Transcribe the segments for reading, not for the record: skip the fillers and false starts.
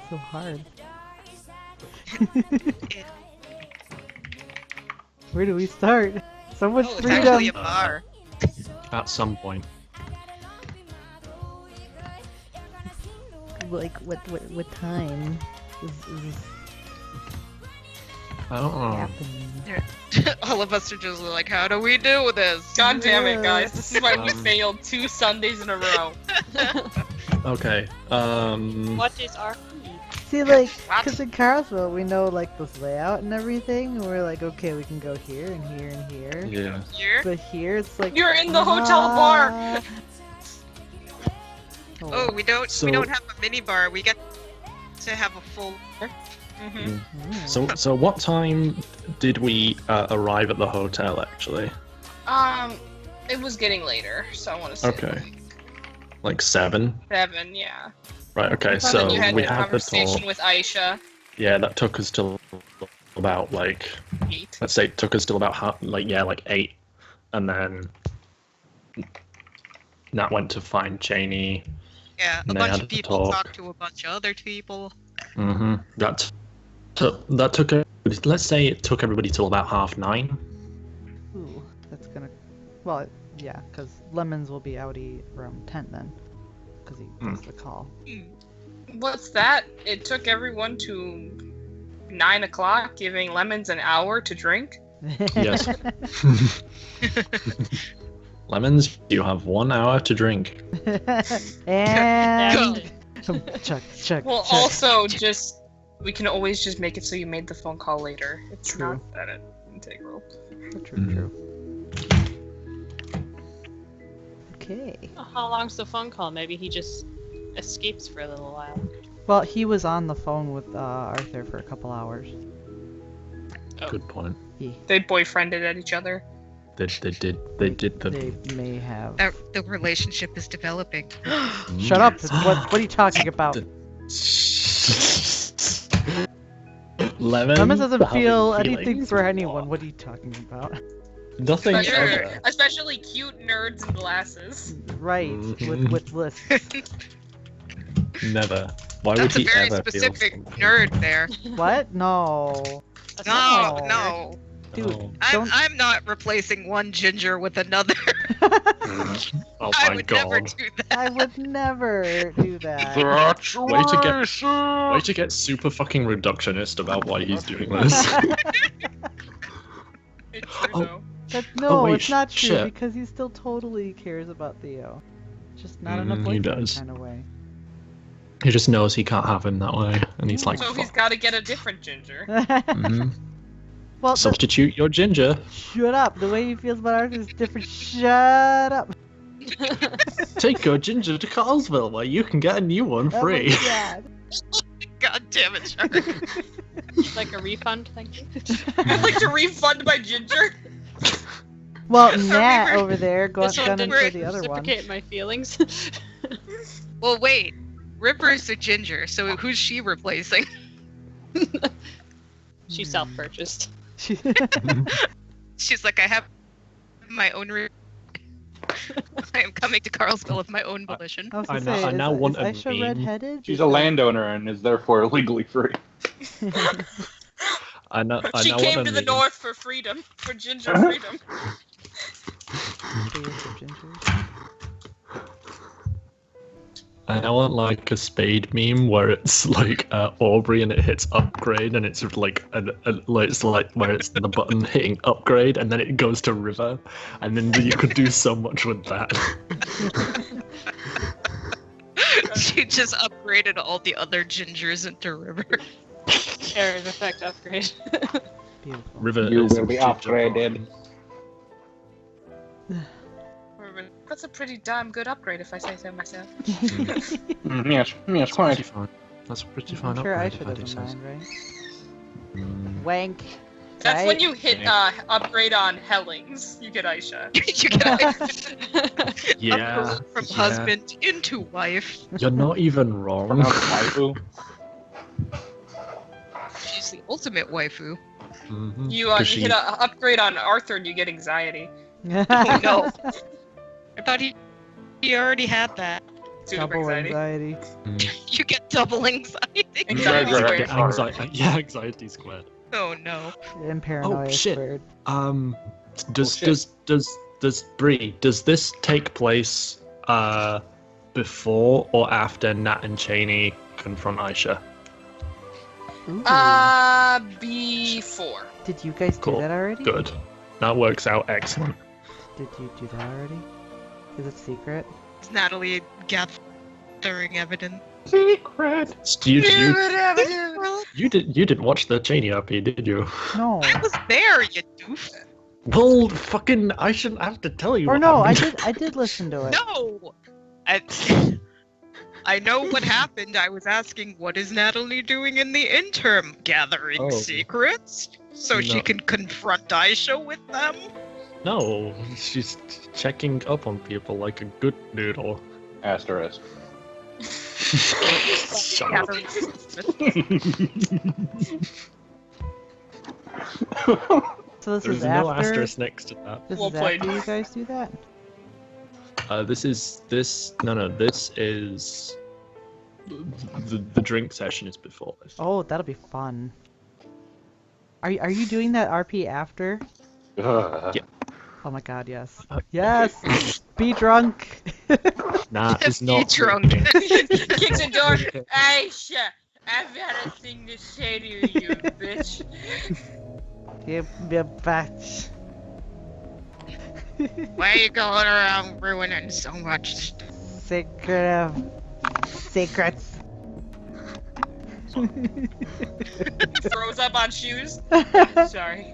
so hard? Where do we start? So much It's freedom! actually a bar. At some point. Like, what time is this I don't know. happening? All of us are just like, how do we do this? God damn it, Yeah. guys. This is why we Um, failed 2 Sundays in a row. Okay. What is our food? See, like, What? because in Carlsville, we know, like, this layout and everything, and we're like, okay, we can go here and here and here. Yeah. Here? But here, it's like... You're in the hotel bar! ah. Oh, we don't So- have a mini bar. We get to have a full. Mm-hmm. Mm. So what time did we arrive at the hotel actually? It was getting later, so I want to say Okay. Like 7? 7, yeah. Right. Okay. And So then you had we the had the conversation talk. with Aisha. Yeah, that took us till about like 8. let's say it took us till about like 8, and then Nat went to find Cheney. Yeah, a And they bunch had of to people talk. talk to a bunch of other people. Mm-hmm. That took let's say it took everybody till about 9:30. Ooh, that's gonna... Well, yeah, because Lemons will be outie around 10 then. Because he does the call. What's that? It took everyone to 9 o'clock, giving Lemons an hour to drink? Yes. Lemons, you have 1 hour to drink. And... Check. Well, check. also, just... We can always just make it so you made the phone call later. It's True. not that integral. True. Okay. How long's the phone call? Maybe he just escapes for a little while. Well, he was on the phone with Arthur for a couple hours. Good point. They boyfriended at each other. They did the. They may have. The relationship is developing. Shut up! What are you talking about? Lemons doesn't feel anything for anyone. What are you talking about? Nothing Especially, ever. especially cute nerds in glasses. Right, Mhm. with lists. Never. Why That's would a he very ever specific feel nerd there. What? No. No, No. no. Dude, Oh. don't. I'm not replacing one ginger with another. Oh I my would never god. do that. I would never do that. That's way to get super fucking reductionist about why he's doing this. It's true, Oh. though. No, wait, it's not true shit. because he still totally cares about Theo. Just not in a He boyfriend does. kind of way. He just knows he can't have him that way, and he's like, So he's fuck. got to get a different ginger. Mhm. Well, Substitute your ginger. shut up. The way he feels about Arthur is different. Shut up. Take your ginger to Carlsville, where you can get a new one Oh free. my God. God damn it, Shark. Like a refund, thank you. I'd like to refund my ginger. Well, we Nat were- over there This one gunning didn't for the other one. reciprocate my feelings. Well, wait. Ripper's a ginger, so who's she replacing? She self-purchased. She's like, I have my own. I am coming to Carlsville of my own volition. I was I gonna know- say, I now is want a Aisha meme. redheaded? She's a landowner and is therefore legally free. I know. I She know came what to I the mean. north for freedom, for ginger freedom. I want like a spade meme where it's like Aubrey and it hits upgrade and it's like it's like where it's the button hitting upgrade and then it goes to river and then you could do so much with that. She just upgraded all the other gingers into River. Errors effect upgrade. Beautiful. River You is will be ginger upgraded. That's a pretty damn good upgrade, if I say so myself. Yes, That's pretty quite. fine. That's a pretty fine I'm sure upgrade Aisha if I do doesn't say so. mind, right? Mm. Wank. That's Right? when you hit upgrade on Hellings. You get Aisha. You get Yeah, from yeah. husband into wife. You're not even wrong. Pronounce waifu. She's the ultimate waifu. Mhm. You 'Cause hit a upgrade on Arthur and you get anxiety. Oh no. I thought he already had that. Pursuit of Double anxiety. You get double anxiety. Anxiety Yeah, squared. yeah. Anxiety squared. Oh no. And paranoia shit. squared. Does Bree, does this take place before or after Nat and Cheney confront Aisha? Ooh. Before. Did you guys Cool. do that already? Good. That works out excellent. Did you do that already? Is it secret? It's Natalie gathering evidence. Secret. You didn't watch the Cheney RP, did you? No. I was there, you doof. Well, fucking, I shouldn't have to tell you. Or what no, I happened. did listen to it. No! I know what happened. I was asking, what is Natalie doing in the interim? Gathering Oh. secrets? So she No. can confront Aisha with them? No, she's checking up on people like a good noodle. Asterisk. Shut up. Gathering So this There's is no after. asterisk next to that. This Well is played. after you guys do that. This is the drink session is before this. Oh, that'll be fun. Are you doing that RP after? Ugh. Yeah. Oh my god, yes. Yes! Be drunk! Nah, it's Be not drunk. Kicks the door. Aisha, I've got a thing to say to you, bitch. You bitch. Why are you going around ruining so much? Secret of secrets. Throws up on shoes. Sorry.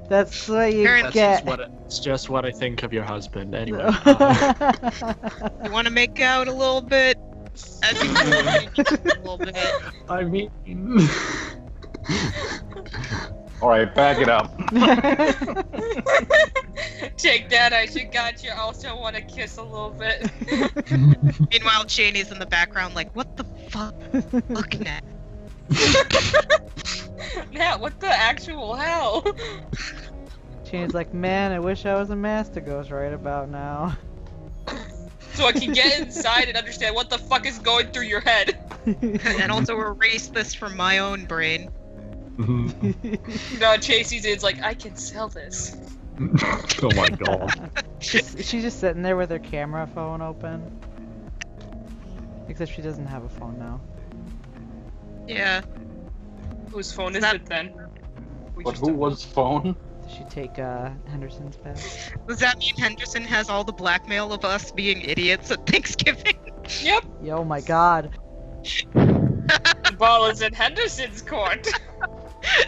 That's what you Parents get. It's just what I think of your husband. Anyway. You want to make out a little bit? A little bit. I mean. All right, back it up. Take that, Aisha got you. Also want to kiss a little bit. Meanwhile, Cheney's in the background like, what the fuck? Looking at. Nat, what the actual hell? Shane's like, man, I wish I was a Master Ghost right about now. So I can get inside and understand what the fuck is going through your head. And also erase this from my own brain. No, Chasey's is like, I can sell this. Oh my god. She's just sitting there with her camera phone open. Except she doesn't have a phone now. Yeah. Whose phone is That- it then? We But just who don't- was phone? Did she take Henderson's back? Does that mean Henderson has all the blackmail of us being idiots at Thanksgiving? Yep. Yo, my god. The ball is in Henderson's court.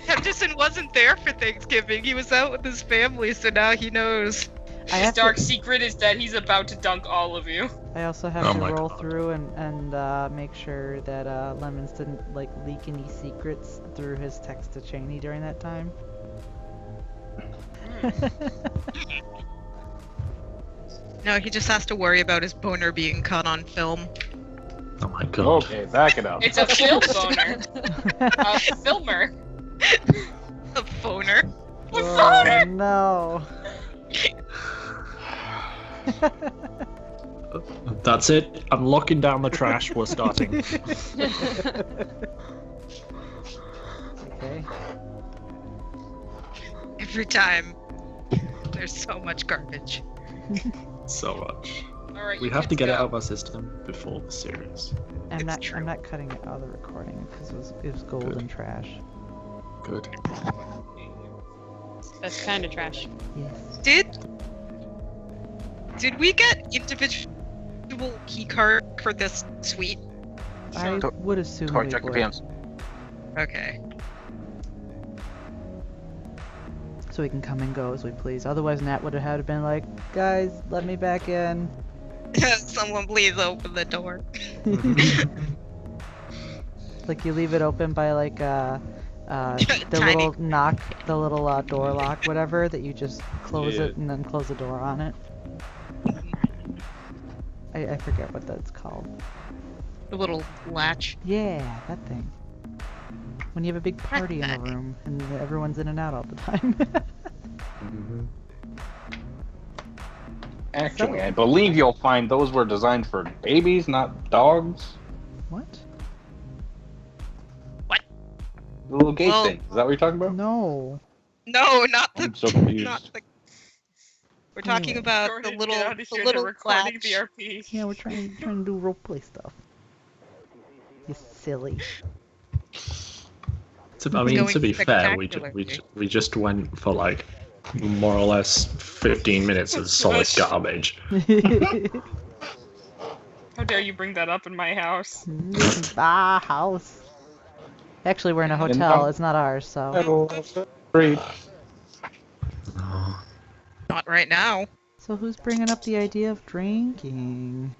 Henderson wasn't there for Thanksgiving. He was out with his family, so now he knows. I His have dark to, secret is that he's about to dunk all of you. I also have Oh to my roll God. through and make sure that Lemons didn't like leak any secrets through his text to Cheney during that time. No, he just has to worry about his boner being caught on film. Oh my god. Okay, back it up. It's a film boner. A filmer. A phoner. Oh no. That's it. I'm locking down the trash. We're starting. Okay. Every time. There's so much garbage. So much. Alright, We you have to kids get it go. out of our system before the series. I'm It's not. true. I'm not cutting it out of the recording because it was gold Good. and trash. Good. That's kind of trash. Yes. Did we get individual key card for this suite? I To- would assume Tor, we check your would. pants. Okay. So we can come and go as we please. Otherwise, Nat would have had to been like, guys, let me back in. Someone please open the door. Like you leave it open by like the Tiny. little knock, the little door lock, whatever, that you just close Yeah. it and then close the door on it. I forget what that's called. The little latch. Yeah, that thing. When you have a big party in a room and everyone's in and out all the time. Actually, I believe you'll find those were designed for babies, not dogs. What? The little gate Well- thing. Is that what you're talking about? No. No, not the. I'm so confused. Not the. We're talking Yeah. about Jordan, the get little, out of the here, little they're recording latch. BRP. Yeah, we're trying to do roleplay stuff. You silly. I mean, Going to be fair, we spectacularly. just went for like more or less 15 minutes of solid garbage. How dare you bring that up in my house? House. Actually, we're in a And hotel. now- It's not ours, so. Oh, Not right now. So who's bringing up the idea of drinking?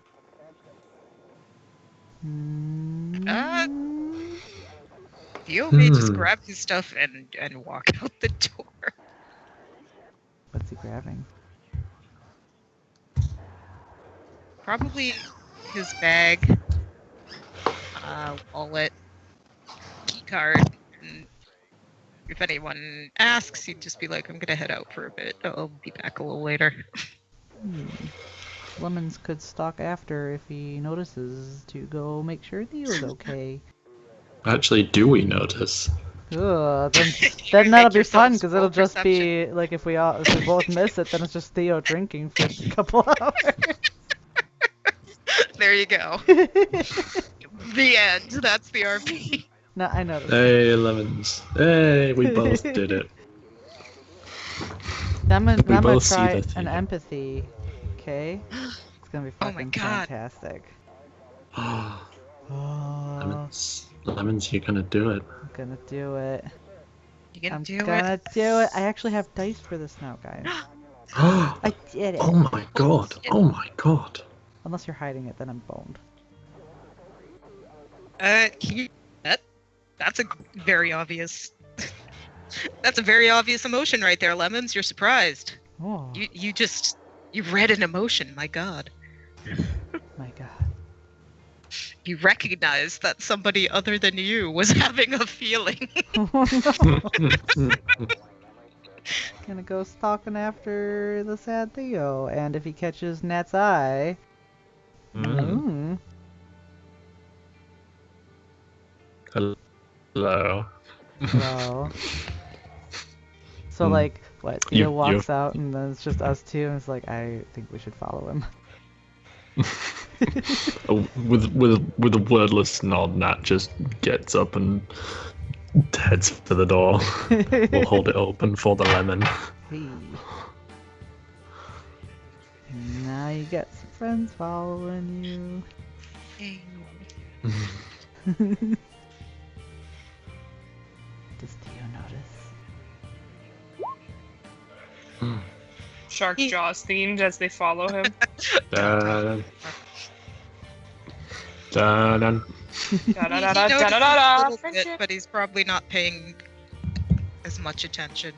Theo may just Hmm. grab his stuff and walk out the door. What's he grabbing? Probably his bag, wallet, key card. And if anyone asks, he'd just be like, "I'm gonna head out for a bit. I'll be back a little later." Lemons could stalk after if he notices to go make sure Theo's okay. actually, do we notice? Ugh, then Make that'll be yourself fun because it'll roll just be like if we both miss it, then it's just Theo drinking for a couple hours. There you go. The end. That's the RP. No, I know. This. Hey, lemons. Hey, we both did it. I'm gonna both see try that an Theo. empathy. Okay, it's gonna be Oh my fucking God. fantastic. Oh, Oh, lemons, you're gonna do it. I'm gonna do it. You gonna I'm do gonna it? do it. I actually have dice for this now, guys. Oh I did it. my god! Oh my god! Unless you're hiding it, then I'm boned. Can you? That's a very obvious. That's a very obvious emotion right there, Lemons. You're surprised. Oh You read an emotion. My God. my god. You recognize that somebody other than you was having a feeling. Oh no. Gonna go stalking after the sad Theo, and if he catches Nat's eye, Mm. Hello. Hello. So Hmm. like, what? Theo You- walks out, and then it's just us two, and it's like, I think we should follow him. With a wordless nod, Nat just gets up and heads for the door. We'll hold it open for the lemon. Hey. And now you got some friends following you. Does Theo notice? Shark Jaws themed as they follow him. Dun, dun, dun. He Da-da-da-da, notices da-da-da-da, a little bit, friendship. but he's probably not paying as much attention.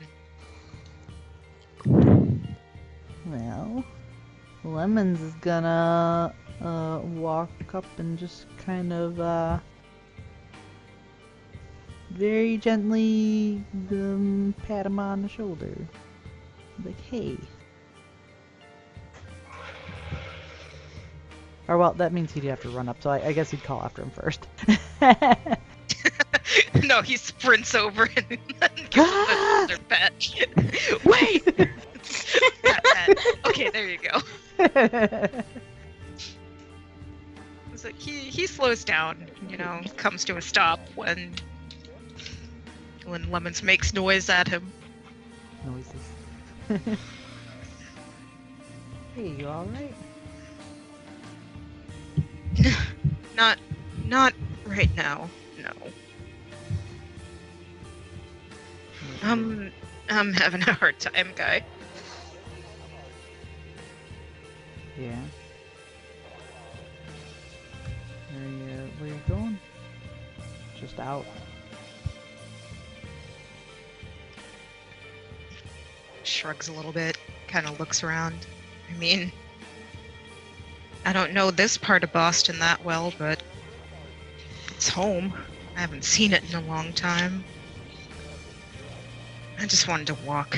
Well, Lemons is gonna walk up and just kind of very gently pat him on the shoulder. Like, hey. Or well, that means he'd have to run up, so I guess he'd call after him first. No, he sprints over and gives him a shoulder pat. Wait! Pat, pat. Okay, there you go. It's like he slows down, comes to a stop when Lemons makes noise at him. Noises. Hey, you alright? Not right now, no. I'm having a hard time, guy. Yeah. Where you going? Just out. Shrugs a little bit, kind of looks around. I mean, I don't know this part of Boston that well, but it's home. I haven't seen it in a long time. I just wanted to walk.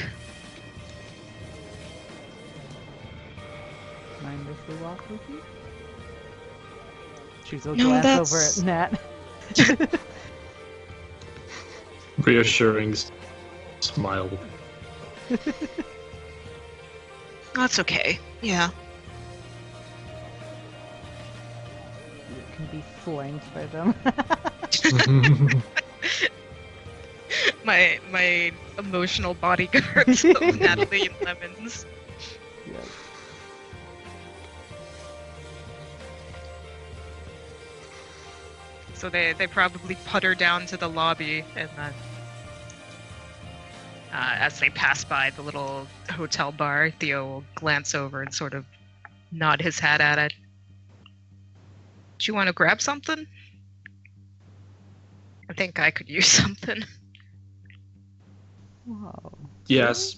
wonderfully walk with you. She's will No, glance that's- over at Nat. Reassuring smile. That's okay. Yeah. You can be flanked by them. My emotional bodyguards of Natalie and Lemons. Yes. So they probably putter down to the lobby, and then as they pass by the little hotel bar, Theo will glance over and sort of nod his hat at it. Do you want to grab something? I think I could use something. Whoa. Yes.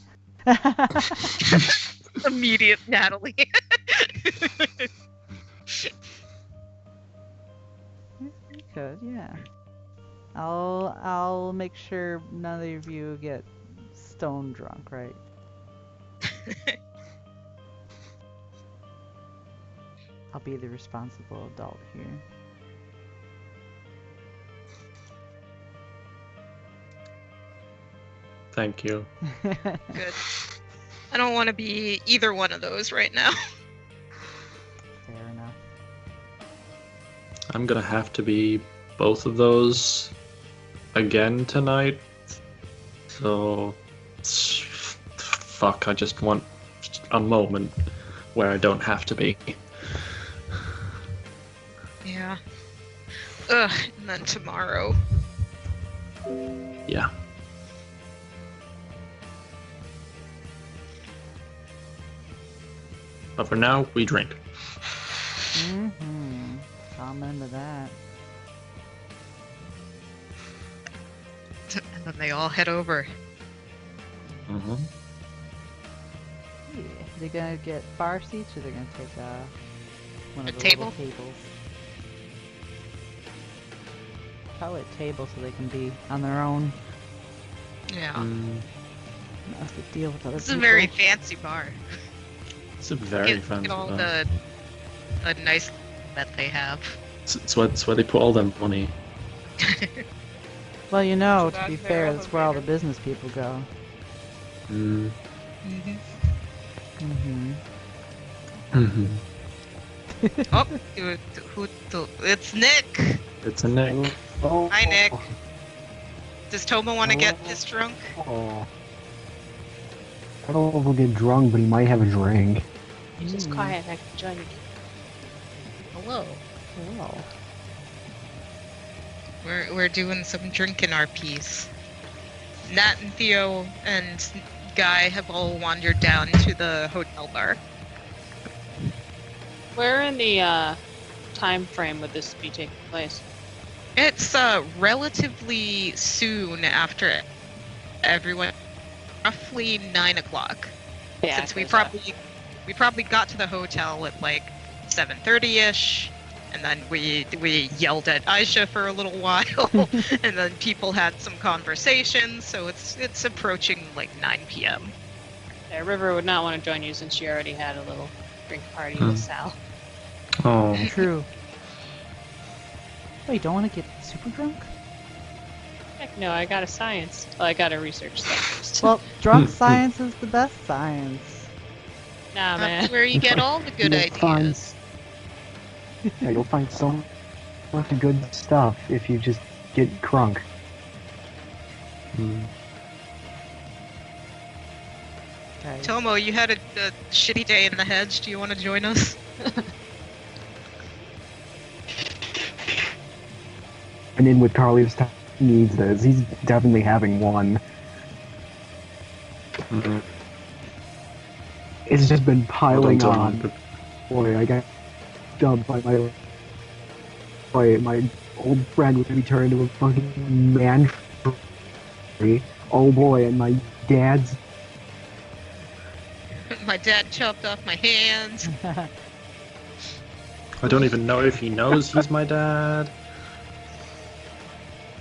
Immediate Natalie. You could, yeah. I'll make sure none of you get stone drunk, right? I'll be the responsible adult here. Thank you. Good. I don't want to be either one of those right now. Fair enough. I'm gonna have to be both of those again tonight. So, fuck, I just want a moment where I don't have to be. Yeah. Ugh, and then tomorrow. Yeah. But for now, we drink. Mm-hmm. I'm into that. And then they all head over. Mm-hmm. Yeah. They're gonna get bar seats, or they're gonna take one of A the table? little tables. Probably a table so they can be on their own. Yeah. Not have to deal with other It's people. a very fancy bar. It's a very Get fancy all bar. the nice that they have. It's where they put all their money. Well, you know, So to be that's fair, their that's where all the elevator. business people go. Mm. Mm-hmm. Mm-hmm. Oh, it's Nick. It's a Nick. Oh, Hi, Nick. Does Toma want to get this drunk? Oh. I don't know if he'll get drunk, but he might have a drink. You're just quiet. I can join you. Hello. Wow. We're doing some drinking our piece. Nat and Theo and Guy have all wandered down to the hotel bar. Where in the time frame would this be taking place? It's relatively soon after everyone, roughly 9 o'clock. Yeah, Since we probably got to the hotel at like 7:30ish, and then we yelled at Aisha for a little while, and then people had some conversations. So it's approaching like 9 p.m. Yeah, River would not want to join you since she already had a little drink party Hmm. with Sal. Oh. True. Oh, you don't want to get super drunk? Heck no, I got a science. Well, I got a research stuff first. Well, drunk science is the best science. Nah, man. That's where you get all the good You'll find- ideas. Yeah, you'll find so much good stuff if you just get crunk. Mm. Okay. Tomo, you had a shitty day in the hedge. Do you want to join us? And in with Carly's time, he needs this. He's definitely having one. Mhm. It's just been piling Hold on. Boy, I got dumped by my old friend with me turned into a fucking man. Oh boy, and my dad's My dad chopped off my hands. I don't even know if he knows he's my dad.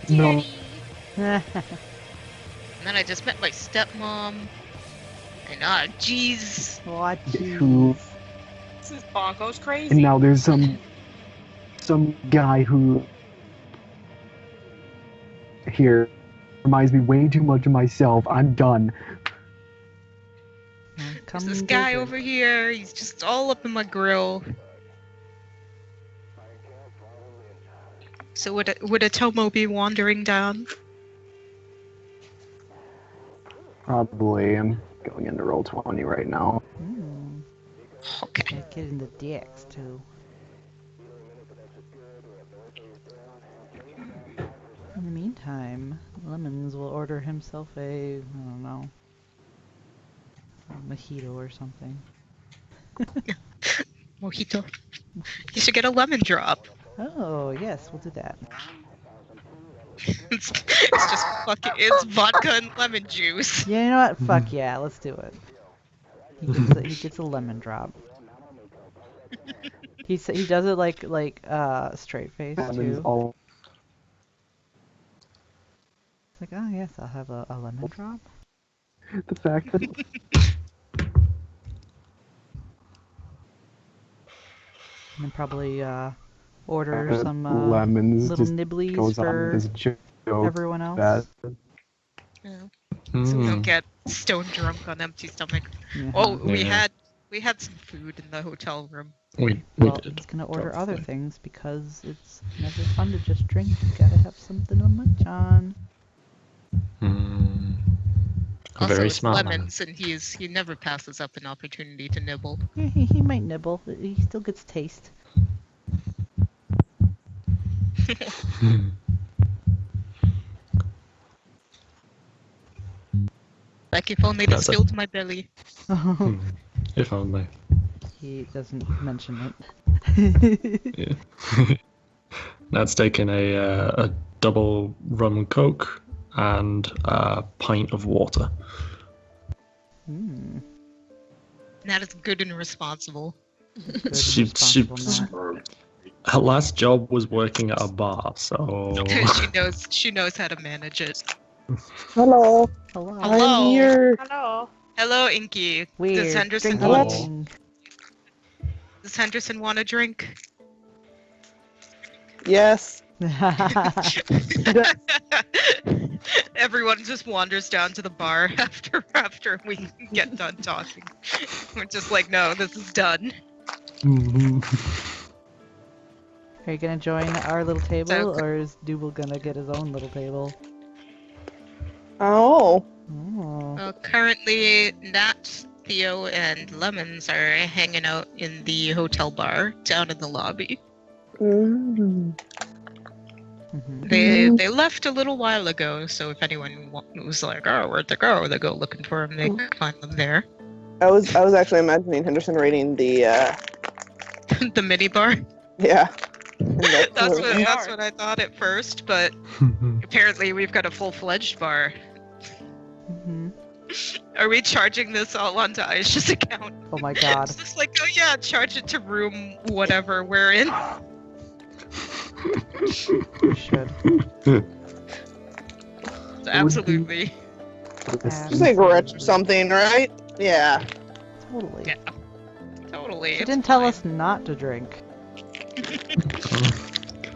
no. And then I just met my stepmom. And jeez. What? Who- This is bonkos crazy. And now there's some guy who here reminds me way too much of myself. I'm done. There's this guy over here. He's just all up in my grill. So would a Tomo be wandering down? Probably. I'm going into roll 20 right now. Okay. Get in the DX too. In the meantime, Lemons will order himself a, I don't know, a mojito or something. Mojito. You should get a lemon drop. Oh, yes, we'll do that. It's just fucking, it's vodka and lemon juice. Yeah, you know what? Fuck yeah, let's do it. He gets a lemon drop. He does it like straight face Lemons too. all It's like, oh yes, I'll have a lemon drop. the fact that And then probably order some lemons little just nibblies goes on for this joke everyone else. that Yeah. So we Hmm. don't get stone drunk on empty stomach. Yeah. Oh, Yeah. we had some food in the hotel room. We Well, did. he's gonna order other probably. things because it's never fun to just drink. You gotta have something to munch on. Hmm. Also, Very it's smart man. lemons, and he never passes up an opportunity to nibble. Yeah, he might nibble. He still gets taste. Like if only this That's it. filled my belly. If only. He doesn't mention it. Yeah. That's taking a double rum and coke and a pint of water. Hmm. That is good and responsible. Good and She- responsible Matt. Her last job was working at a bar, so she knows how to manage it. Hello, Hello. Hello. I'm here. Hello. Hello, Inky. We're Does Henderson drinking. does Henderson want a drink? Yes. Everyone just wanders down to the bar after we get done talking. We're just like, no, this is done. Are you gonna join our little table, So- or is Double gonna get his own little table? Oh. Oh. Currently, Nat, Theo, and Lemons are hanging out in the hotel bar down in the lobby. Mm. Mhm. They left a little while ago, so if anyone was like, oh, where'd they go? They go looking for them, they can find them there. I was actually imagining Henderson raiding the The mini bar. yeah. That's what- what I thought at first, but apparently we've got a full-fledged bar. Mhm. Are we charging this all onto Aisha's account? Oh my god. It's just like, oh yeah, charge it to room whatever we're in. You should. Absolutely. Cigarettes or something, right? Yeah. Totally. Yeah. Totally. She it's didn't tell fine. us not to drink.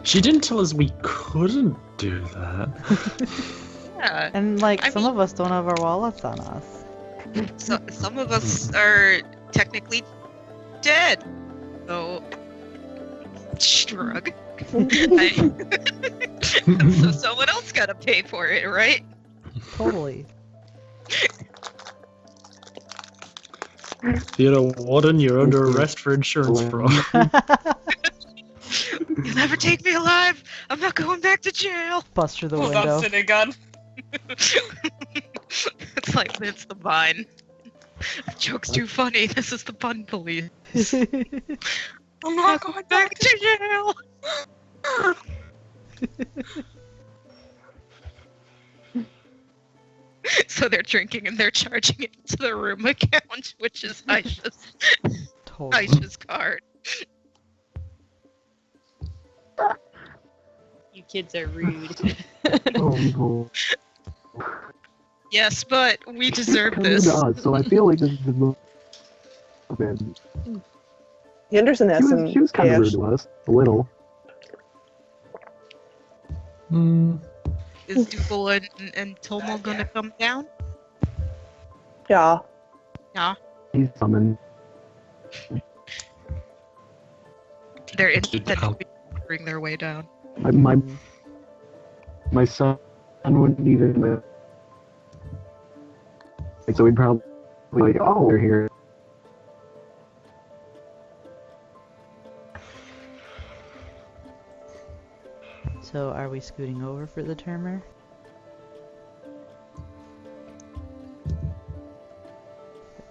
She didn't tell us we couldn't do that. Yeah. And like, I some mean- of us don't have our wallets on us. So, some of us are technically dead. So, shrug. So someone else gotta pay for it, right? Totally. Theodore Warden, you're under arrest for insurance fraud. You'll never take me alive. I'm not going back to jail. Bust through the Hold on, window. sitting gun. It's like it's the vine. The joke's too funny. This is the pun police. I'm not going back to jail. So they're drinking and they're charging it to the room account, which is Totally. Aisha's card. You kids are rude. Oh, Yes, but we deserve coming this. to us, so I feel like this is the moment. Henderson has some She was kind of rude cash. to us, a little. Is Dougal and Tomo gonna come down? Yeah. Yeah. He's summoned. They're intentionally bring their way down. My son wouldn't even. So we'd probably like, oh, they're here. So are we scooting over for the Termer?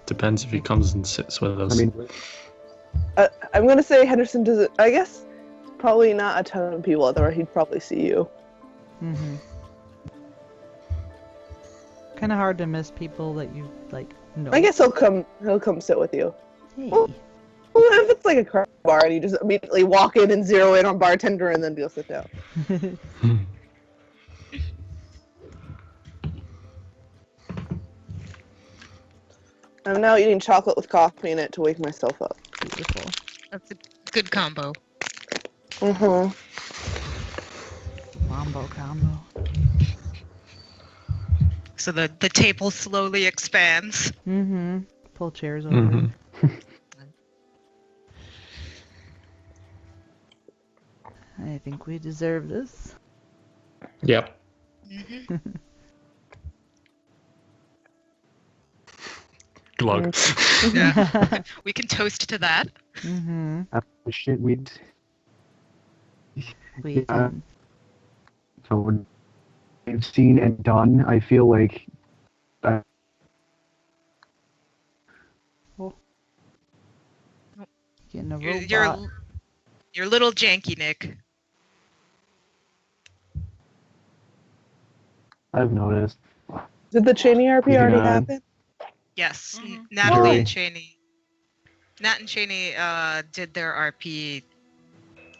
Depends if he comes and sits with us. I mean, I'm gonna say Henderson doesn't. I guess probably not a ton of people, otherwise he'd probably see you. Mm-hmm. Kind of hard to miss people that you like know. I guess he'll come sit with you. Hey. Well, if it's like a crowd bar and you just immediately walk in and zero in on bartender and then go sit down. I'm now eating chocolate with coffee in it to wake myself up. Beautiful. That's a good combo. Mm-hmm. Wombo combo. So the table slowly expands. Mm-hmm. Pull chairs over. Mhm. I think we deserve this. Yep. Mm-hmm. Glug. Yeah. We can toast to that. Mm-hmm. shit, we'd. We Yeah. can. So what we've seen and done, I feel like. Getting a You're robot. you're a little janky, Nick. I've noticed. Did the Cheney RP already Yeah. happen? Yes, Mhm. Natalie Why? and Cheney. Nat and Cheney did their RP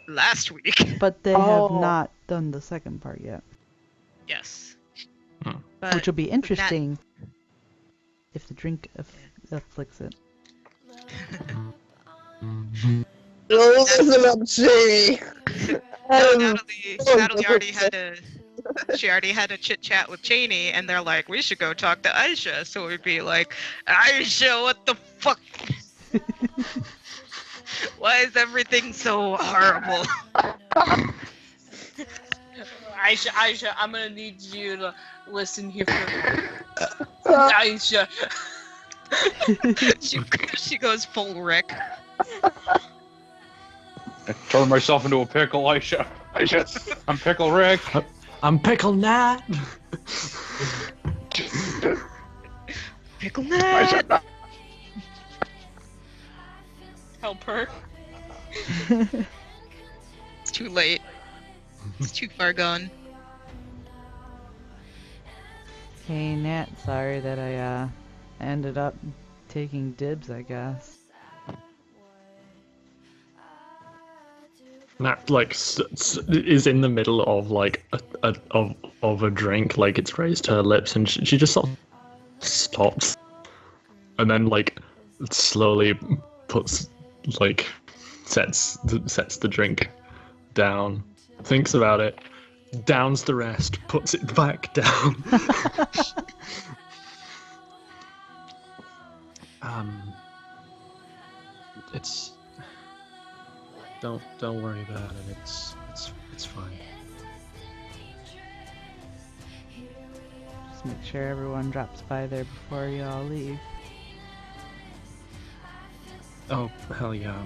last week. But they have Oh. not done the second part yet. Yes. Hmm. But Which will be interesting if the drink afflicts it. Listen up, Cheney. no, Natalie already had a chit chat with Cheney, and they're like, we should go talk to Aisha. So we'd be like, Aisha, what the fuck? Why is everything so horrible? Aisha, I'm gonna need you to listen here for Aisha. she goes full Rick. I turned myself into a pickle, Aisha. I'm Pickle Rick. I'm Pickle Nat. Pickle Nat. Help her. It's too late. It's too far gone. Hey Nat, sorry that I ended up taking dibs, I guess. Nat like is in the middle of like of a drink, like it's raised to her lips, and she just sort of stops, and then like slowly puts like sets the drink down, thinks about it, downs the rest, puts it back down. It's don't worry about it. It's fine. Just make sure everyone drops by there before you all leave. Oh hell yeah.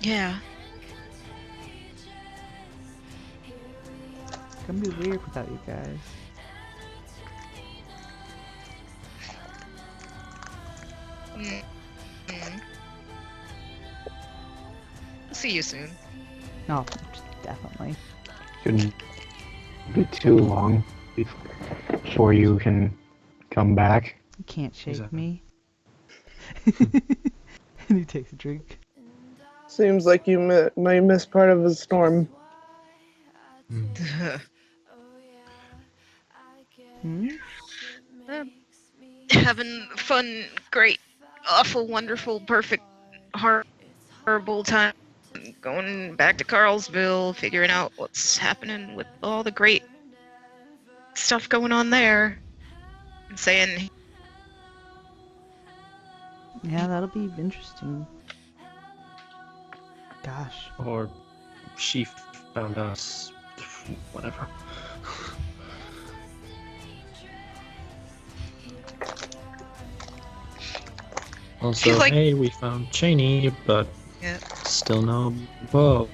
Yeah. It's gonna be weird without you guys. Mm. See you soon. No, definitely. Shouldn't be too long before you can come back. You can't shake Exactly. me. And he takes a drink. Seems like you might miss part of a storm. Hmm? Having fun, great, awful, wonderful, perfect, hard horrible time going back to Carlsville, figuring out what's happening with all the great stuff going on there. And saying, Yeah, that'll be interesting. Gosh. Or she found us. Whatever. Also, like- hey, we found Cheney, but Yeah. still no Bo,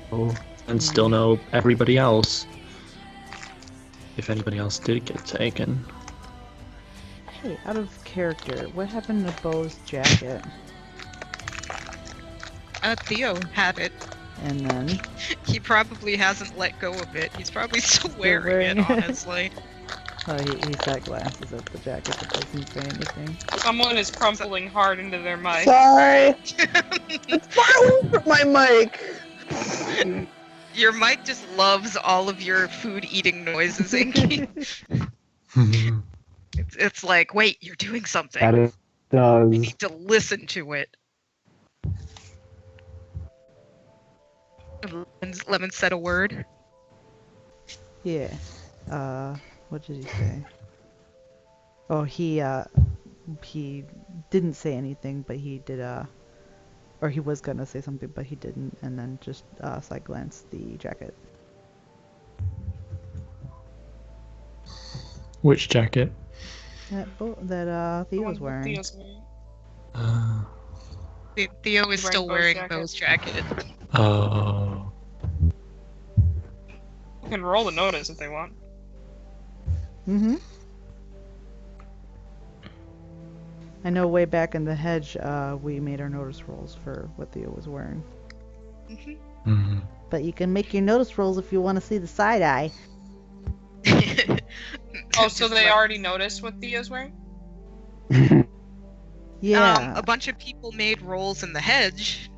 and still no everybody else. If anybody else did get taken. Hey, out of character, what happened to Bo's jacket? Theo had it. And then... He probably hasn't let go of it. He's probably still wearing wearing it, it. honestly. He's got glasses at the jacket that doesn't say anything. Someone is crumpling hard into their mic. Sorry. It's far away from my mic. Your mic just loves all of your food eating noises, Inky. It's like, wait, you're doing something. That it You does. need to listen to it. Lemon said a word. Yeah. What did he say? Oh, he didn't say anything, but he did, or he was gonna say something, but he didn't, and then just, side glanced the jacket. Which jacket? That Theo was wearing. Theo's wearing. Theo is still wearing wearing Bo's Bo's jacket. Oh. You can roll the notice if they want. Mm-hmm. I know way back in the hedge, we made our notice rolls for what Theo was wearing. Mm-hmm. But you can make your notice rolls if you want to see the side eye. Oh, so they already noticed what Theo's wearing? Yeah. A bunch of people made rolls in the hedge.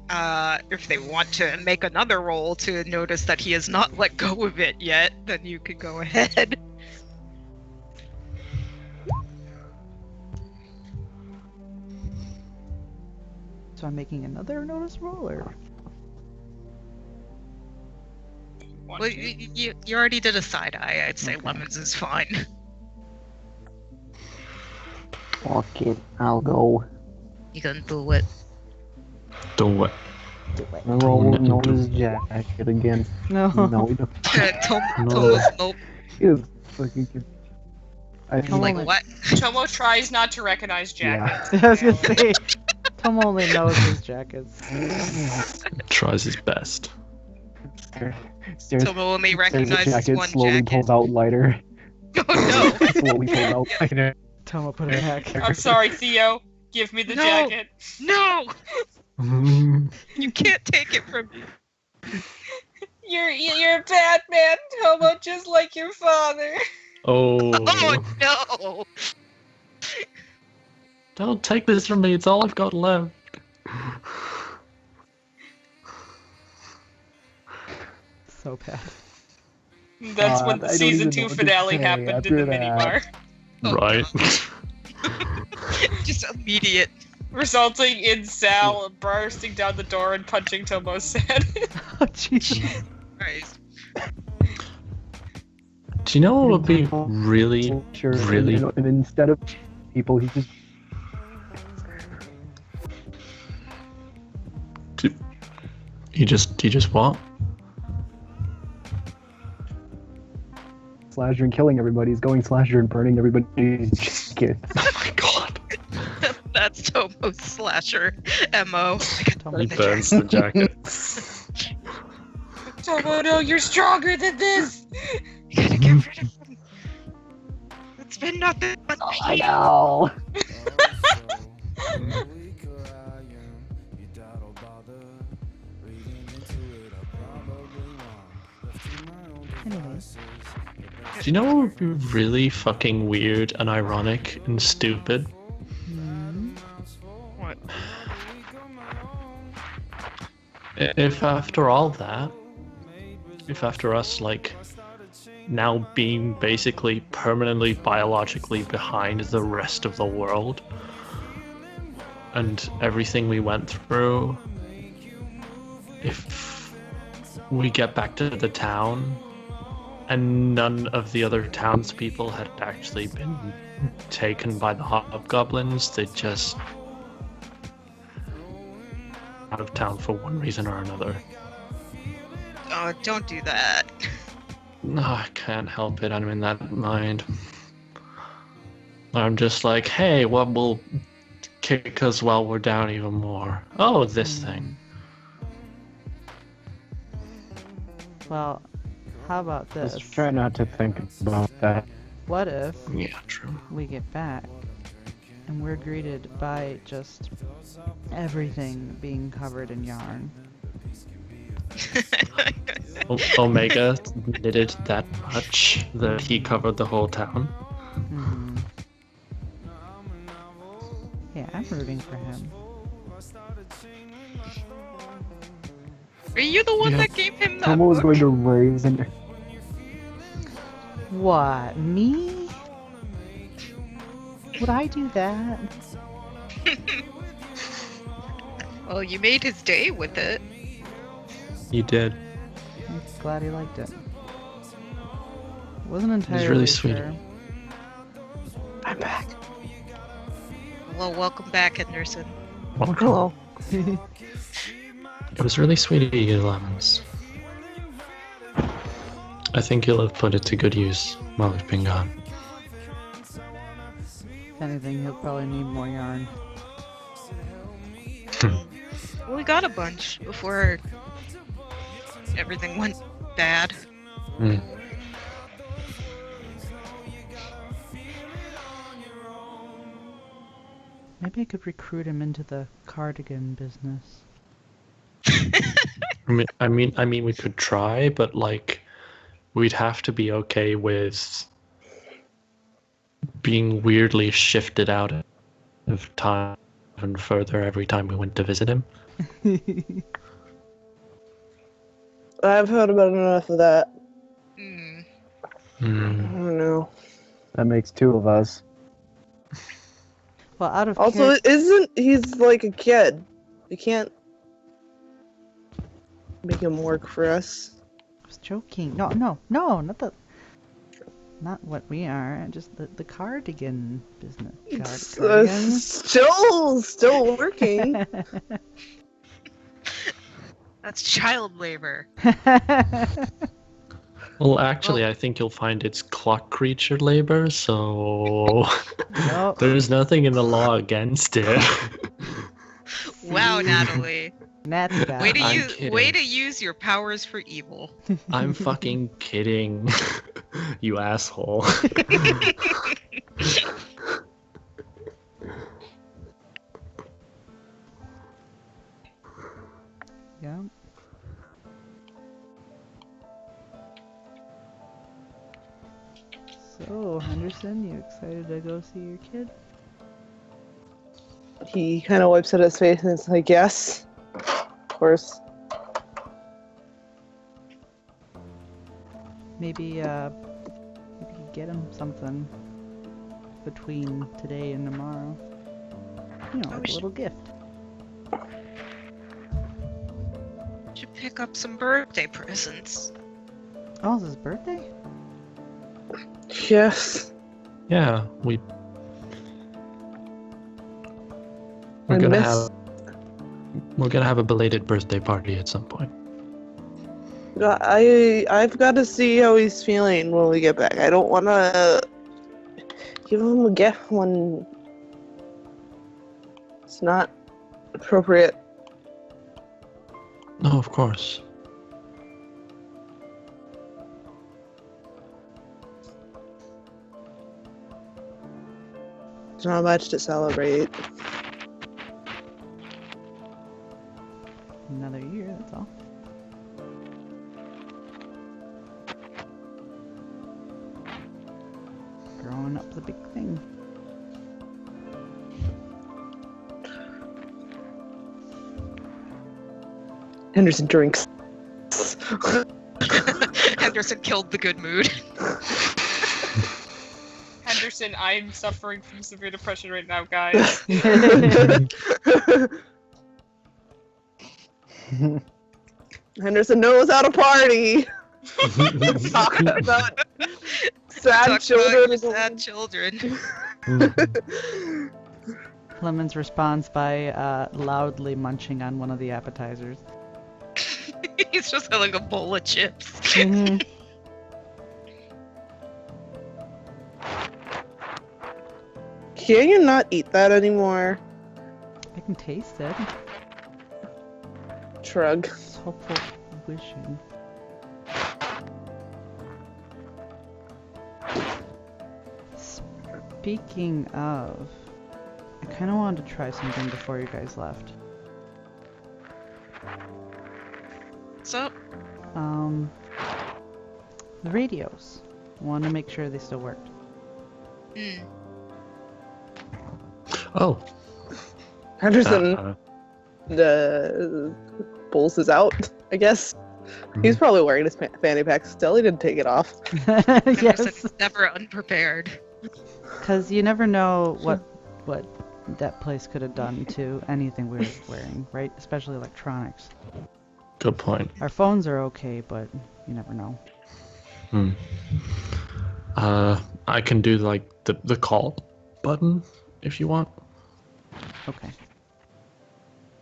If they want to make another roll to notice that he has not let go of it yet, then you could go ahead. So I'm making another notice roll, or? Want Well, to? you already did a side eye. I'd say Okay. Lemons is fine. Fuck it, I'll go. You can do it. Do it. Do it. I roll No. Noah's jacket again. No. No, he don't. Tomo's nope. He is fucking. I Come Like on. what? Tomo tries not to recognize jackets. I was gonna say, Tom only knows his jackets. Tries his best. Stares Tomo only at the recognizes jacket, one slowly jacket. pulls out lighter. Oh no! Slowly pulls out lighter. Tomo put it back. I'm sorry, Theo. Give me the No. jacket. No! You can't take it from me. You're a bad man, Tomo, just like your father. Oh. Oh no! Don't take this from me, it's all I've got left. So bad. That's God, when the I don't season even 2 know what to finale say happened in after the that. minibar, Right. Just immediate. resulting in Sal bursting down the door and punching Tomo's head. Oh, Jesus. Christ. Do you know what would be really, Sure. really- And instead of people, he just He just what? slasher and killing everybody. He's going slasher and burning everybody's jacket. Oh my god. That's Tomo's slasher MO. Tomo He burns the jacket. Tomo, no, you're stronger than this! You gotta get rid of him. It's been nothing but I know. Anyways. Do you know what would be really fucking weird and ironic and stupid? What? If after all that, if after us, like, now being basically permanently biologically behind the rest of the world, and everything we went through, if we get back to the town and none of the other townspeople had actually been taken by the hobgoblins, they just out of town for one reason or another. Oh, don't do that. No, I can't help it. I'm in that mind. I'm just like, hey, what will kick us while we're down even more? Oh, this thing. Well, how about this? Let's try not to think about that. What if Yeah, true. we get back and we're greeted by just everything being covered in yarn? Omega knitted that much that he covered the whole town. Hmm. Yeah, I'm rooting for him. Are you the one Yeah. that gave him that Someone was book? going to raise an. What, me? Would I do that? Well, you made his day with it. You did. I'm glad he liked it. Wasn't entirely really sweet. sure. I'm back. Well, welcome back, Henderson. Hello. It was really sweet of you, Lemons. I think you'll have put it to good use while we've been gone. If anything, he'll probably need more yarn. Well, we got a bunch before everything went bad. Hmm. Maybe I could recruit him into the cardigan business. I mean, we could try, but like, we'd have to be okay with being weirdly shifted out of time even further every time we went to visit him. I've heard about enough of that. Hmm. I don't know. That makes two of us. Well, out of Also, isn't he's like a kid? You can't make him work for us. I was joking. No, not what we are. Just the cardigan business. It's Cardigan. still working. That's child labor. Well, actually, I think you'll find it's clock creature labor, so Nope. there's nothing in the law against it. Wow, Natalie. Nat's bad. I'm kidding. Way to use your powers for evil. I'm fucking kidding, you asshole. Yeah. So, Henderson, you excited to go see your kid? He kind of wipes at his face and is like, yes. Of course. Maybe get him something between today and tomorrow. You know, like a little gift. Should pick up some birthday presents. Oh, it's his birthday? Yes. Yeah, we're I gonna miss- have a belated birthday party at some point. I've got to see how he's feeling when we get back. I don't want to give him a gift when it's not appropriate. No, of course. There's not much to celebrate. Another year, that's all. Growing up's a big thing. Henderson drinks. Henderson killed the good mood. Henderson, I'm suffering from severe depression right now, guys. Henderson knows how to party. Talking about sad Talk children. about sad children. Lemons responds by loudly munching on one of the appetizers. He's just got like a bowl of chips. Mhm. Can you not eat that anymore? I can taste it. Shrug. It's hopeful wishing. Speaking of, I kind of wanted to try something before you guys left. What's up? The radios. I want to make sure they still worked. Oh. Henderson pulls his out, I guess. He's probably wearing his fanny pack still. He didn't take it off. Yes, Henderson's never unprepared. because you never know what that place could have done to anything we were wearing, right? Especially electronics. Good point. Our phones are okay, but you never know. I can do like the call button if you want. Okay.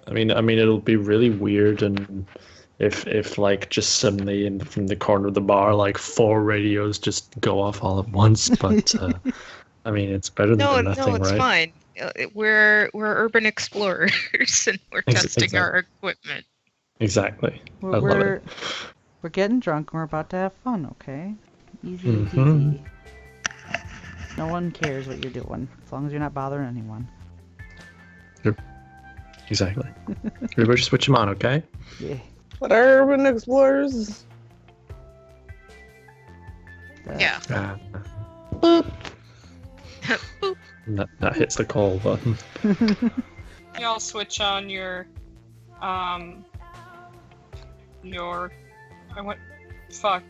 I mean it'll be really weird, and if like just suddenly from the corner of the bar like 4 radios just go off all at once, but I mean it's better than nothing, no, it's right? fine. We're urban explorers and we're testing our equipment. Exactly. I love We're it. we're getting drunk and we're about to have fun, okay? Easy Mhm. peasy. No one cares what you're doing, as long as you're not bothering anyone. Exactly. Everybody just switch them on, okay? Yeah. What are urban explorers? Yeah. Boop. Boop. That hits the call button. Y'all switch on your fuck.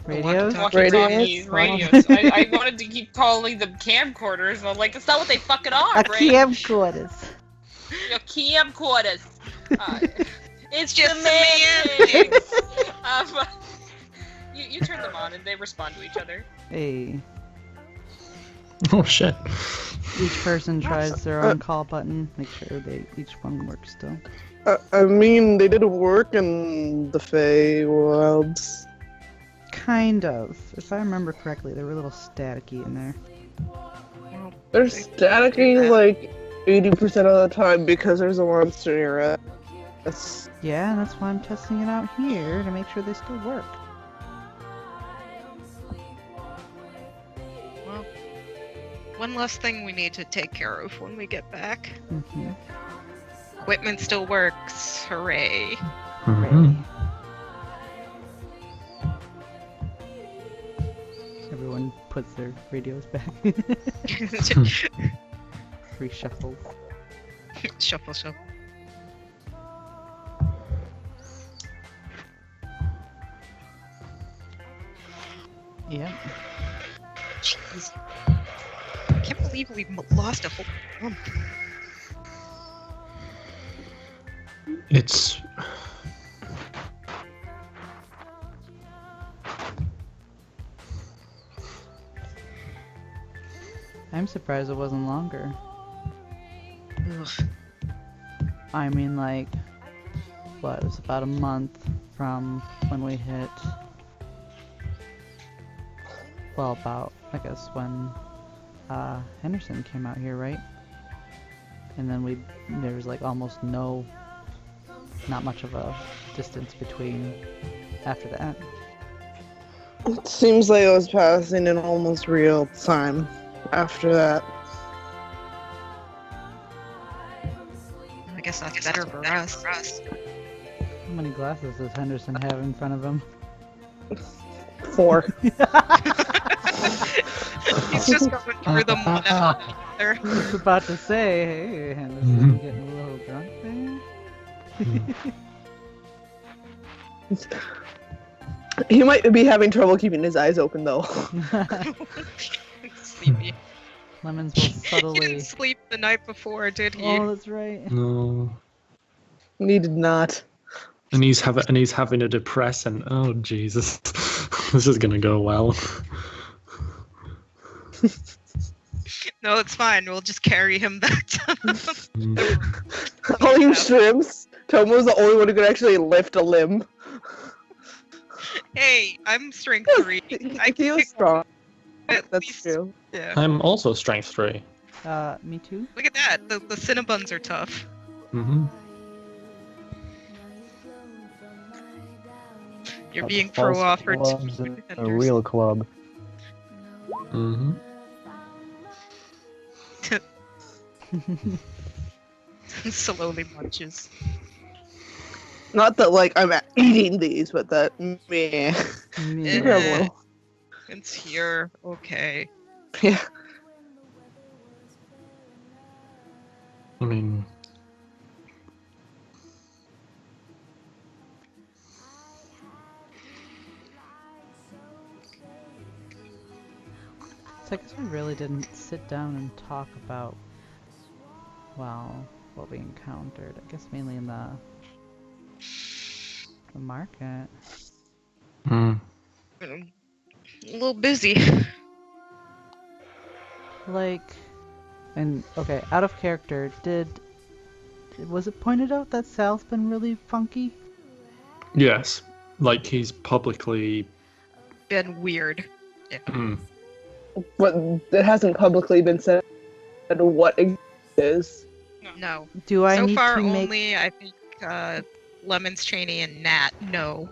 Radios? Walkie-talkies, radios. I wanted to keep calling them camcorders, and I'm like, that's not what they fucking are, A right? camcorders. Your camcorders. It's just semantics. You turn them on, and they respond to each other. Hey. Oh shit. Each person tries their own call button. Make sure each one works still. I mean, they didn't work in the Fey Wilds. Kind of. If I remember correctly, they were a little staticky in there. They're staticky like 80% of the time because there's a monster near it. Yeah, and that's why I'm testing it out here to make sure they still work. Well, one less thing we need to take care of when we get back. Mm-hmm. Equipment still works. Hooray. Mhm. Everyone puts their radios back. Reshuffles. Shuffle, shuffle. Yep. Jeez. I can't believe we lost a whole month. It's I'm surprised it wasn't longer. Ugh. I mean, like, what? It was about a month from when we hit. Well, about, I guess, when Henderson came out here, right? And then there was like almost not much of a distance between after that. It seems like it was passing in almost real time after that. I guess that's better for us. How many glasses does Henderson have in front of him? 4. He's just going through them one after I was about to say, hey, Henderson, getting a little drunk there? He might be having trouble keeping his eyes open though. Sleepy. Lemons will He subtly. didn't sleep the night before, did he? Oh, that's right. no. He did not. And he's having a depressant. Oh Jesus, this is gonna go well. No, it's fine. We'll just carry him back to Hauling shrimps. Tomo's the only one who could actually lift a limb. Hey, I'm strength 3. I He can was strong. at That's least- true. Yeah. I'm also strength 3. Me too. Look at that. The Cinnabuns are tough. Mm-hmm. You're being pro-offered Club's to a real club. Mm-hmm. slowly munches. Not that like I'm eating these, but that meh. Yeah. Incredible. It's here. Okay. Yeah. I mean, So I guess we really didn't sit down and talk about, well, what we encountered. I guess mainly in the market. hmm. A little busy. Like, and okay, out of character, was it pointed out that Sal's been really funky? Yes, like he's publicly. Been weird. Mm. But it hasn't publicly been said what it is. No. Do I So need far, to make? only I think Lemons, Cheney, and Nat. No.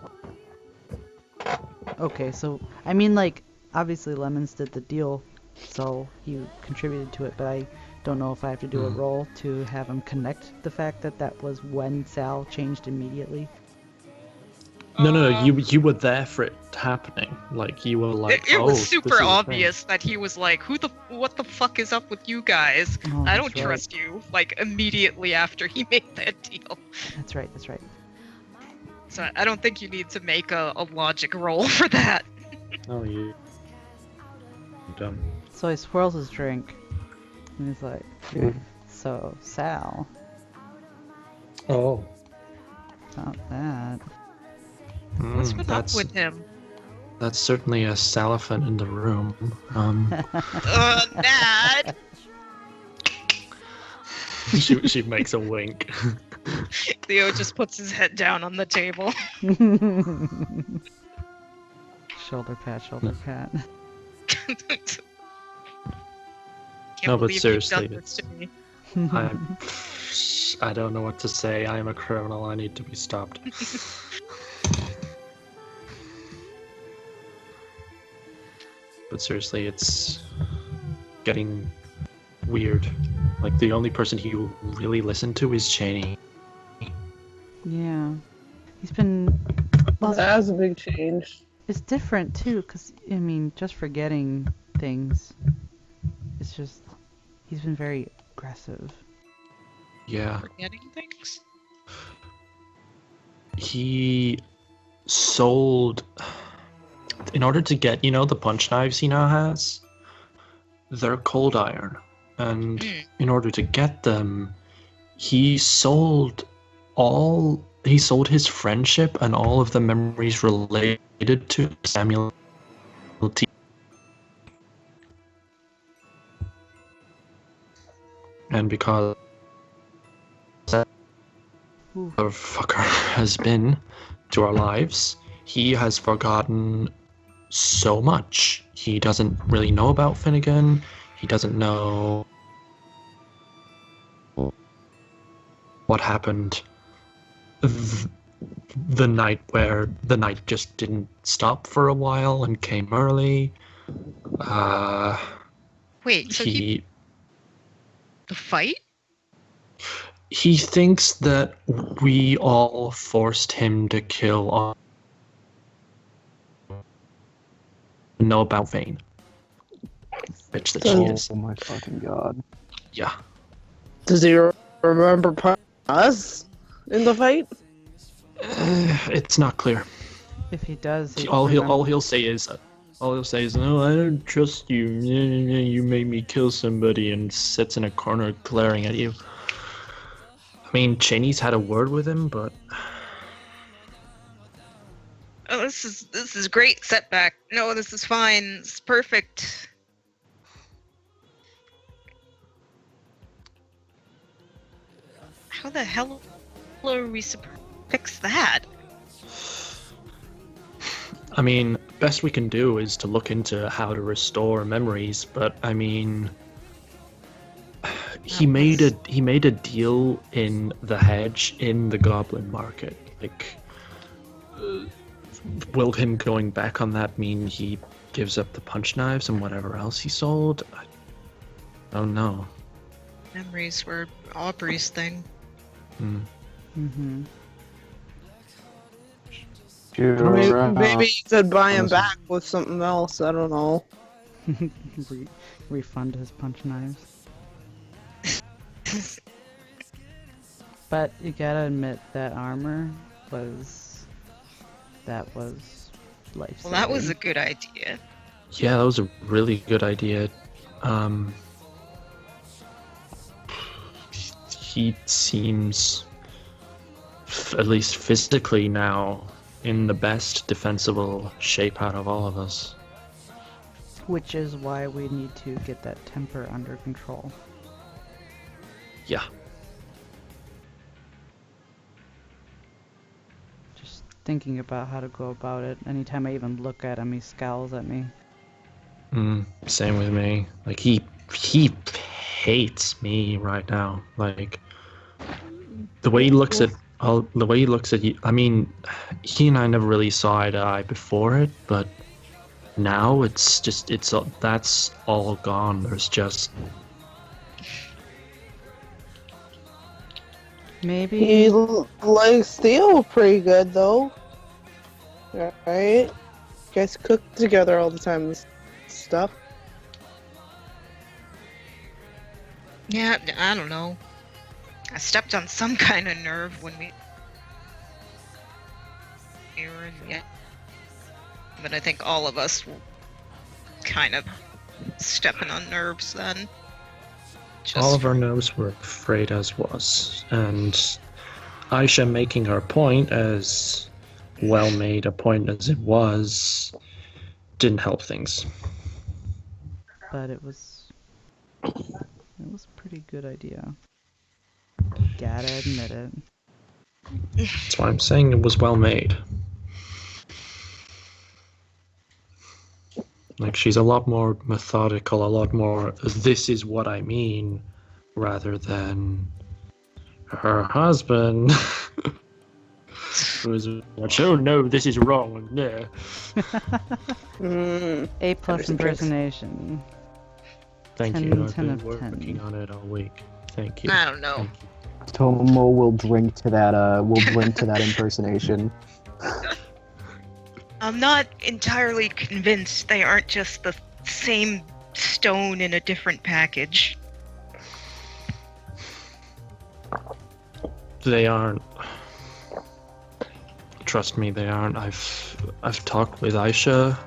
Okay, so I mean, like, obviously Lemons did the deal, so he contributed to it, but I don't know if I have to do a roll to have him connect the fact that that was when Sal changed immediately. No, you were there for it happening. Like you were like, It oh, was this is super a thing." obvious that he was like, what the fuck is up with you guys? Oh, I don't that's right. trust you. Like, immediately after he made that deal. That's right, that's right. So I don't think you need to make a logic roll for that. Oh, you. Dumb. So he swirls his drink, and he's like, Mm. so, Sal, Oh. about that. What's been that's up with him? that's certainly a salafant in the room. Nat! She makes a wink. Theo just puts his head down on the table. Shoulder pat, shoulder pat. Can't No, but believe seriously, you've done this to me. I don't know what to say. I am a criminal. I need to be stopped. But seriously, it's getting weird. Like the only person he really listened to is Cheney. Yeah. He's been, well, That was a big change. it's different too, because, I mean, just forgetting things, it's just, he's been very aggressive. Yeah. Forgetting things? He sold, in order to get, the punch knives he now has, they're cold iron. And in order to get them, he sold his friendship and all of the memories related to Samuel T. And because that Ooh. fucker has been to our lives, he has forgotten so much. He doesn't really know about Finnegan. He doesn't know what happened the night where the night just didn't stop for a while and came early. Wait, so the fight? He thinks that we all forced him to kill know about Vane. Bitch that she is. Oh my fucking god. Yeah. Does he remember us in the fight? It's not clear. If he does, All he'll say is, "No, I don't trust you. You made me kill somebody," and sits in a corner glaring at you. I mean, Cheney's had a word with him, but this is great setback. No, this is fine. It's perfect. How the hell are we supposed to fix that? I mean, best we can do is to look into how to restore memories, but I mean, he made a deal in the hedge in the goblin market. Like, will him going back on that mean he gives up the punch knives and whatever else he sold? I don't know. Memories were Aubrey's thing. Mm-hmm. Maybe you could buy him back with something else. I don't know. Refund his punch knives. But you gotta admit that armor was life-saving. Well, that was a good idea. Yeah, that was a really good idea. He seems, at least physically now, in the best defensible shape out of all of us. Which is why we need to get that temper under control. Yeah. Just thinking about how to go about it. Anytime I even look at him, he scowls at me. Same with me. Like, he hates me right now. Like, the way he looks at you. I mean, he and I never really saw eye to eye before it, but now that's all gone. There's just Maybe He likes Theo pretty good though. Right? You guys cook together all the time and stuff. Yeah, I don't know. I stepped on some kind of nerve when we were in, yeah. But I think all of us were kind of stepping on nerves then. all of our nerves were frayed as was, and Aisha making her point, as well made a point as it was, didn't help things. but it was a pretty good idea. Gotta admit it. That's why I'm saying it was well made. Like, she's a lot more methodical, a lot more, this is what I mean, rather than her husband, who was like, oh no, this is wrong. Yeah. A plus impersonation. Thank 10 you. I've 10 been of 10. working on it all week. Thank you. I don't know. Thank you. Tomo will drink to that. Will drink to that impersonation. I'm not entirely convinced they aren't just the same stone in a different package. They aren't. Trust me, they aren't. I've talked with Aisha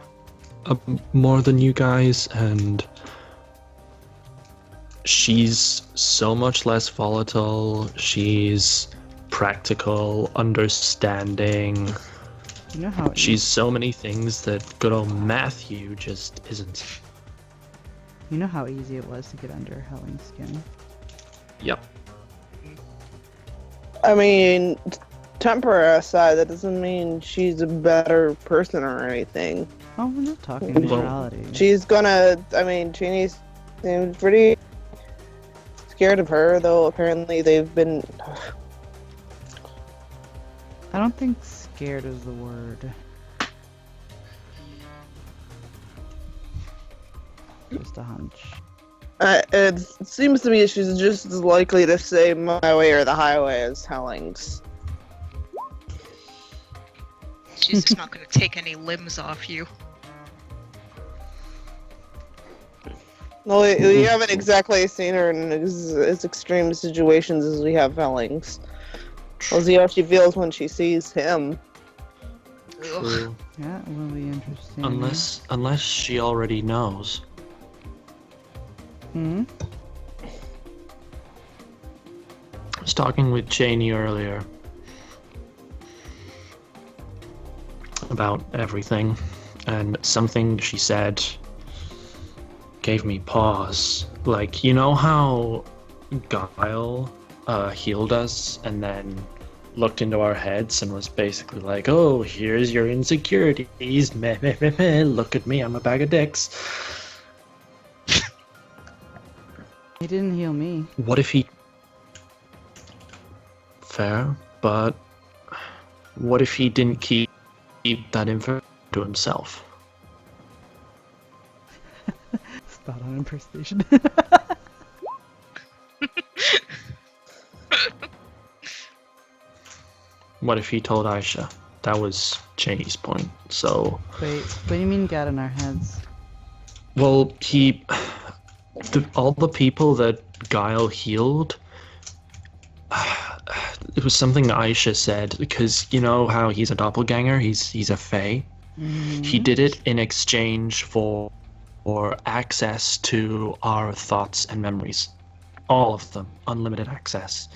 more than you guys, and she's so much less volatile. She's practical, understanding. You know how She's so many things that good old Matthew just isn't. You know how easy it was to get under Helling's skin. Yep. I mean, temper aside, that doesn't mean she's a better person or anything. Oh, we're not talking Well, morality. She's gonna, I mean, Cheney seems pretty scared of her, though apparently they've been... I don't think scared is the word. Just a hunch. It seems to me she's just as likely to say my way or the highway as Helling's. She's just not going to take any limbs off you. No, we haven't exactly seen her in as extreme situations as we have Helling's. We'll see how she feels when she sees him. True. Yeah, it will be interesting. Unless she already knows. Hmm? I was talking with Cheney earlier about everything, and something she said gave me pause. Like, you know how Guile healed us and then looked into our heads and was basically like, oh, here's your insecurities, meh, meh, meh, meh. Look at me, I'm a bag of dicks. He didn't heal me. What if he... Fair, but what if he didn't keep that info to himself? Spot on impersonation. What if he told Aisha? That was Janie's point, so... Wait, what do you mean got in our heads? Well, all the people that Guile healed, it was something Aisha said, because you know how he's a doppelganger, he's a fae. He did it in exchange for access to our thoughts and memories. All of them, unlimited access.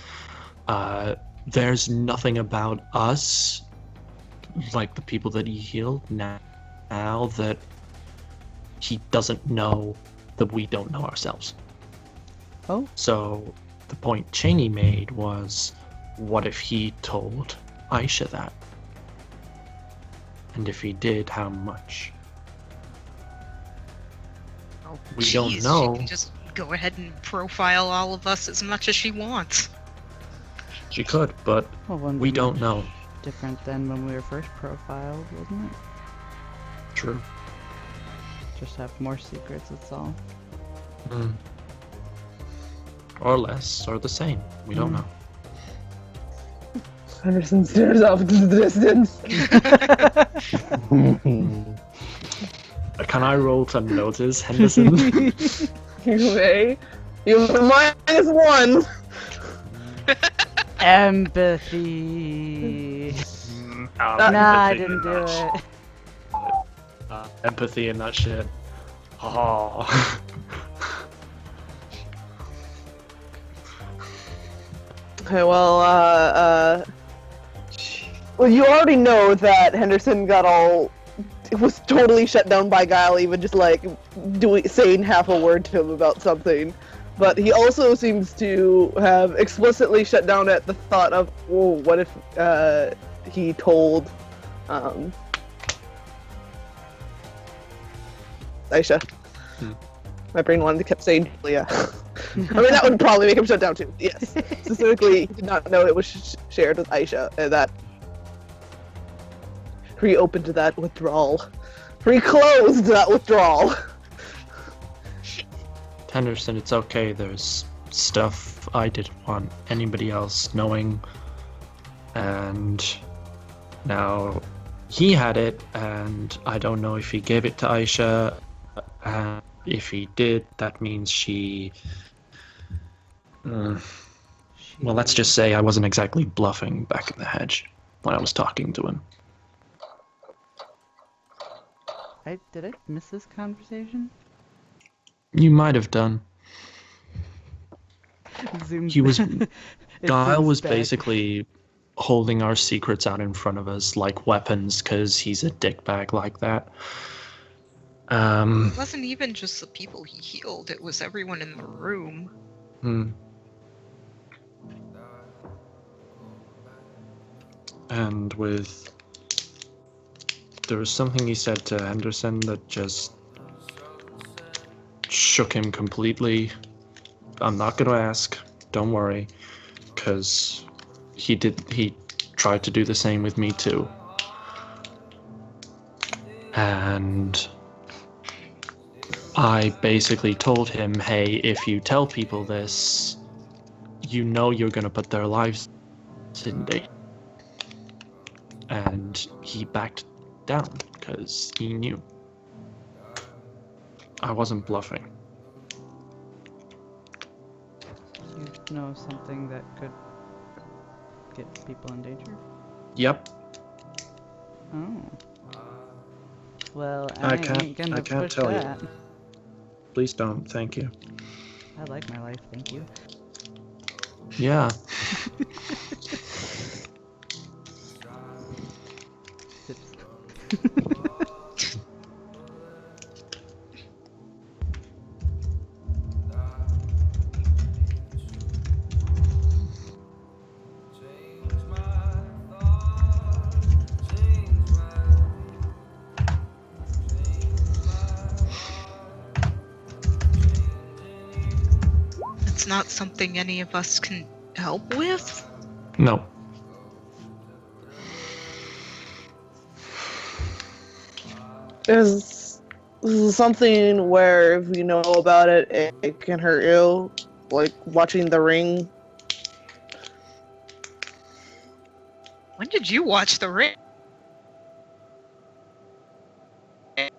There's nothing about us, like the people that he healed now that he doesn't know that we don't know ourselves. Oh? So the point Cheney made was, what if he told Aisha that? And if he did, how much? Oh, We jeez, don't know. She can just go ahead and profile all of us as much as she wants. She could, but Well, wouldn't we be don't much know. different than when we were first profiled, wasn't it? True. Just have more secrets, that's all. Mm. Or less, or the same. We don't know. Henderson stares off into the distance. Can I roll to notice, Henderson? You may. You have a -1. Empathy. Nah, I didn't do it. Empathy and that shit. Oh. Okay, well, well, you already know that Henderson was totally shut down by Guile, even just like saying half a word to him about something. But he also seems to have explicitly shut down at the thought of, whoa, what if he told Aisha? My brain kept saying, yeah. I mean, that would probably make him shut down too. Yes. Specifically, he did not know it was shared with Aisha, and that reopened that withdrawal. Reclosed that withdrawal. Henderson, it's okay. There's stuff I didn't want anybody else knowing. And now he had it, and I don't know if he gave it to Aisha. And if he did, that means she... well, let's just say I wasn't exactly bluffing back in the hedge when I was talking to him. Did I miss this conversation? You might have done. Zooms He was... It Guile zooms was back. basically holding our secrets out in front of us like weapons because he's a dickbag like that. It wasn't even just the people he healed, it was everyone in the room. And there was something he said to Henderson that just shook him completely. I'm not gonna ask, don't worry, because he tried to do the same with me too. And I basically told him, hey, if you tell people this, you know you're gonna put their lives in danger. And he backed down because he knew. I wasn't bluffing. You know something that could get people in danger? Yep. Oh. Well, I ain't can't gonna push tell you. that. Please don't, thank you. I like my life, thank you. Yeah. Sips. it's not something any of us can help with? No. Is something where if you know about it, it can hurt you, like watching The Ring. When did you watch The Ring? I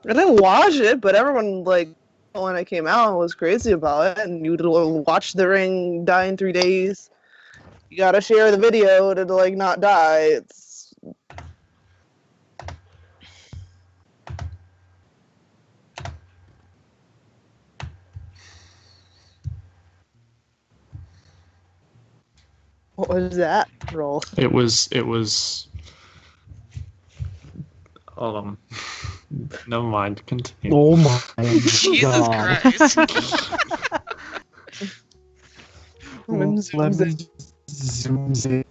didn't watch it, but everyone like when it came out was crazy about it, and you'd watch The Ring die in 3 days. You gotta share the video to like not die. It's what was that roll? It was. Hold on. Never mind. Continue. Oh my Jesus god. Christ. Lemon zooms in.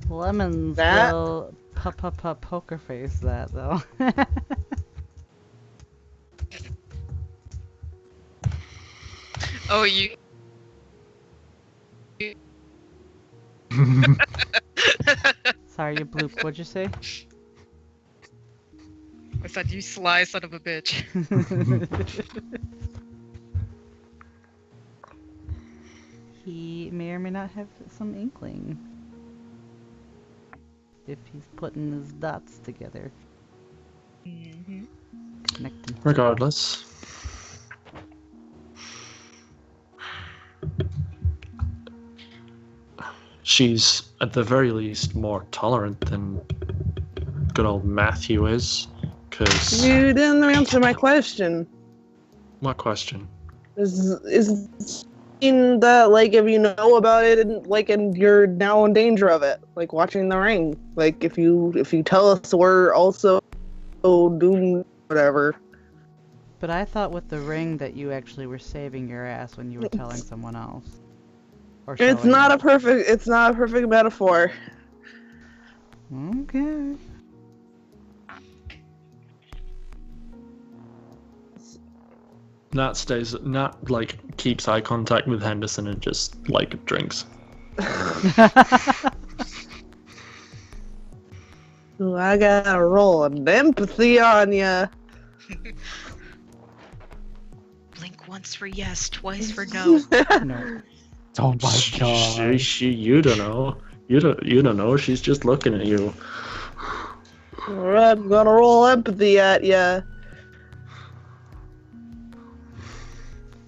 Lemons That- will poker face that though. Oh, you. Sorry, you blooped. What'd you say? I said, you sly son of a bitch. He may or may not have some inkling. If he's putting his dots together. Mm-hmm. Connecting. Regardless. She's, at the very least, more tolerant than good old Matthew is. Because... You didn't answer my question. What question? Is in that like if you know about it and you're now in danger of it, like watching The Ring. Like if you tell us we're also doing whatever. But I thought with the ring that you actually were saving your ass when you were telling someone else. Or It's showing not them. a perfect metaphor. Okay. Nat like keeps eye contact with Henderson and just like drinks. Ooh, I gotta roll an empathy on ya. Blink once for yes, twice for no. No. Oh my god. You don't know. You don't know. She's just looking at you. Alright, I'm gonna roll empathy at ya.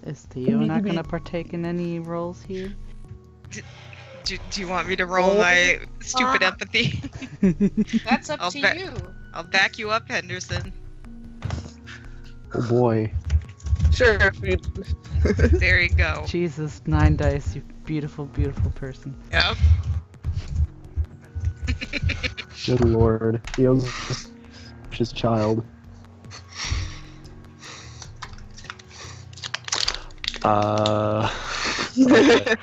Is Theo not gonna partake in any roles here? Do you want me to roll my stupid empathy? That's up I'll to bet- you. I'll back you up, Henderson. Oh boy. Sure. If you... There you go. Jesus, 9 dice, you beautiful, beautiful person. Yep. Good lord. Theo's his child. Okay.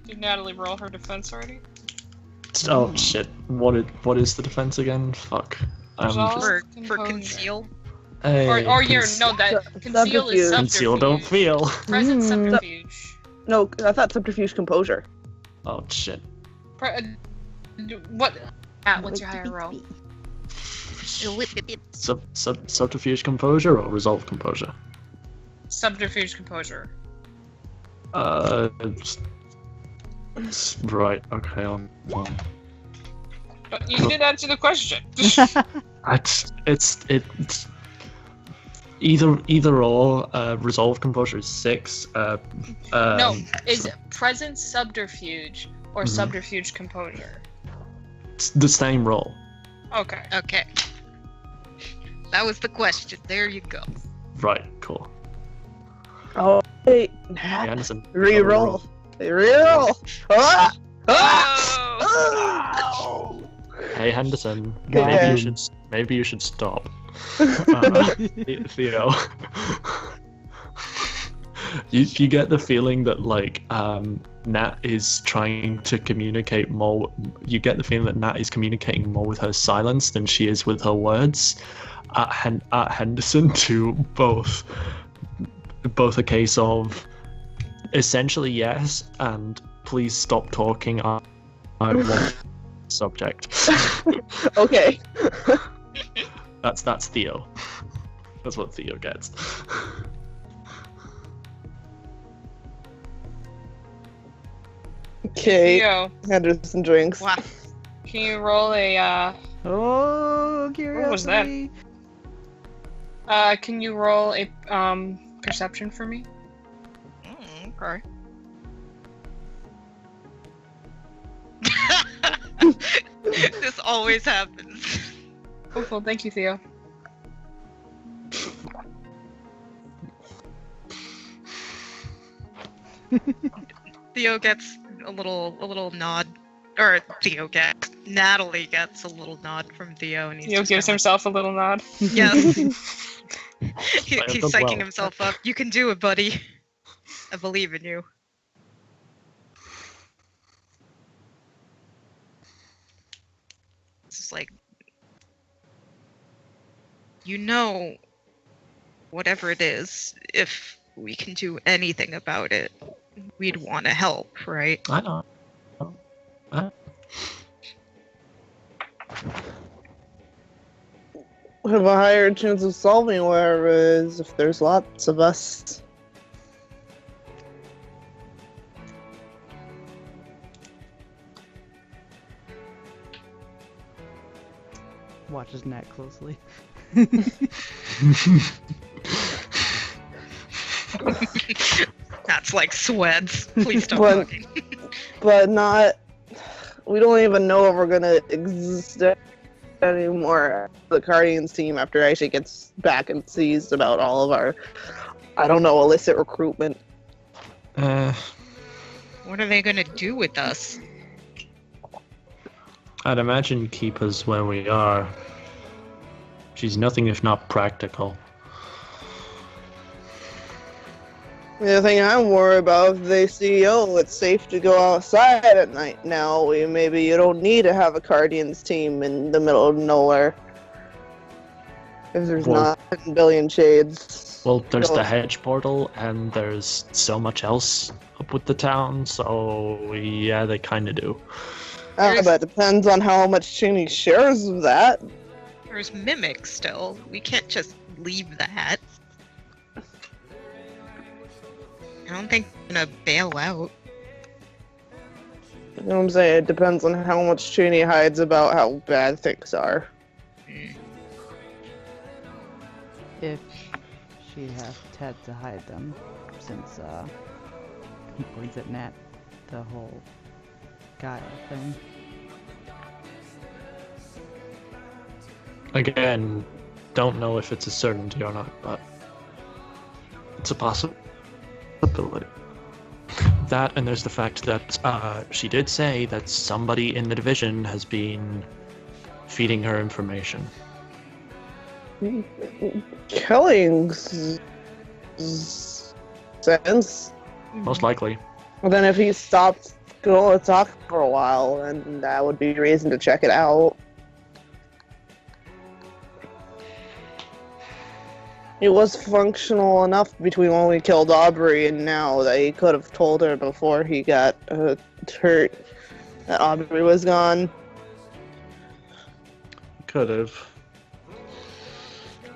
Did Natalie roll her defense already? Oh shit. What is the defense again? Fuck. Resolve? For Composure. conceal. Hey, Or you're cons- no that conceal is Subterfuge. subterfuge. conceal, don't feel. Present Mm. subterfuge. No, I thought subterfuge composure. Oh shit. What? What's your higher roll? Subterfuge composure or resolve composure? Subterfuge composure. Right. Okay. On. But you did answer the question. It's either or. Resolve composure is 6. No, is present subterfuge or Mhm. subterfuge composure? It's the same roll. Okay. Okay. That was the question. There you go. Right. Cool. Oh, wait. Hey, Anderson. Reroll. Reroll. Ah! Oh! Ah! Hey Henderson. Okay. Maybe you should stop. Theo. You get the feeling that like Nat is trying to communicate more. You get the feeling that Nat is communicating more with her silence than she is with her words. At Henderson, to both a case of essentially yes and please stop talking. I want subject. Okay. That's Theo. That's what Theo gets. Okay. Theo, Henderson drinks. Wow. can you roll a Oh, curiosity. What was that? Can you roll a perception for me? Okay. This always happens. Oh, thank you, Theo. Theo gets a little nod, or Natalie gets a little nod from Theo, and he's Theo just gives kinda himself a little nod. like, yes. He's Play psyching well. himself up. You can do it, buddy. I believe in you. It's just like, whatever it is, if we can do anything about it, we'd want to help, right? I know. We have a higher chance of solving whatever it is if there's lots of us. Watches Nat closely. That's like sweats. Please stop But- talking. But not. We don't even know if we're gonna exist anymore. The Guardians team, after Aisha gets back and sees about all of our, I don't know, illicit recruitment. What are they gonna do with us? I'd imagine keep us where we are. She's nothing if not practical. The thing I'm worried about, if they see, oh, it's safe to go outside at night now, maybe you don't need to have a Guardians team in the middle of nowhere. If there's Well- not 10 billion shades. Well, there's No. the hedge portal, and there's so much else up with the town, so yeah, they kind of do. But it depends on how much Cheney shares of that. There's Mimic still. We can't just leave that. I don't think we're gonna bail out. You know what I'm saying? It depends on how much Cheney hides about how bad things are. If she has Ted to hide them, since he points at Nat, the whole Guile thing. Again, don't know if it's a certainty or not, but it's a possibility. That, and there's the fact that she did say that somebody in the division has been feeding her information. Killings sense. Most likely. Well, then if he stopped going to talk for a while, then that would be reason to check it out. He was functional enough between when we killed Aubrey and now that he could have told her before he got hurt that Aubrey was gone. Could have.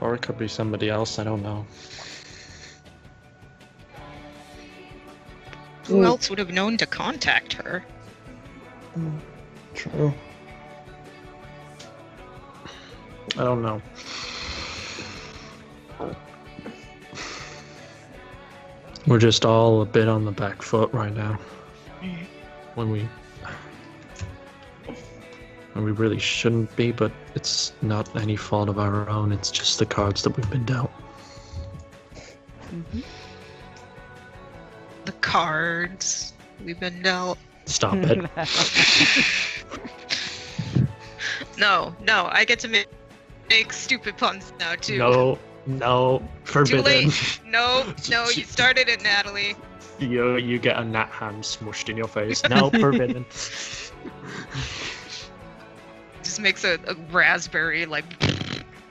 Or it could be somebody else, I don't know. Who else would have known to contact her? True. I don't know. We're just all a bit on the back foot right now. When we really shouldn't be, but it's not any fault of our own, it's just the cards that we've been dealt. Mm-hmm. The cards we've been dealt. Stop it. No, I get to make stupid puns now too. No, Too forbidden. late. No, you started it, Natalie. You get a gnat hand smushed in your face. No, forbidden. Just makes a raspberry like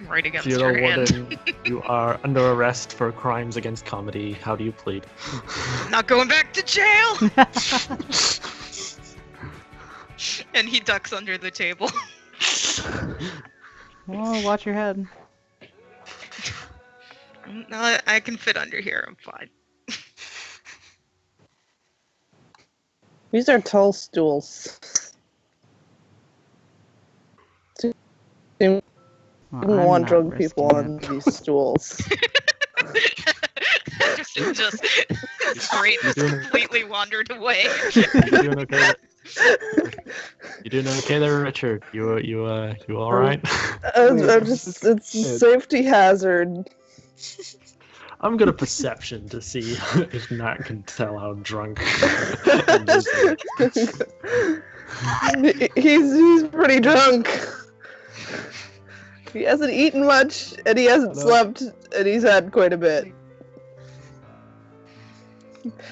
right against Zero your hand. Wooden, you are under arrest for crimes against comedy. How do you plead? Not going back to jail. And he ducks under the table. Oh, watch your head. No, I can fit under here. I'm fine. These are tall stools. Well, Didn't I'm want not drunk people risking on it. these stools. just great, just completely wandered away. You doing okay? You doing okay there, Richard? You all right? It's a safety hazard. I'm gonna perception to see if Nat can tell how drunk. I'm using. He's pretty drunk. He hasn't eaten much, and he hasn't slept, and he's had quite a bit.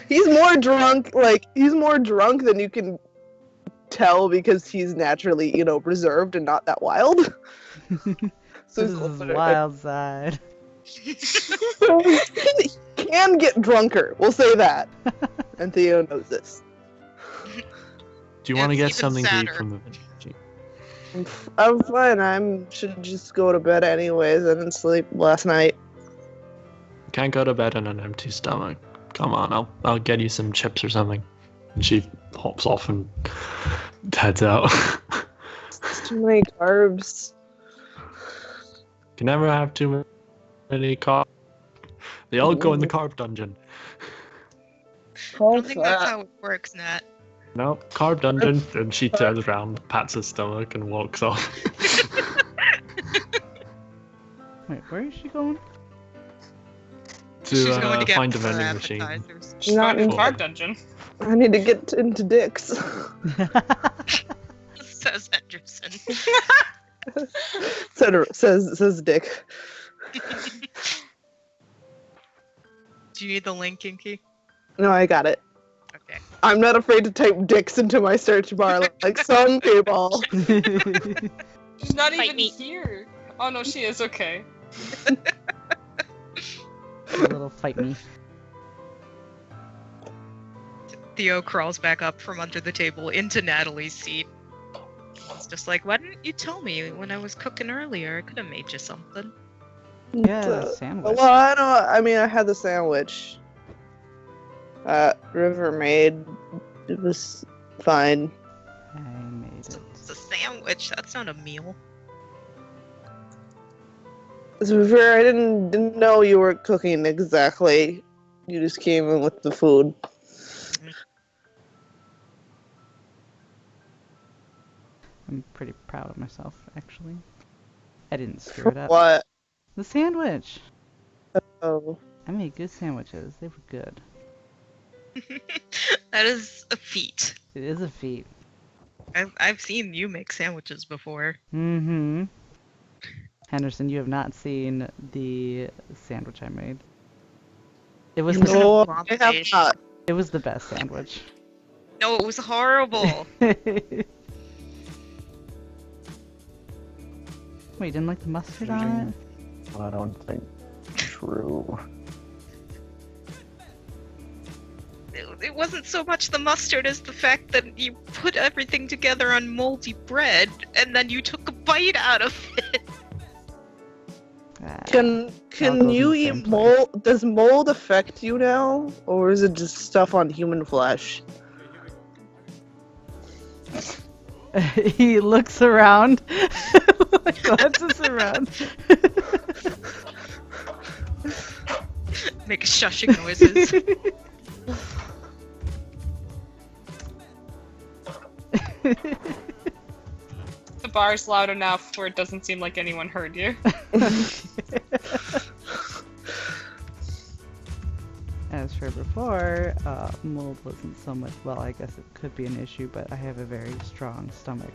He's more drunk than you can tell because he's naturally, reserved and not that wild. So This is the wild side. he can get drunker, we'll say that. And Theo knows this. Do you want to It's get even something to eat sadder. from the? I'm fine, should just go to bed anyways. I didn't sleep last night. Can't go to bed on an empty stomach. Come on, I'll get you some chips or something. And she hops off and heads out. It's too many carbs. Can never have too many carbs. They all go in the carb dungeon. I don't think that's how it works, Nat. No, carb dungeon. And she turns around, pats her stomach, and walks off. Wait, where is she going? She's to going to get find a more vending machine. appetizers. She's Not going to in- Carb Dungeon. I need to get into Dick's. Says Henderson. says Dick. Do you need the link, Kinky? No, I got it. Okay. I'm not afraid to type Dick's into my search bar like some people. She's not Fight even me. here. Oh no, she is okay. A little fight me. Theo crawls back up from under the table into Natalie's seat. It's just like, why didn't you tell me when I was cooking earlier? I could have made you something. Yeah, sandwich. Well, I had the sandwich. River made. It was fine. I made it. It's a sandwich. That's not a meal. To be fair, I didn't know you were cooking exactly. You just came in with the food. I'm pretty proud of myself, actually. I didn't screw it up. What? The sandwich! Oh. I made good sandwiches. They were good. That is a feat. It is a feat. I've seen you make sandwiches before. Mm-hmm. Henderson, you have not seen the sandwich I made. It was the, No, I have not. it was the best sandwich. No, it was horrible. Wait, you didn't like the mustard on it? I don't think true. It wasn't so much the mustard as the fact that you put everything together on moldy bread and then you took a bite out of it. Ah, Can goes you in the same eat mold? Does mold affect you now, or is it just stuff on human flesh? he looks around. Like, glances around. Make shushing noises. The bar's loud enough where it doesn't seem like anyone heard you. As for before, mold wasn't so much, well, I guess it could be an issue, but I have a very strong stomach.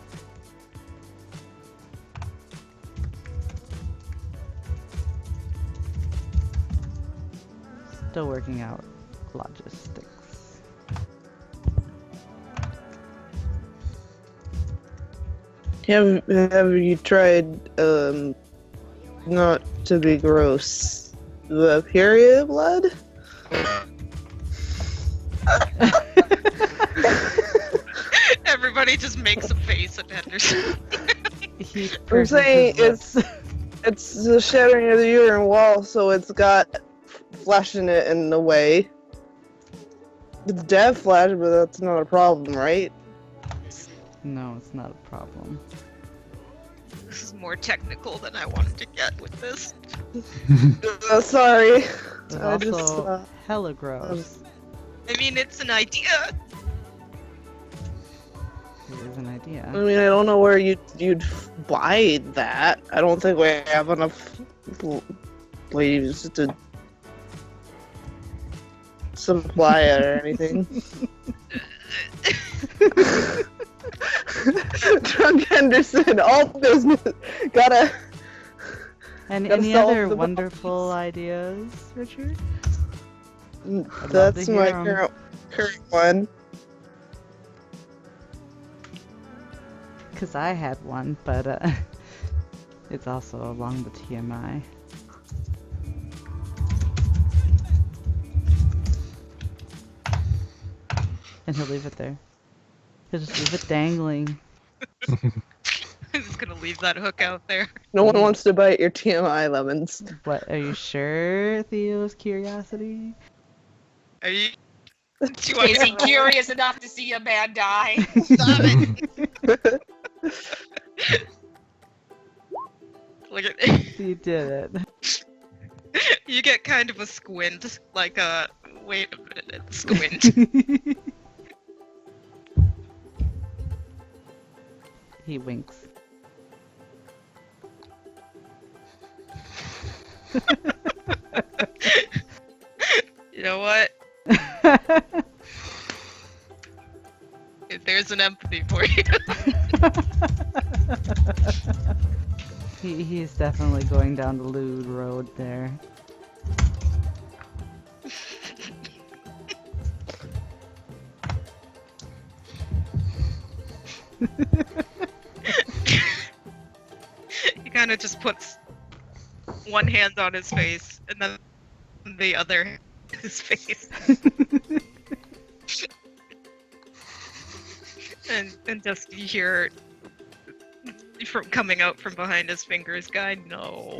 Still working out logistics. Have you tried, not to be gross, the period blood? Everybody just makes a face at Henderson. I'm saying it's the shattering of the uterine wall, so it's got flesh in it in a way. It's dead flesh, but that's not a problem, right? No, it's not a problem. This is more technical than I wanted to get with this. Sorry. It's I also just, hella gross. I mean, it's an idea. It is an idea. I mean, I don't know where you'd buy that. I don't think we have enough leaves to supply it or anything. Drunk Henderson, all business. Gotta. And gotta any solve other the wonderful ideas, Richard? love That's to my hear 'em. current one. Because I had one, but it's also along the TMI. And he'll leave it there. He'll just leave it dangling. I'm just gonna leave that hook out there. No one wants to bite your TMI lemons. What, are you sure, Theo's curiosity? Are you? Do I Is he curious enough to see a man die? Stop it! Look at You did it. you get kind of a squint, like a wait a minute, squint. He winks. You know what? There's an empathy for you. He's definitely going down the lewd road there. He kind of just puts one hand on his face and then the other hand on his face. and just you hear from coming out from behind his fingers, guy, no.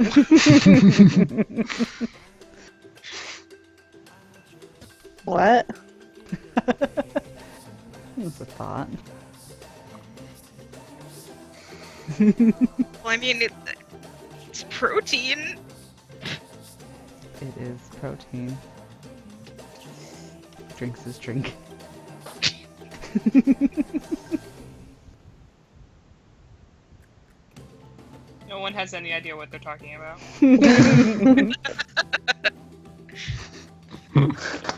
What? That's a thought. Well, I mean, it's protein. It is protein. Drinks his drink. No one has any idea what they're talking about.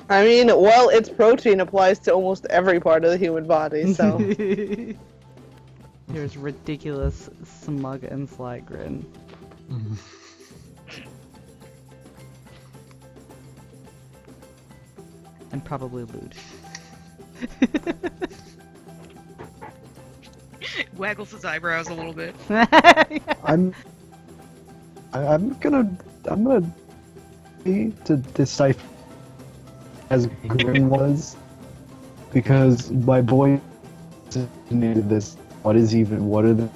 I mean, well, its protein applies to almost every part of the human body, so. Here's ridiculous smug and sly grin. And probably lewd. Waggles his eyebrows a little bit. I'm gonna to decipher as Grin was because my boy needed this. What are the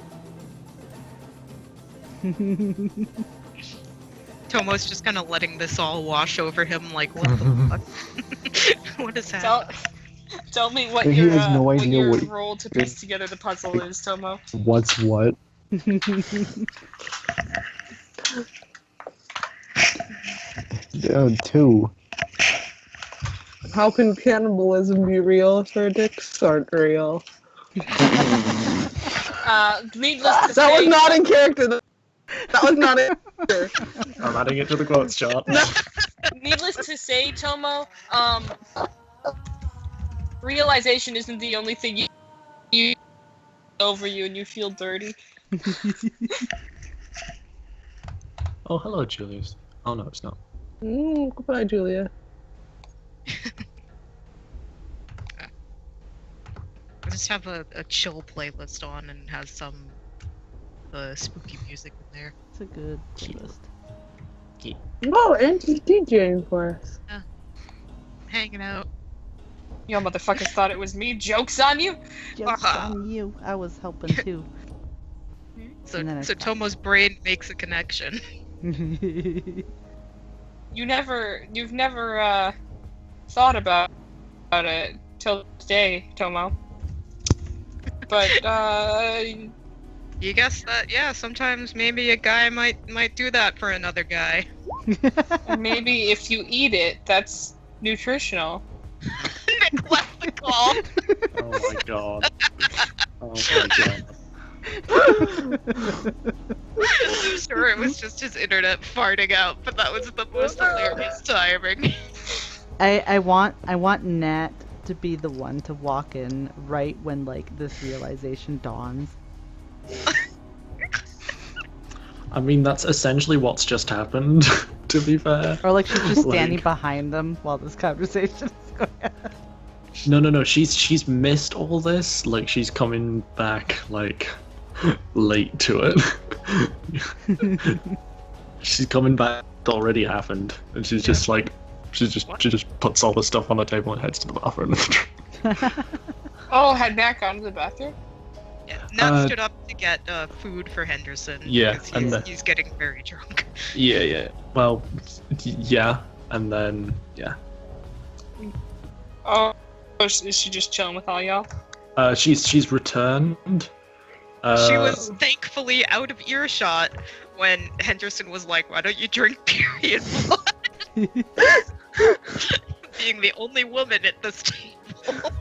Tomo's just kind of letting this all wash over him, like, what the fuck? What is that? Tell me what He your, has no what idea your what- role to piece together the puzzle is, Tomo. what's what? Two. How can cannibalism be real if their dicks aren't real? Needless to That say, was not in character. That was not in character. I'm adding it to the quotes chart. needless to say, Tomo, realization isn't the only thing you over you and you feel dirty. Oh, hello, Julius. Oh no, it's not. Goodbye, Julia. just have a chill playlist on and has some spooky music in there. It's a good playlist. Oh, and he's DJing for us. Hanging out. Y'all motherfuckers thought it was me. Joke's on you! Joke's on you. I was helping too. So, And then I so stopped. Tomo's brain makes a connection. You've never thought about it till today, Tomo. But You guess that? Yeah, sometimes maybe a guy might do that for another guy. maybe if you eat it, that's nutritional. Nick left the call. Oh my god. Oh my god. I'm sure it was just his internet farting out, but that was the most hilarious timing. I want Nat to be the one to walk in right when like this realization dawns. I mean, that's essentially what's just happened, to be fair. Or like she's just standing Like- behind them while this conversation is going on. No. She's missed all this. Like, she's coming back, like, late to it. She's coming back. It already happened. And she's just like, she just puts all the stuff on the table and heads to the bathroom. Oh, had Matt gone to the bathroom? Yeah, Nat stood up to get food for Henderson. Yeah, because and he's getting very drunk. Yeah. Well, yeah. And then, yeah. Oh, is she just chilling with all y'all? She's returned. She was thankfully out of earshot when Henderson was like, "Why don't you drink period blood?" Being the only woman at this table.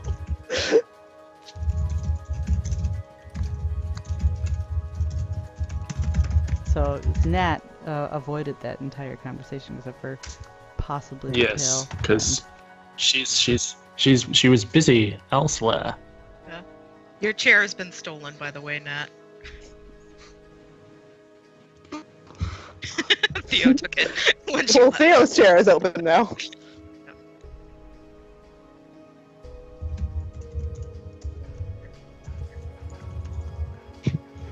So Nat avoided that entire conversation except for possibly the Yes, tail because she was busy elsewhere. Your chair has been stolen, by the way, Nat. Theo took it when she Well, left. Theo's chair is open now.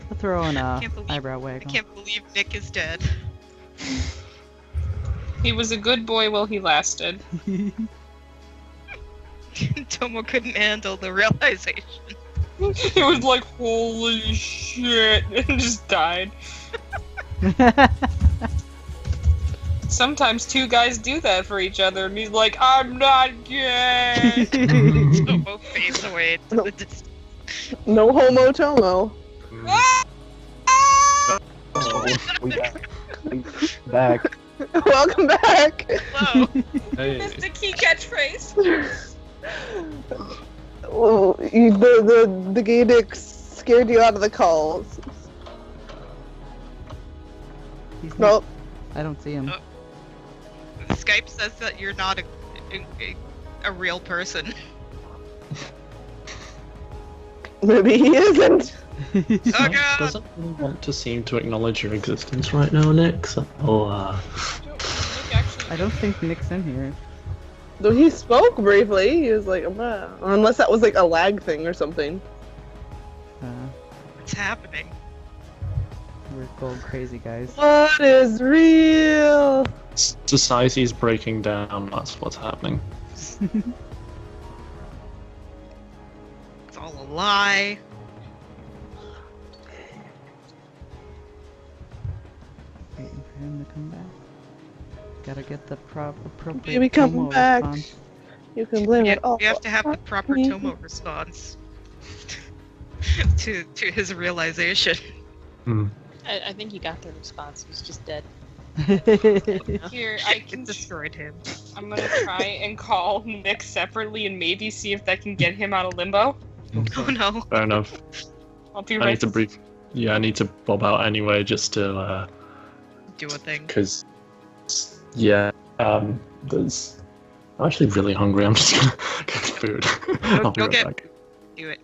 I'll throw in a Can't believe- eyebrow I waggle. can't believe Nick is dead. He was a good boy while he lasted. Tomo couldn't handle the realization. He was like, holy shit, and just died. Sometimes two guys do that for each other, and he's like, I'm not gay! Tomo fades away to the distance. No homo tomo. Back. Welcome back. Hello. Hey. That's the key catchphrase. Well, the gay dick scared you out of the calls. He's not- Well, I don't see him. Skype says that you're not a real person. maybe he isn't. Oh god! Doesn't really want to seem to acknowledge your existence right now, Nick. So, I don't think Nick's in here. Though he spoke briefly, he was like, unless that was like a lag thing or something. What's happening? We're gold crazy guys. What is real? society's breaking down. That's what's happening. It's all a lie. Waiting for him to come back. Gotta get the appropriate Baby, come Tomo back. response. You can blame You, it all. you have to have the proper on me. Tomo response to his realization. Hmm. I think he got the response. He was just dead. Here, I It can. destroyed him. I'm gonna try and call Nick separately and maybe see if that can get him out of limbo. Oh no. Fair enough. I'll be I right. need to brief. Yeah, I need to bob out anyway, just to Do a thing. because yeah, there's. I'm actually really hungry. I'm just gonna get food. I'll be go right get- back. Do it.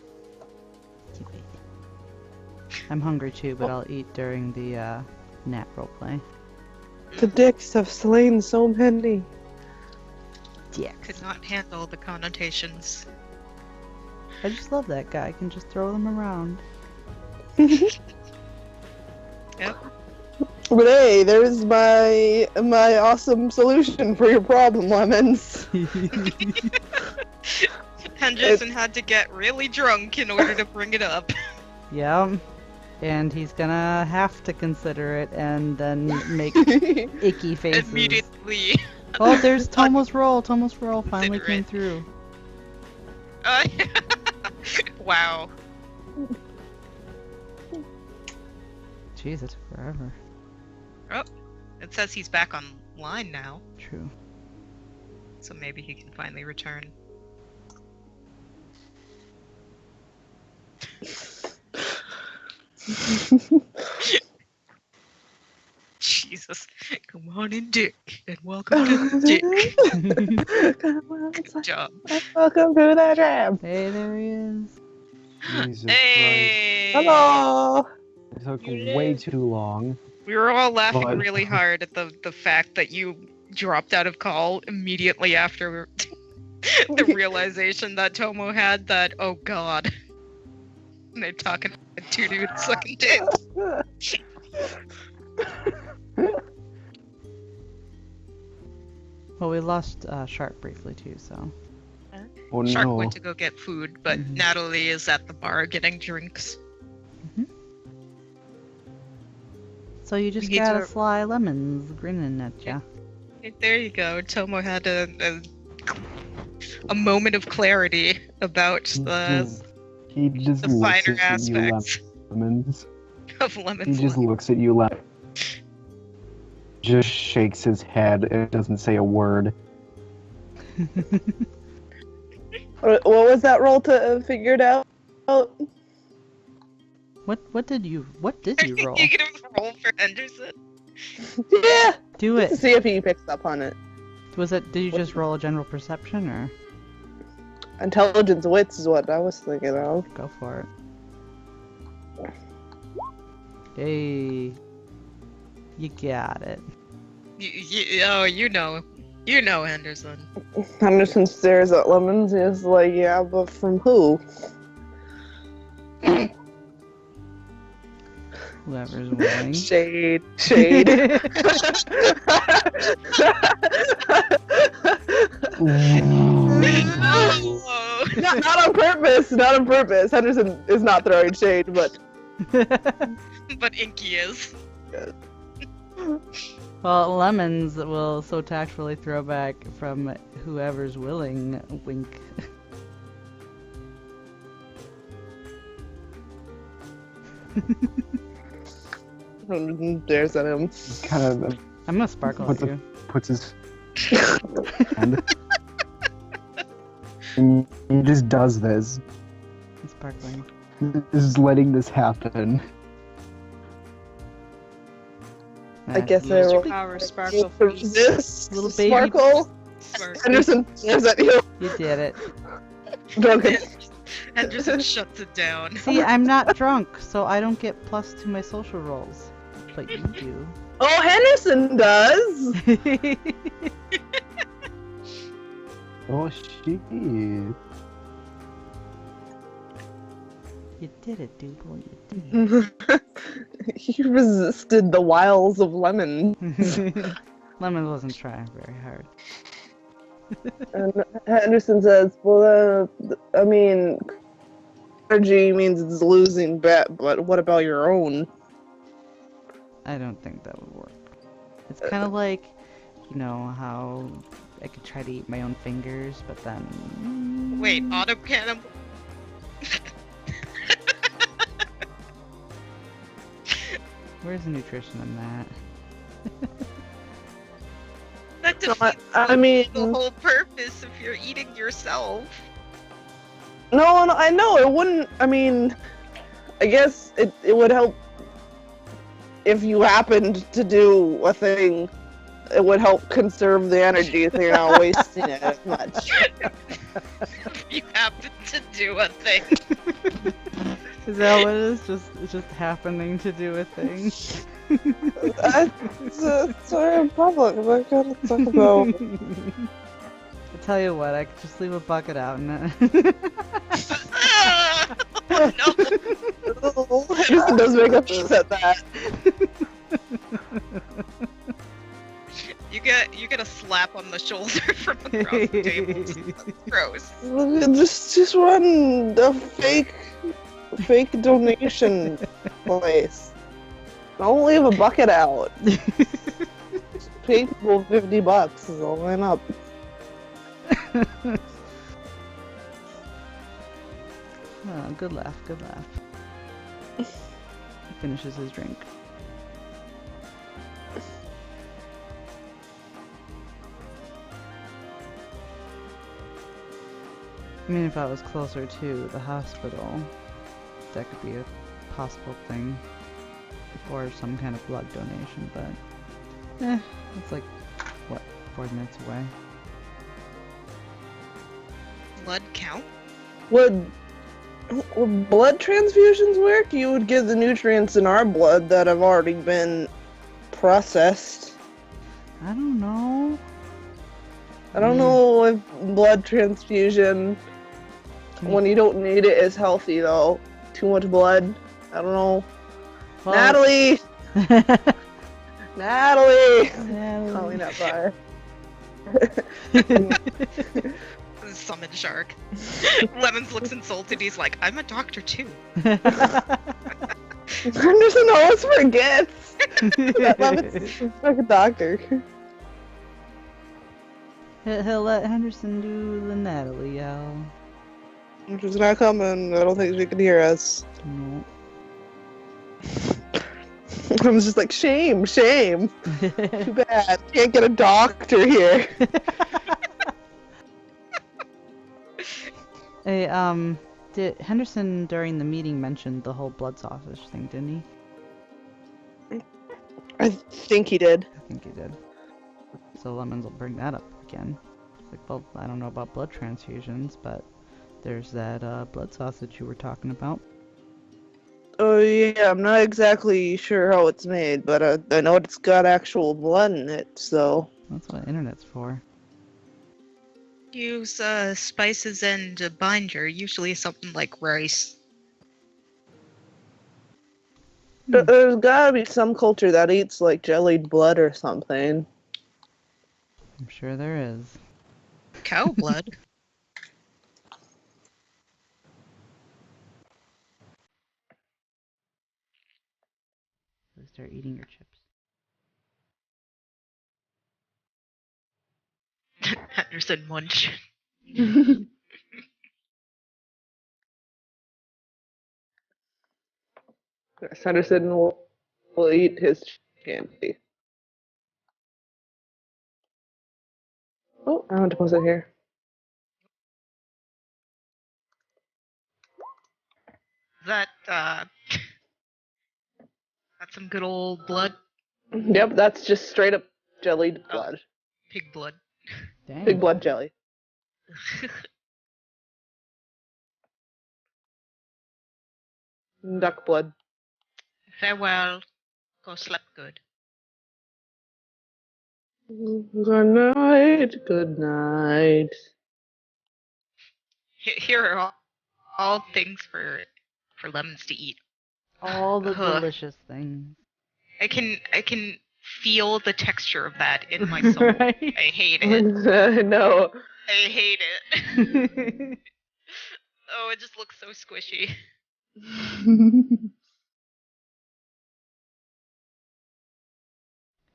I'm hungry too, but I'll eat during the Nat roleplay. The dicks have slain so many. Yeah. Could not handle the connotations. I just love that guy. I can just throw them around. Yep. But hey, there's my awesome solution for your problem, Lemons. Henderson had to get really drunk in order to bring it up. Yeah. And he's gonna have to consider it and then make icky faces. Immediately. Oh, there's Tomo's roll. Tomo's roll finally came Consider through. Wow. Jeez, it took forever. Oh, it says he's back online now, True. so maybe he can finally return. Jesus. Come on in, Dick, and welcome to the Dick. Good job. Welcome to the jam. Hey, there he is. Jesus Hey! Hello. Christ. It took way too long. We were all laughing But- really hard at the fact that you dropped out of call immediately after the realization that Tomo had that, oh god. And they're talking about two dudes sucking dick. Well, we lost Shark briefly too, so. Oh Shark no. went to go get food, but Mhm. Natalie is at the bar getting drinks. So you just We need got to- a Sly Lemons grinning at ya. There you go. Tomo had a moment of clarity about He just the looks finer at you, aspects Lemons. of He Lemon's just life. looks at you like, just shakes his head and doesn't say a word. What was that roll to figure it out? What did you Are roll? you gonna roll for Henderson? Yeah. Do To it. see if he picks up on it. Did you just roll a general perception or Intelligence wits is what I was thinking of. go for it? Hey. You got it. You know Henderson. Henderson stares at Lemons. He's like, yeah, but from who? Whoever's willing. Shade. Oh. not on purpose. Not on purpose. Henderson is not throwing shade, but But Inky is. Well, Lemons will so tactfully throw back from whoever's willing. Wink. Henderson stares at him. Kind of I'm gonna sparkle What's at a- you. puts his hand. And he just does this. I'm sparkling. Just letting this happen. I guess I little, roll- Power sparkle freeze. This Little baby- sparkle. Henderson stares at you. You did it. Duncan. Henderson shuts it down. See, I'm not drunk, so I don't get plus to my social rolls. But you do. Oh, Henderson does. Oh shit. You did it, Dougal. You He resisted the wiles of Lemon. did. Lemon wasn't trying very hard. And Henderson says, well, I mean, energy means it's a losing bet, but what about your own? I don't think that would work. It's kind of like, you know, how I could try to eat my own fingers, but then... Wait, auto cannibal. Where's the nutrition in that? That No, defeats I mean, the whole purpose if you're eating yourself. no, I know, it wouldn't, I mean, I guess it would help if you happened to do a thing. It would help conserve the energy so you're not wasting it as much. You happen to do a thing. Is that what it is? Just happening to do a thing? It's very public. We're gonna talk about. I tell you what, I could just leave a bucket out and No. Henderson does make us upset that. You get a slap on the shoulder from across the table. That's gross. Just run a fake donation place. Don't leave a bucket out. Pay people $50. They'll line up. Oh, good laugh, good laugh. He finishes his drink. I mean, if I was closer to the hospital, that could be a possible thing. Or some kind of blood donation, but it's like, what, 4 minutes away? Blood count? Would blood transfusions work? You would give the nutrients in our blood that have already been processed. I don't know. I don't know if blood transfusion, when you don't need it, is healthy though. Too much blood. I don't know. Well, Natalie! Natalie! Natalie. Calling that fire. Summon shark. Lemons looks insulted. He's like, I'm a doctor too. Henderson always forgets. That Lemon's like a doctor. He'll let Henderson do the Natalie yell. She's not coming. I don't think she can hear us. No. I was just like, shame. Too bad. Can't get a doctor here. Hey, did Henderson during the meeting mentioned the whole blood sausage thing, didn't he? I think he did. I think he did. So Lemons will bring that up again. It's like, well, I don't know about blood transfusions, but there's that blood sausage you were talking about. Oh yeah, I'm not exactly sure how it's made, but I know it's got actual blood in it, so... That's what the internet's for. Use spices and a binder, usually something like rice. There's gotta be some culture that eats, like, jellied blood or something. I'm sure there is. Cow blood. So start eating your chips. Henderson munch. Henderson will eat his candy. Oh, I want to post it here. That, that's some good old blood. Yep, that's just straight up jellied blood. Pig blood. Dang. Pig blood jelly. Duck blood. Farewell. Go sleep good. Good night. Good night. Here are all things for lemons to eat. All the Ugh. delicious things. I can feel the texture of that in my soul. Right? I hate it. No. I hate it. Oh, it just looks so squishy.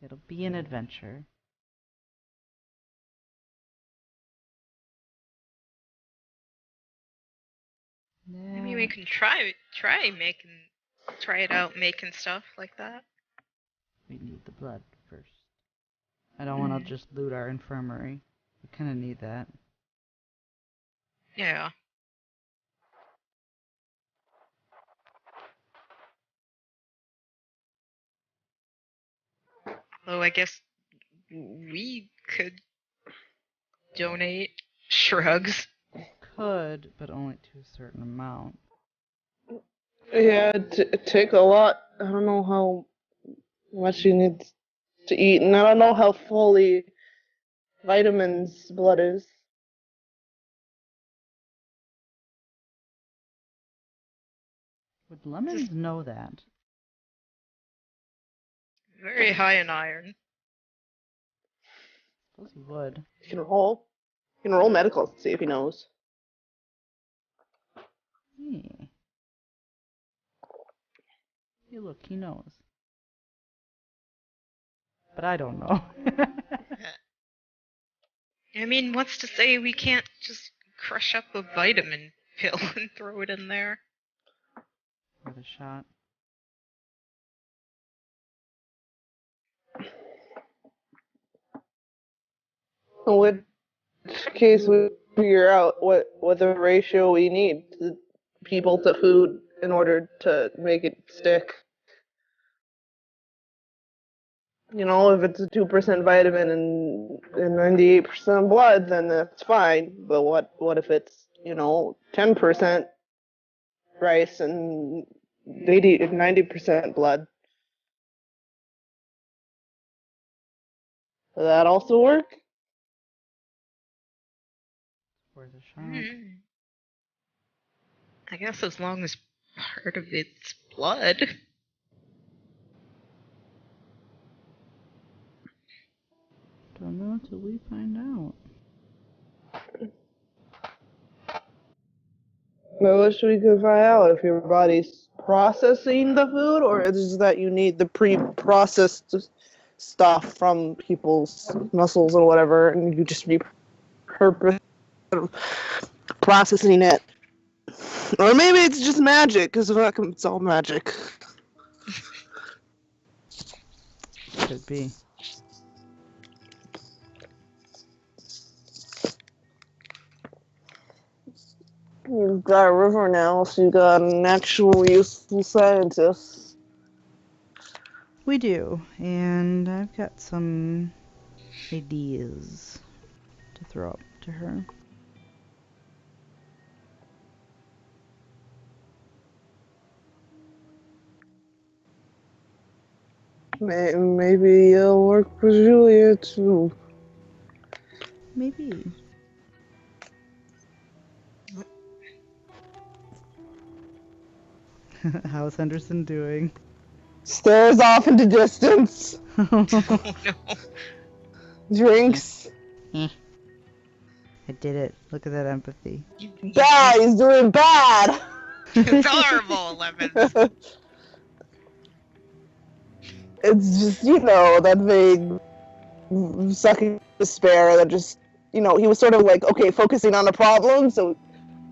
It'll be an adventure. Maybe we can try it out making stuff like that. We need the blood first. I don't want to just loot our infirmary. We kind of need that. Yeah. Although I guess we could donate shrugs. Could, but only to a certain amount. Yeah, take a lot. I don't know how much you need to eat, and I don't know how fully vitamins blood is. Would lemons know that? Very high in iron. Suppose he would. You can roll. You can roll medical to see if he knows. Hey. Hey, look, he knows. But I don't know. I mean, what's to say we can't just crush up a vitamin pill and throw it in there? Worth a shot. In which case, we figure out what the ratio we need to people to food in order to make it stick. You know, if it's a 2% vitamin and 98% blood, then that's fine. But what if it's, 10% rice and 90% blood? Does that also work? Worth a shot. Hmm. I guess as long as part of it's blood. Don't know till we find out. I wish we could find out if your body's processing the food or it's just that you need the pre-processed stuff from people's muscles or whatever, and you just repurpose processing it. Or maybe it's just magic, because it's all magic. Could be. You've got a river now, so you got an actual useful scientist. We do, and I've got some ideas to throw up to her. Maybe it'll work for Julia, too. Maybe. How's Henderson doing? Stares off into distance. Oh no. Drinks. I did it. Look at that empathy. Yeah, he's doing bad. It's horrible, Lemons. It's just, that vague sucking despair that just, he was sort of like, okay, focusing on the problem, so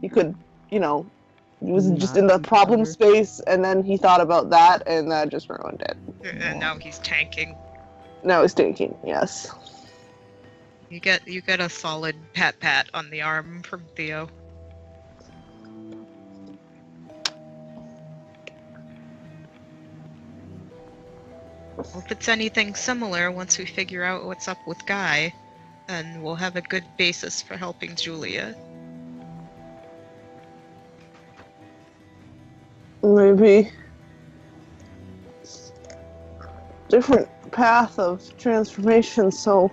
he could, he was just in the problem space, and then he thought about that, and that just ruined it. And now he's tanking. Now he's thinking, yes. You get a solid pat on the arm from Theo. Well, if it's anything similar, once we figure out what's up with Guy, then we'll have a good basis for helping Julia. Maybe different path of transformation, so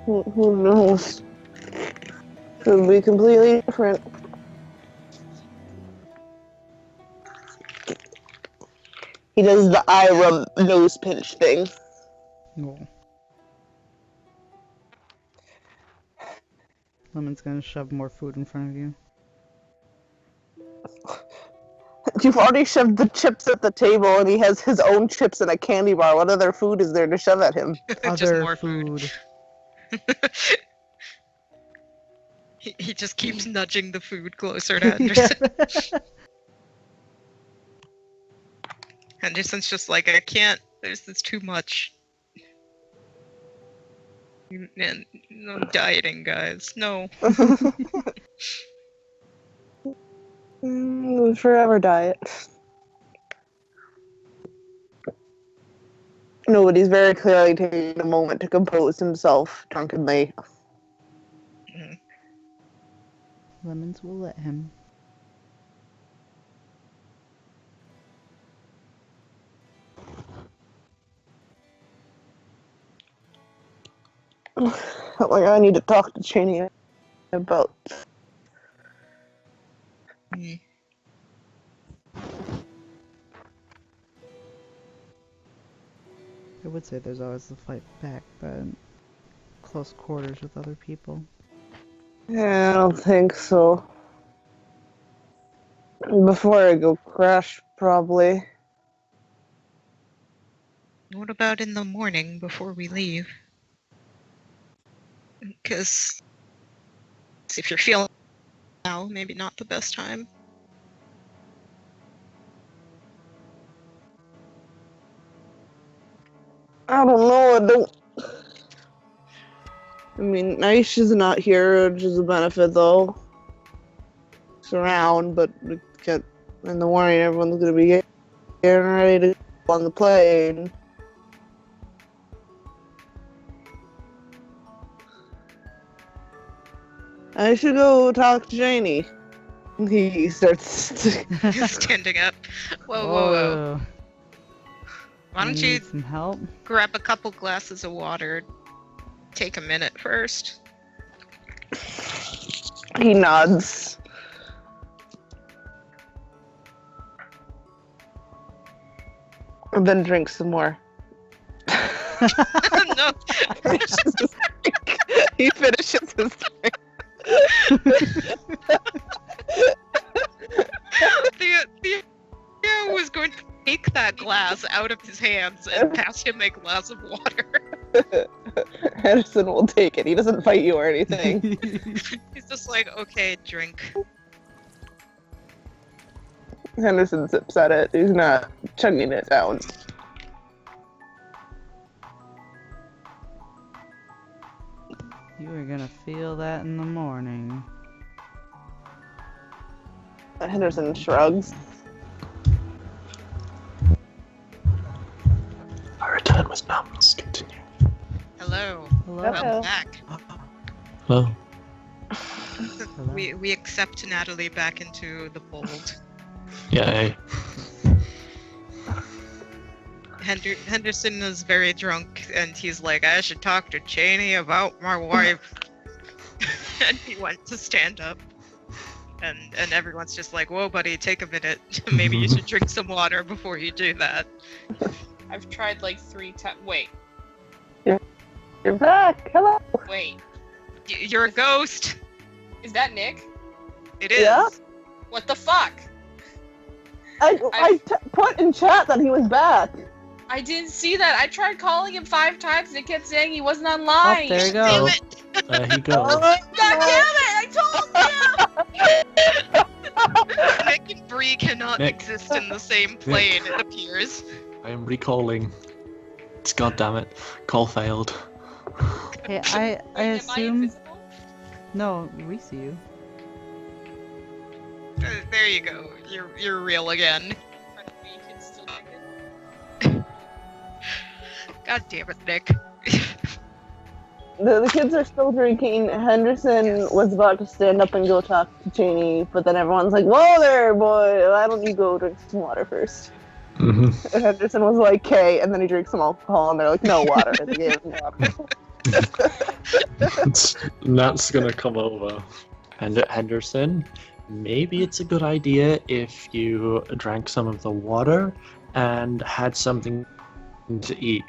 who knows? Could be completely different. He does the eye rub nose pinch thing. No. Lemon's gonna shove more food in front of you. You've already shoved the chips at the table, and he has his own chips in a candy bar. What other food is there to shove at him? Just Other more food. He just keeps nudging the food closer to Henderson. Henderson's just like, I can't. This is too much. Man, no dieting, guys. No. Forever diet. Nobody's very clearly taking a moment to compose himself drunkenly. Lemons will let him. Like, I need to talk to Cheney about Hmm. I would say there's always the fight back, but close quarters with other people. Yeah, I don't think so. Before I go crash, probably. What about in the morning before we leave? Because if you're feeling now, maybe not the best time. I don't know. I mean, Aish is not here, which is a benefit, though. It's around, but we get in the morning. Everyone's gonna be getting ready to go on the plane. I should go talk to Janie. He starts. Standing up. Whoa, whoa, whoa. Why don't you need some help? grab a couple glasses of water? Take a minute first. He nods. And then drinks some more. No. Finishes his drink. He finishes his drink. Theo was going to take that glass out of his hands and pass him a glass of water. Henderson will take it. He doesn't fight you or anything. He's just like, okay, drink. Henderson sips at it. He's not chugging it down. You are gonna feel that in the morning. Henderson shrugs. I return with numbers. Continue. Hello. Hello. Welcome back. Hello. Hello. We accept Natalie back into the fold. Yay. Henderson is very drunk, and he's like, I should talk to Janie about my wife. And he went to stand up. And everyone's just like, whoa, buddy, take a minute. Maybe you should drink some water before you do that. I've tried like 3 times. Wait, You're back. Hello. wait. You're a ghost. Is that Nick? It is. Yeah? What the fuck? I put in chat that he was back. I didn't see that. I tried calling him 5 times and it kept saying he wasn't online. Oh, there you go. Damn it. There he goes. God damn it! I told you! Nick and Bree cannot Nick. exist in the same plane, it appears. I am recalling. It's goddammit. Call failed. Hey, I Wait, am I assume. invisible? No, we see you. There you go. You're real again. We can still make it. God damn it, Nick. The kids are still drinking. Henderson was about to stand up and go talk to Janie, but then everyone's like, whoa there, boy, why don't you go drink some water first? Mm-hmm. And Henderson was like, okay, and then he drinks some alcohol, and they're like, no water. And they gave him water. Nat's gonna come over. And Henderson, maybe it's a good idea if you drank some of the water and had something to eat.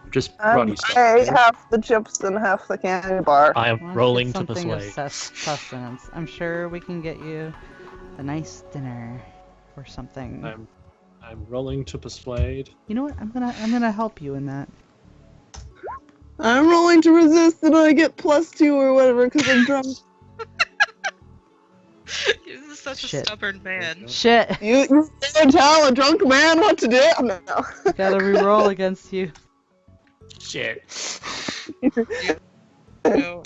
Just runny stuff. I ate half the chips and half the candy bar. I Why am don't you rolling get to something of persuade. sustenance. I'm sure we can get you a nice dinner or something. I'm rolling to persuade. You know what? I'm gonna help you in that. I'm rolling to resist, and I get +2 or whatever because I'm drunk. You're such a Shit. stubborn man. Shit! You don't tell a drunk man what to do. No. Gotta re-roll against you. Shit. No.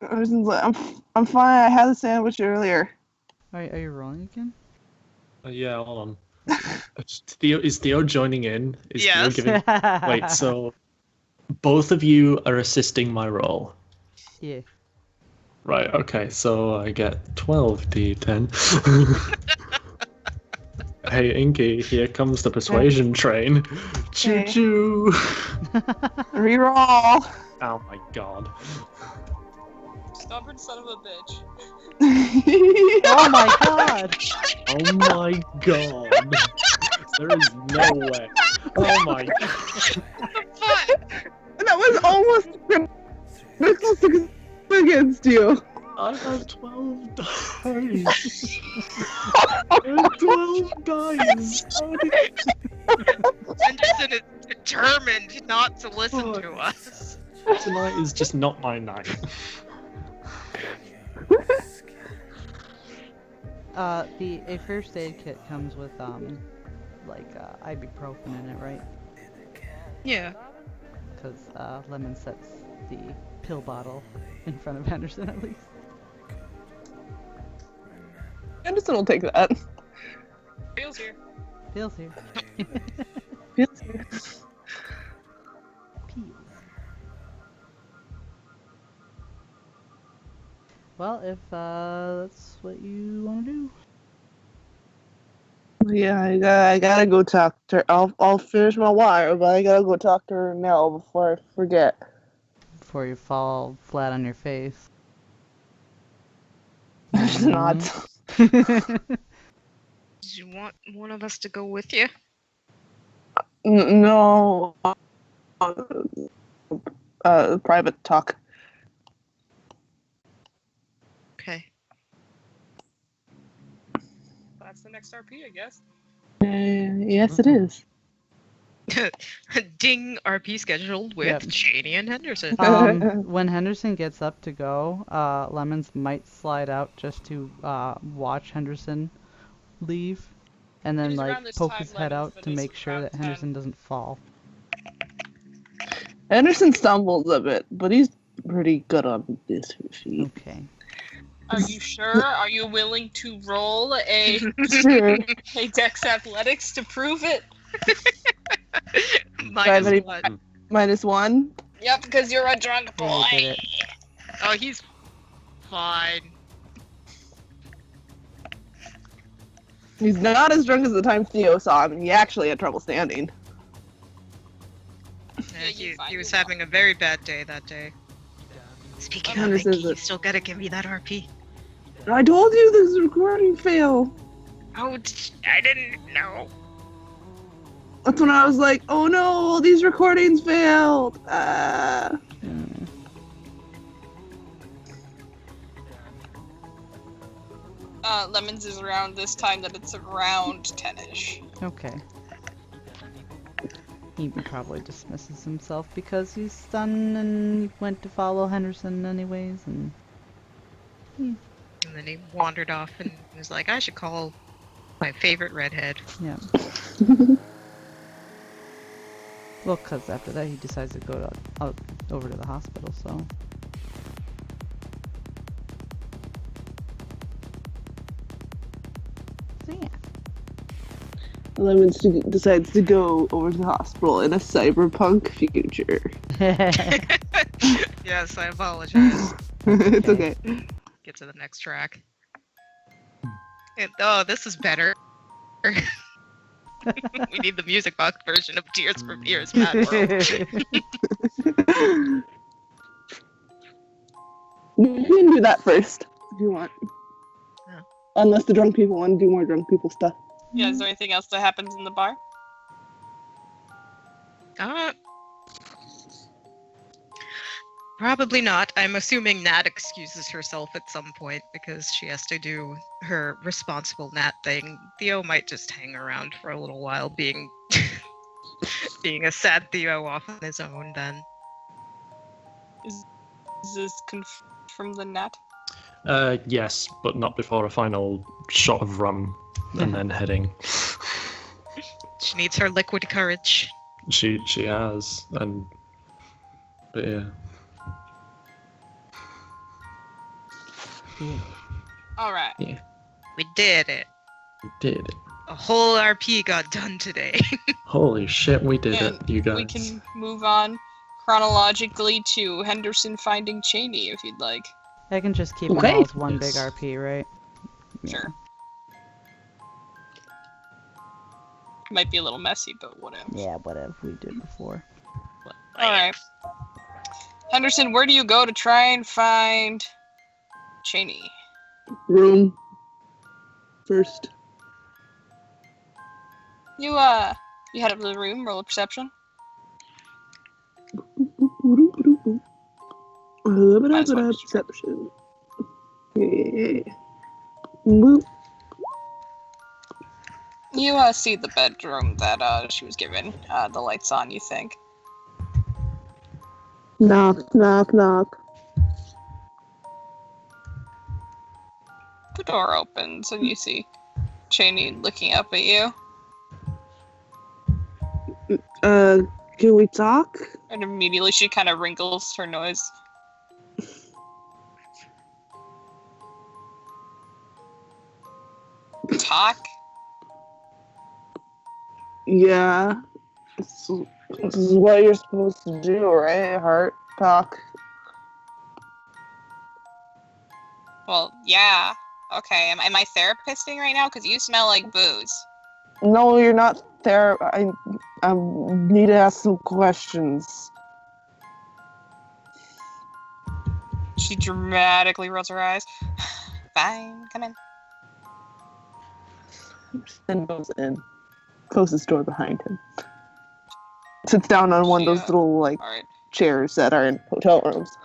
Henderson's like, I'm fine. I had a sandwich earlier. Are you rolling again? Yeah, hold on. Is Theo joining in? Is Yes. Theo giving... Wait, so both of you are assisting my roll. Yeah. Right, okay, so I get 12 D10. Hey, Inky, here comes the persuasion train. Choo Okay. choo! Reroll. Oh my god. Stubborn son of a bitch. Oh my god! Oh my god. There is no way. Oh my god. That was almost critical success against you. I have 12 dice. I have 12 dice. How did... Henderson is determined not to listen to us. Tonight is just not my night. A first aid kit comes with ibuprofen in it, right? Yeah. Because Lemon sets the pill bottle in front of Henderson at least. Anderson will take that. Feels here. Pills here. Feels here. Pills. Well, if that's what you want to do. Yeah, I gotta go talk to her. I'll finish my wire, but I gotta go talk to her now before I forget. Before you fall flat on your face. It's not. Do you want one of us to go with you? No. Private talk. Okay. That's the next RP, I guess. Yes, it is. Ding, RP scheduled with Yep. Cheney and Henderson. When Henderson gets up to go, Lemons might slide out just to watch Henderson leave, and then It is around like this poke time, his head Lemons, out but to it's make sure around that 10. Henderson doesn't fall. Anderson stumbles a bit, but he's pretty good on this feat. Okay. Are you sure? Are you willing to roll a Sure. Dex Athletics to prove it? Minus Gravity- one. -1. Yep, because you're a drunk boy. Yeah, you did it. Oh, he's fine. He's not as drunk as the time Theo saw him, and he actually had trouble standing. Yeah, you're fine, he was you're having a very bad day that day. Speaking of Henderson Mickey, is you still gotta give me that RP. I told you this recording failed. Oh, I didn't know. That's when I was like, oh no, all these recordings failed. Hmm. Lemons is around this time that it's around 10-ish. Okay. He probably dismisses himself because he's stunned and went to follow Henderson anyways, and And then he wandered off and was like, I should call my favorite redhead. yeah. Well, because after that he decides to go over to the hospital, so. So yeah. Lemons decides to go over to the hospital in a cyberpunk future. Yes, I apologize. It's okay. Get to the next track. Oh, this is better. We need the music box version of Tears for Fears Mad World. You can do that first if you want. Yeah. Unless the drunk people want to do more drunk people stuff. Yeah, is there anything else that happens in the bar? Probably not. I'm assuming Nat excuses herself at some point because she has to do her responsible Nat thing. Theo might just hang around for a little while, being being a sad Theo off on his own. Then Is this from the net? Yes, but not before a final shot of rum and then heading. she needs her liquid courage. She has, and but yeah. Yeah. Alright. We did it. We did it. A whole RP got done today. Holy shit, we did And it, you guys. we can move on chronologically to Henderson finding Cheney if you'd like. I can just keep them Okay. all as one big Yes. RP, right? Sure. Might be a little messy, but whatever. Yeah, whatever we did before. Alright. Henderson, where do you go to try and find Cheney. Room. First. You head up to the room, roll a perception. Perception. Yeah. Boop. You see the bedroom that she was given. The lights on, you think. Knock, knock, knock. The door opens and you see Cheney looking up at you. Can we talk? And immediately she kind of wrinkles her nose. Talk? Yeah. This is what you're supposed to do, right? Heart talk. Well, yeah. Okay, am I therapisting right now? Because you smell like booze. No, you're not there. I need to ask some questions. She dramatically rolls her eyes. Fine, come in. And goes in. Closes the door behind him. Sits down on one of those little, like, Alright. chairs that are in hotel rooms.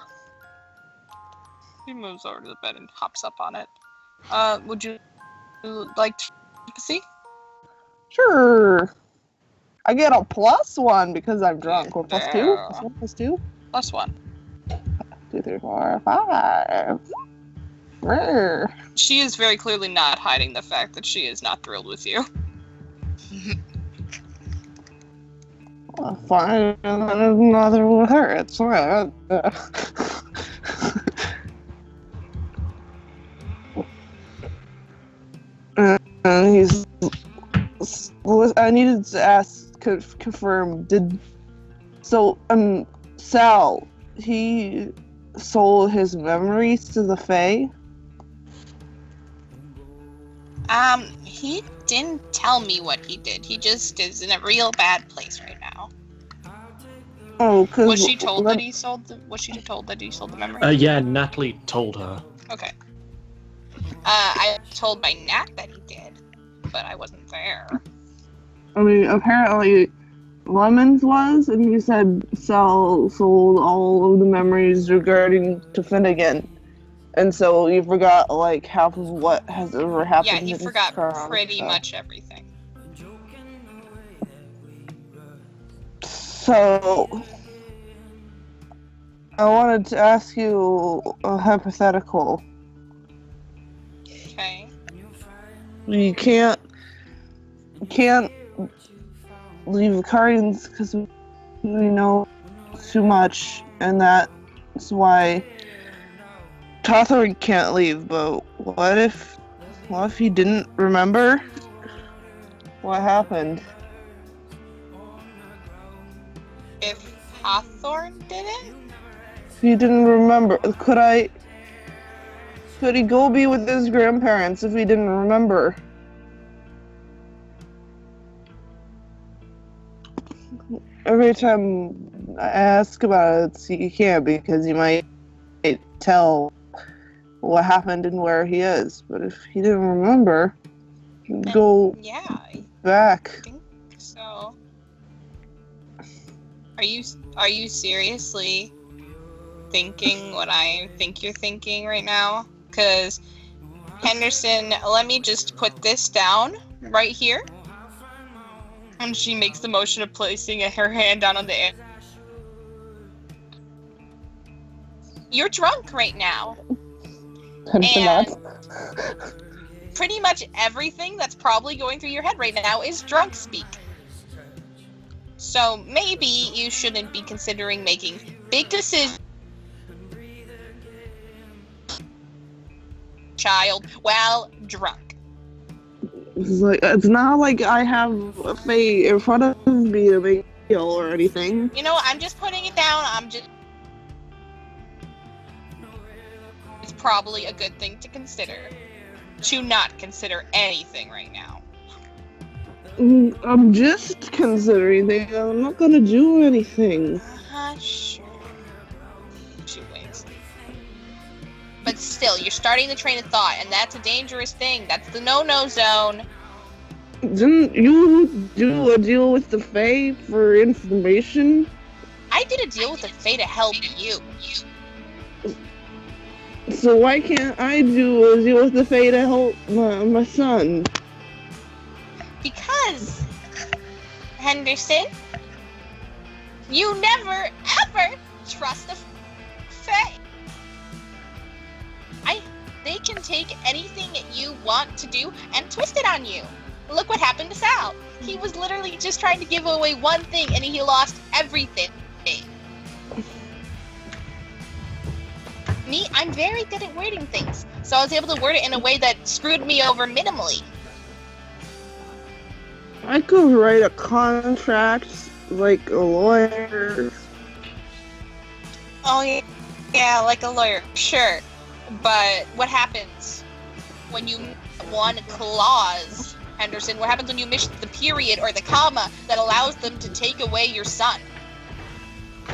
He moves over to the bed and hops up on it. Would you like to see? Sure. I get a +1 because I'm drunk. Or +2? Yeah. +1, +2? +1. 2, 3, 4, 5. Rrr. She is very clearly not hiding the fact that she is not thrilled with you. Fine, another with her. It's alright. He's. I needed to ask, confirm. Sal, he sold his memories to the Fae? He didn't tell me what he did. He just is in a real bad place right now. Oh, cause Was she told that he sold the memory? Yeah, Natalie told her. Okay. I was told by Nat that he did, but I wasn't there. I mean, apparently Lemons was, and he said Sal sold all of the memories regarding to Finnegan. And so you forgot, like, half of what has ever happened. Yeah, he in forgot Toronto, pretty much everything. So, I wanted to ask you a hypothetical. Okay. You can't leave the Guardians because we know too much, and that's why Hawthorne can't leave. But what if he didn't remember what happened? If Hawthorne didn't? If he didn't remember, could he go be with his grandparents if he didn't remember? Every time I ask about it, he can't because he might tell what happened and where he is. But if he didn't remember, he'd go Yeah, I back. think so. Are you seriously thinking what I think you're thinking right now? Because, Henderson, let me just put this down right here. And she makes the motion of placing her hand down on the air. You're drunk right now. And pretty much everything that's probably going through your head right now is drunk speak. So maybe you shouldn't be considering making big decisions. Child, while drunk. It's not like I have a Fae in front of me to make a deal or anything. You know, I'm just putting it down. It's probably a good thing to consider. To not consider anything right now. I'm just considering things. I'm not gonna do anything. Sure. She winks. But still. You're starting the train of thought, and that's a dangerous thing. That's the no-no zone. Didn't you do a deal with the Fae for information? I did a deal with the Fae to help you. So why can't I do a deal with the Fae to help my son? Because, Henderson, you never, ever trust the Fae. They can take anything you want to do and twist it on you. Look what happened to Sal. He was literally just trying to give away one thing and he lost everything. Me, I'm very good at wording things, so I was able to word it in a way that screwed me over minimally. I could write a contract like a lawyer. Oh, yeah, like a lawyer, sure. But what happens when you miss one clause, Henderson? What happens when you miss the period or the comma that allows them to take away your son?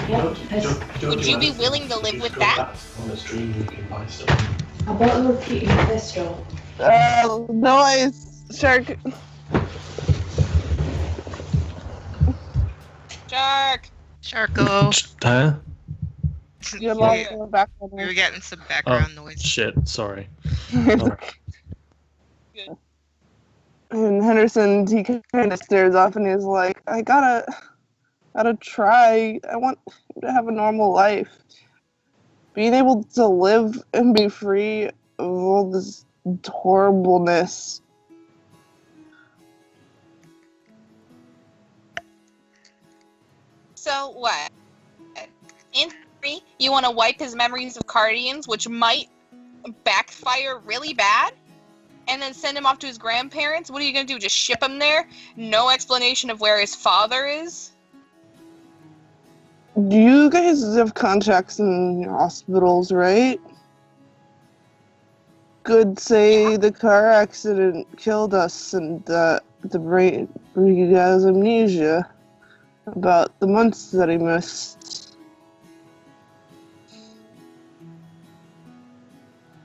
Would you be willing to live with that? On the stream, you can buy stuff. I bought a repeating pistol. Noise, shark. Shark! Sharko. Huh? You're Yeah. lying in the background. We were getting some background noise. Shit, sorry. Good. And Henderson, he kind of stares off and he's like, I gotta try. I want him to have a normal life. Being able to live and be free of all this horribleness. So what? In theory, you want to wipe his memories of Guardians, which might backfire really bad, and then send him off to his grandparents? What are you going to do, just ship him there? No explanation of where his father is? You guys have contacts in hospitals, right? Could say the car accident killed us and the brain has amnesia about the months that he missed.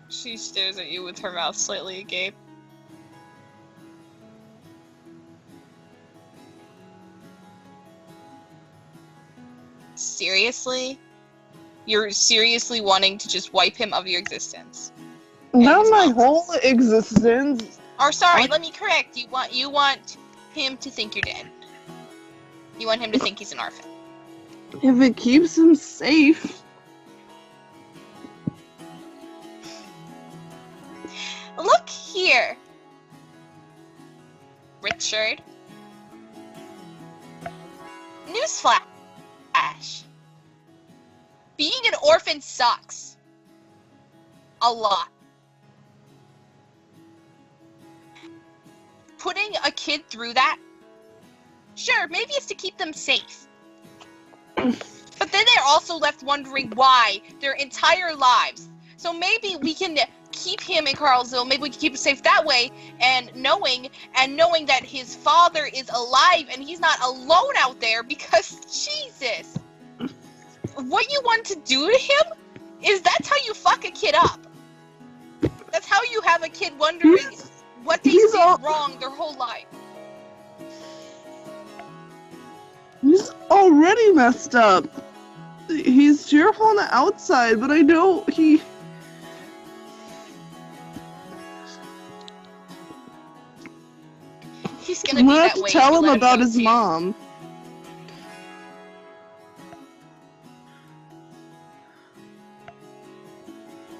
She stares at you with her mouth slightly agape. Seriously? You're seriously wanting to just wipe him of your existence? Not his my mouth. whole existence. Or sorry, let me correct. You want him to think you're dead. You want him to think he's an orphan. If it keeps him safe. Look here, Richard. Newsflash. Being an orphan sucks. A lot. Putting a kid through that, sure, maybe it's to keep them safe. But then they're also left wondering why their entire lives. So maybe we can keep him in Carlsville, maybe we can keep him safe that way, and knowing that his father is alive and he's not alone out there, because Jesus. What you want to do to him is that's how you fuck a kid up. That's how you have a kid wondering what they did wrong their whole life. He's already messed up. He's cheerful on the outside, but I know he... He's gonna I'm be gonna that have to way. tell if you him let about go his too. mom.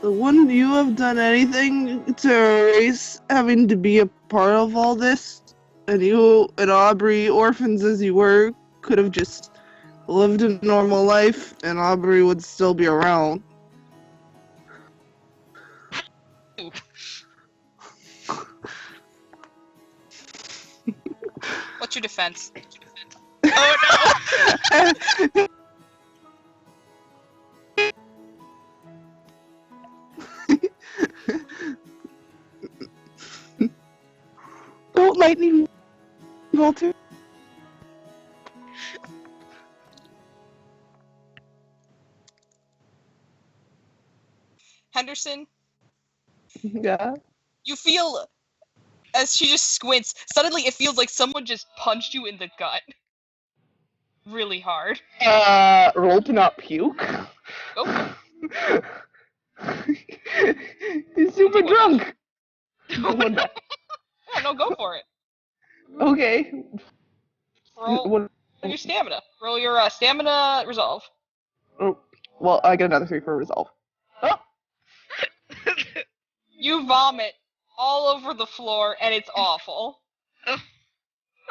Wouldn't you have done anything to erase having to be a part of all this? And you and Aubrey, orphans as you were, could have just lived a normal life and Aubrey would still be around. What's your defense? Oh no! Don't lightning Walter. Henderson, Yeah. You feel, as she just squints, suddenly it feels like someone just punched you in the gut. Really hard. Roll to not puke. Go for He's super take one drunk. it. One die. Yeah, no, go for it. Okay. Roll What? your stamina. Roll your stamina resolve. Oh, well, I get another 3 for resolve. Oh, You vomit all over the floor, and it's awful.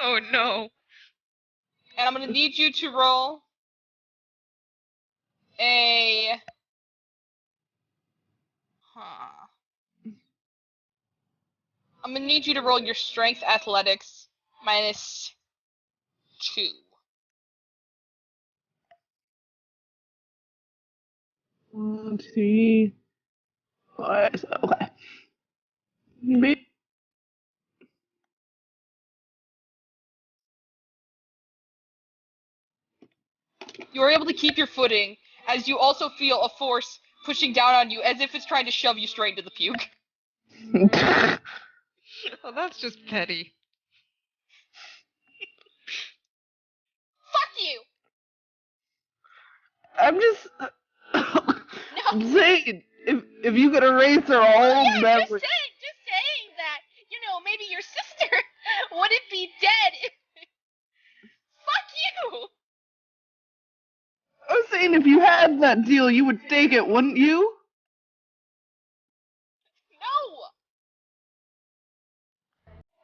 Oh no. And I'm gonna need you to roll a. I'm gonna need you to roll your strength athletics minus 2. 1, 2, 3, 5. Okay. Maybe. You are able to keep your footing as you also feel a force pushing down on you as if it's trying to shove you straight into the puke. Oh, that's just petty. Fuck you! I'm just. No! I'm saying, if you could erase her whole Yeah, memory. just saying that, maybe your sister wouldn't be dead if... Fuck you! I was saying, if you had that deal, you would take it, wouldn't you? No!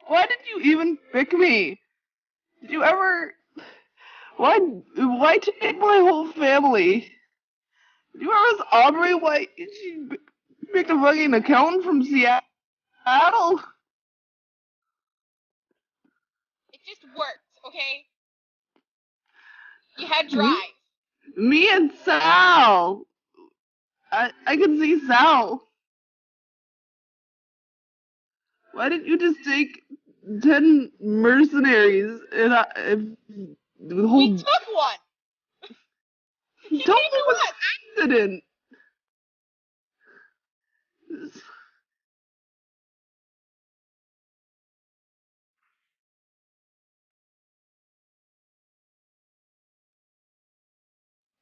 Why did you even pick me? Did you ever? Why take my whole family? Did you ever ask Aubrey why she picked a fucking accountant from Seattle? It just worked, okay? You had drive. Me and Sal. I can see Sal. Why didn't you just take 10 mercenaries and the whole? We took one! He Tell me came to it was us! an accident.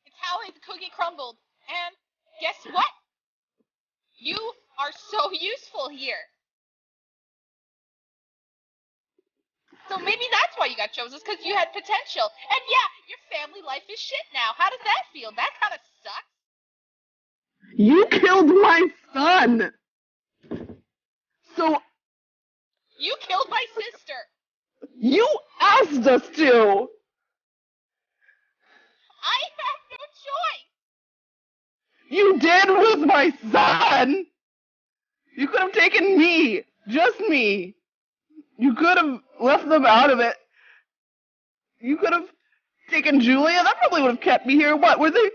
It's how his cookie crumbled. And guess what? You are so useful here. So maybe that's why you got chosen, because you had potential. And yeah, your family life is shit now. How does that feel? That kind of sucks. You killed my son. So You killed my sister. you asked us to. I have no choice. You did with my son. You could have taken me, just me. You could have left them out of it. You could have taken Julia. That probably would have kept me here. What were they?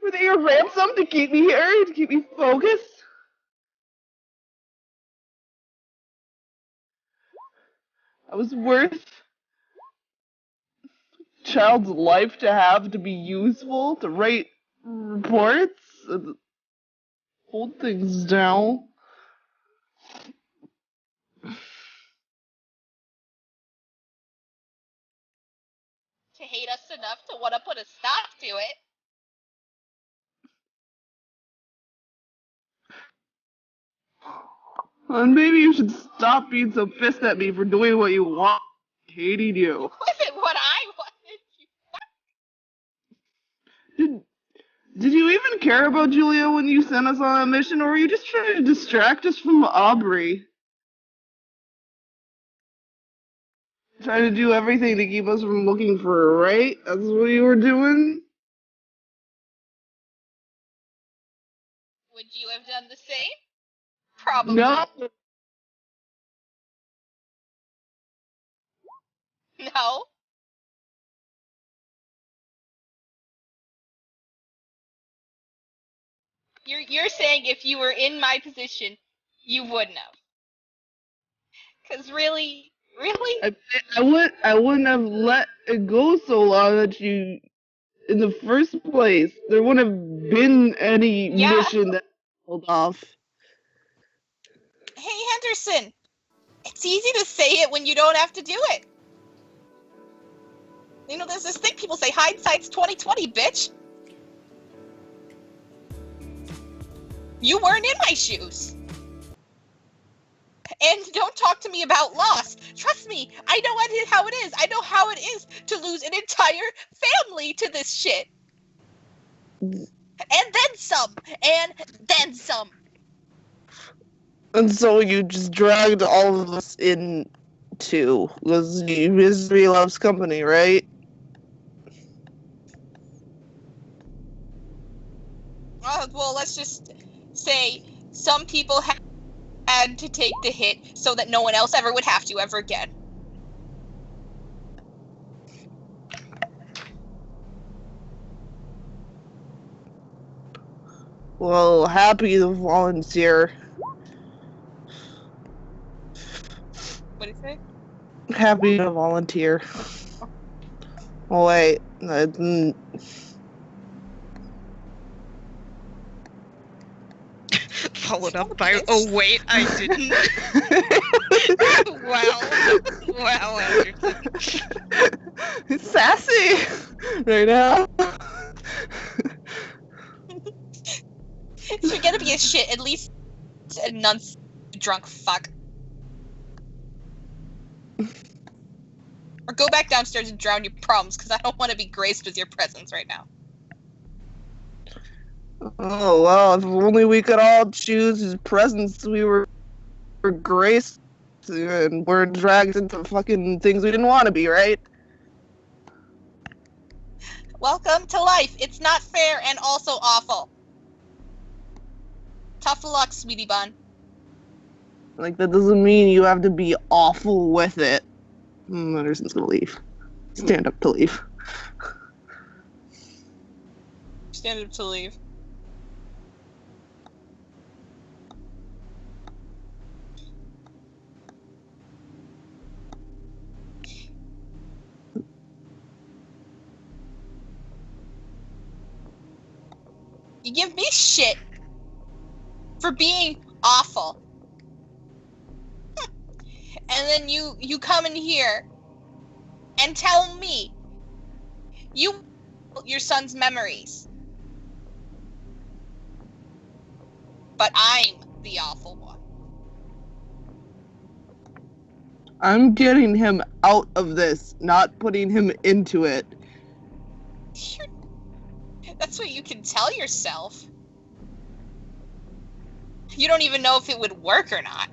Were they your ransom to keep me here, to keep me focused? I was worth a child's life to have to be useful, to write reports, and hold things down. To hate us enough to want to put a stop to it. And maybe you should stop being so pissed at me for doing what you want. Hating you. It wasn't what I wanted. Did you even care about Julia when you sent us on a mission, or were you just trying to distract us from Aubrey? Trying to do everything to keep us from looking for her, right? That's what you were doing? Would you have done the same? Probably. No. No. You're saying if you were in my position, you wouldn't have. Cause really, I wouldn't have let it go so long that you, in the first place. There wouldn't have been any Yeah. mission that pulled off. Henderson! It's easy to say it when you don't have to do it. You know, there's this thing people say, hindsight's 20/20, bitch. You weren't in my shoes. And don't talk to me about loss. Trust me, I know how it is. I know how it is to lose an entire family to this shit. And then some. And then some. And so you just dragged all of us in too. Because misery loves company, right? Well, let's just say some people had to take the hit so that no one else ever would have to ever again. Well, happy to volunteer. What do you say? Happy to volunteer. Oh, wait. Followed up by, oh wait, I didn't. Wow, Anderson. It's sassy right now. If you're gonna be a shit, at least a nun's drunk fuck. Or go back downstairs and drown your problems, because I don't want to be graced with your presence right now. Oh, well, if only we could all choose his presence, we were graced and we're dragged into fucking things we didn't want to be, right? Welcome to life. It's not fair and also awful. Tough luck, sweetie bun. Like, that doesn't mean you have to be awful with it. Anderson's gonna leave. Stand up to leave. Stand up to leave. You give me shit for being awful. And then you come in here and tell me you your son's memories. But I'm the awful one. I'm getting him out of this, not putting him into it. That's what you can tell yourself. You don't even know if it would work or not.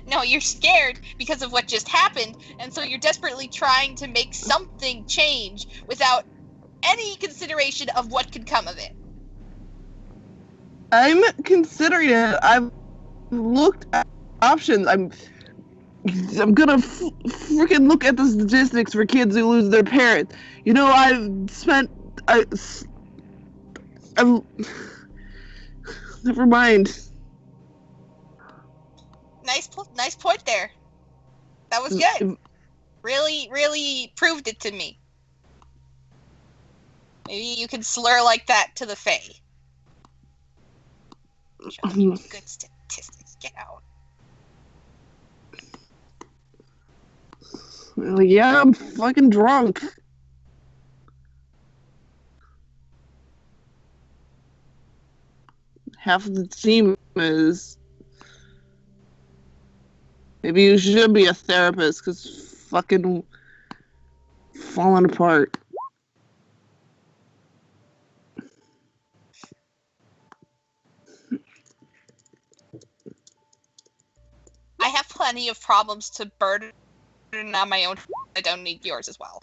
No, you're scared because of what just happened, and so you're desperately trying to make something change without any consideration of what could come of it. I'm considering it. I've looked at options. I'm gonna freaking look at the statistics for kids who lose their parents. You know, never mind. Nice point there. That was good. Really proved it to me. Maybe you can slur like that to the Fae. Good statistics. Get out. Yeah, I'm fucking drunk. Half of the team is. Maybe you should be a therapist, because fucking falling apart. I have plenty of problems to burden on my own. I don't need yours as well.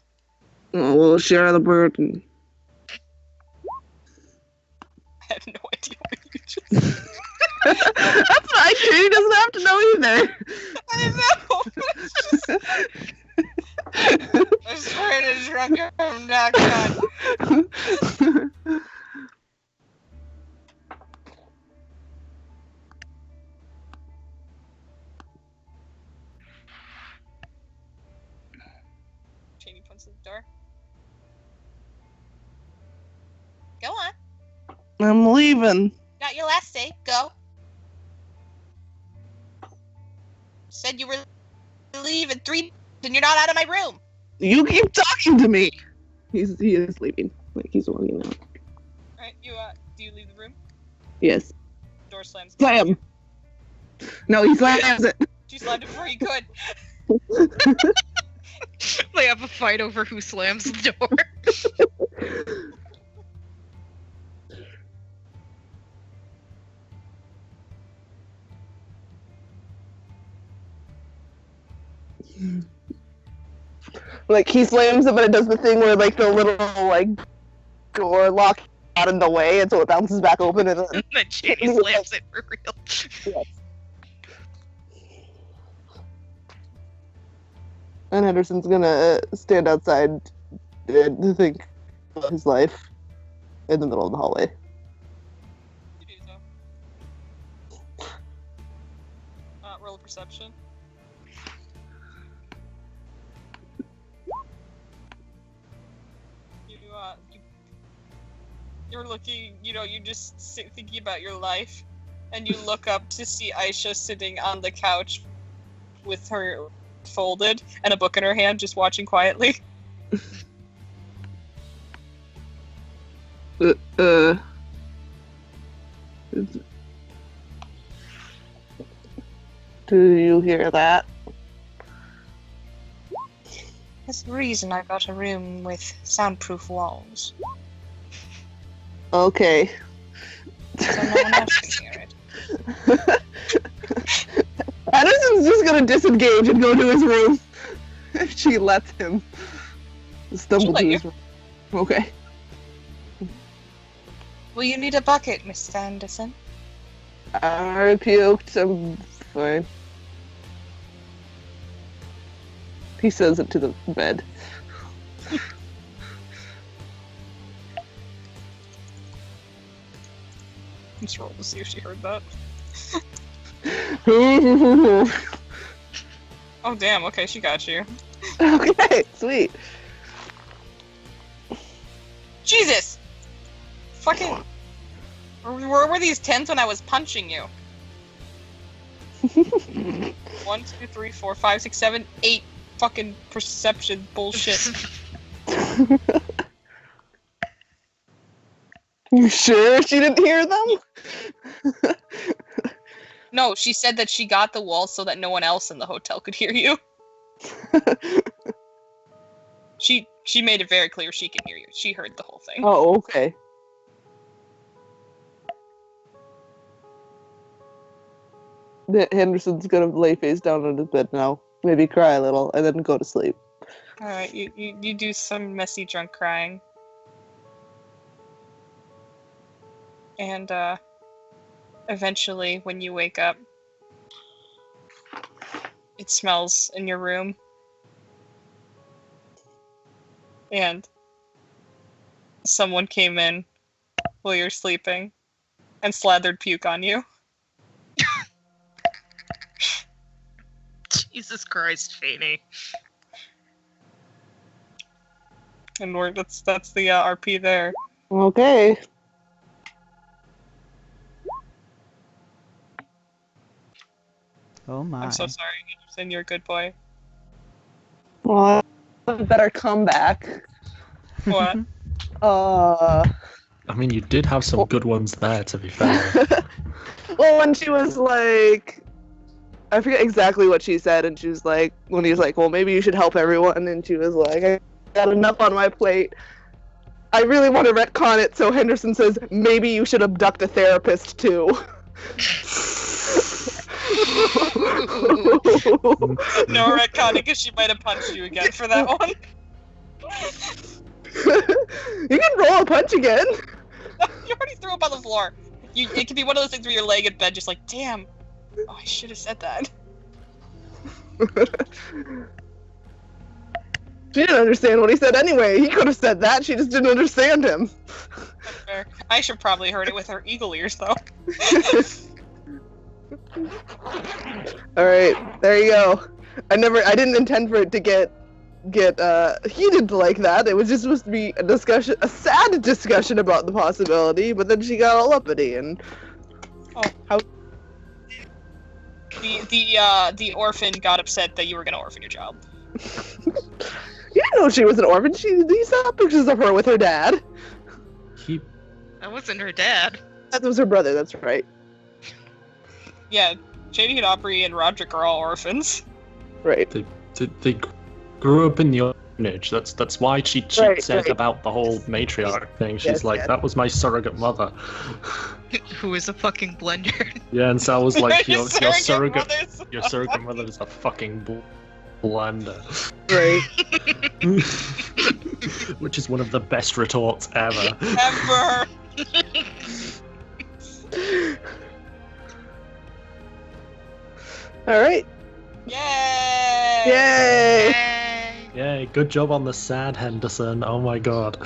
Oh, we'll share the burden. I have no idea what you just said. That's fine. He doesn't have to know either. I know. I swear to drunk, I'm not done. Cheney points to the door. Go on. I'm leaving. Not your last day. Go. Said you were leave at 3 and you're not out of my room. You keep talking to me. He is leaving. Like he's walking out. Alright, do you leave the room? Yes. Door slams. Slam. No, he slams it. You slammed it before you could. They have a fight over who slams the door. Like he slams it, but it does the thing where like the little like door lock out in the way, and so it bounces back open, and then Then Jamie slams it for real. yes. And Henderson's gonna stand outside and think about his life in the middle of the hallway. You do so. Roll perception. You're looking, you're just thinking about your life, and you look up to see Aisha sitting on the couch with her folded and a book in her hand, just watching quietly. Do you hear that? There's a reason I got a room with soundproof walls. Okay. So no one else can hear it. Anderson's just gonna disengage and go to his room. If she lets him stumble to his room. Okay. Will you need a bucket, Mr. Anderson? I puked. I'm fine. He says it to the bed. Let's roll to see if she heard that. Oh damn, okay, she got you. Okay, sweet. Jesus! Fucking... Where were these 10s when I was punching you? 1, 2, 3, 4, 5, 6, 7, 8 fucking perception bullshit. You sure she didn't hear them? No, she said that she got the wall so that no one else in the hotel could hear you. She made it very clear she can hear you. She heard the whole thing. Oh, okay. Henderson's gonna lay face down on his bed now. Maybe cry a little, and then go to sleep. Alright, you do some messy drunk crying. And, eventually, when you wake up, it smells in your room. And someone came in while you're sleeping and slathered puke on you. Jesus Christ, Fanny. And that's the RP there. Okay. Oh my. I'm so sorry, Anderson, you're a good boy. Well, I better come back. What? I mean, you did have some good ones there, to be fair. Well, when she was like, I forget exactly what she said, and she was like, when he was like, well, maybe you should help everyone, and she was like, I got enough on my plate. I really want to retcon it, so Henderson says, maybe you should abduct a therapist too. No retconning because she might have punched you again for that one. You can roll a punch again. You already threw up on the floor. It could be one of those things where you're laying in bed just like, damn. Oh, I should have said that. She didn't understand what he said anyway. He could have said that. She just didn't understand him. That's fair. I should probably heard it with her eagle ears though. All right, there you go. I didn't intend for it to get get heated like that. It was just supposed to be a discussion, a sad discussion about the possibility, but then she got all uppity and The orphan got upset that you were gonna orphan your child. You didn't know she was an orphan. He saw pictures of her with her dad. That wasn't her dad. That was her brother, that's right. Yeah, Shady and Aubrey and Roderick are all orphans. Right. They grew up in the orphanage. That's why she said about the whole matriarch thing. She's like, that was my surrogate mother. Who is a fucking blender. Yeah, and Sal was like, Your your surrogate surrogate mother is a fucking blender. Right. Which is one of the best retorts ever. Ever. Alright. Yay! Yay! Yay, good job on the sad, Henderson. Oh my god.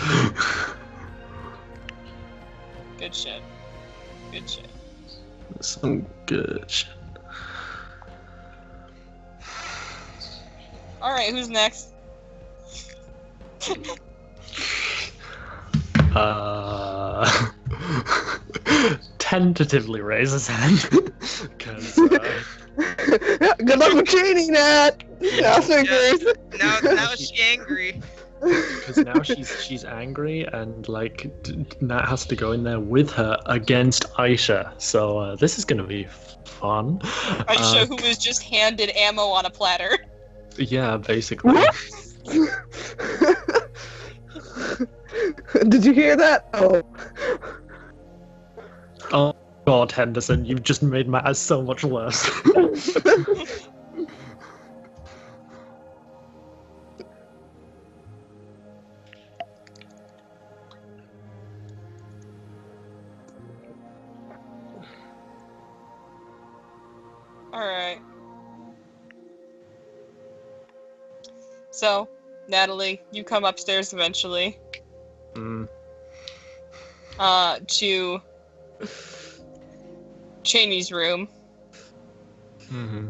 Good shit. Good shit. Some good shit. Alright, who's next? Tentatively raise his hand. Because, Good luck with Cheney, Nat! Now is she angry? Because now she's angry and like Nat has to go in there with her against Aisha. So this is gonna be fun. Aisha, who was just handed ammo on a platter. Yeah, basically. Did you hear that? Oh God, Henderson, you've just made matters so much worse. Alright. So, Natalie, you come upstairs eventually. To Cheney's room. Mm-hmm.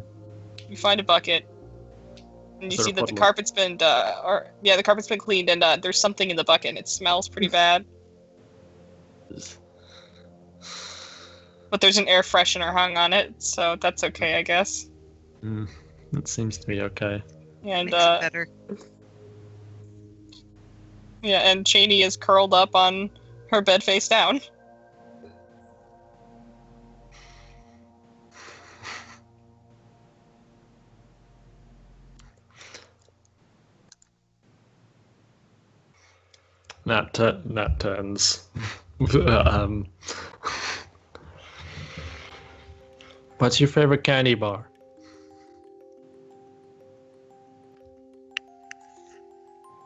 You find a bucket. And you Is there see a that the puddle? carpet's been, the carpet's been cleaned and there's something in the bucket and it smells pretty bad. But there's an air freshener hung on it, so that's okay, I guess. That seems to be okay. And, Makes it better. yeah, and Cheney is curled up on her bed face down. Nat turns. What's your favorite candy bar?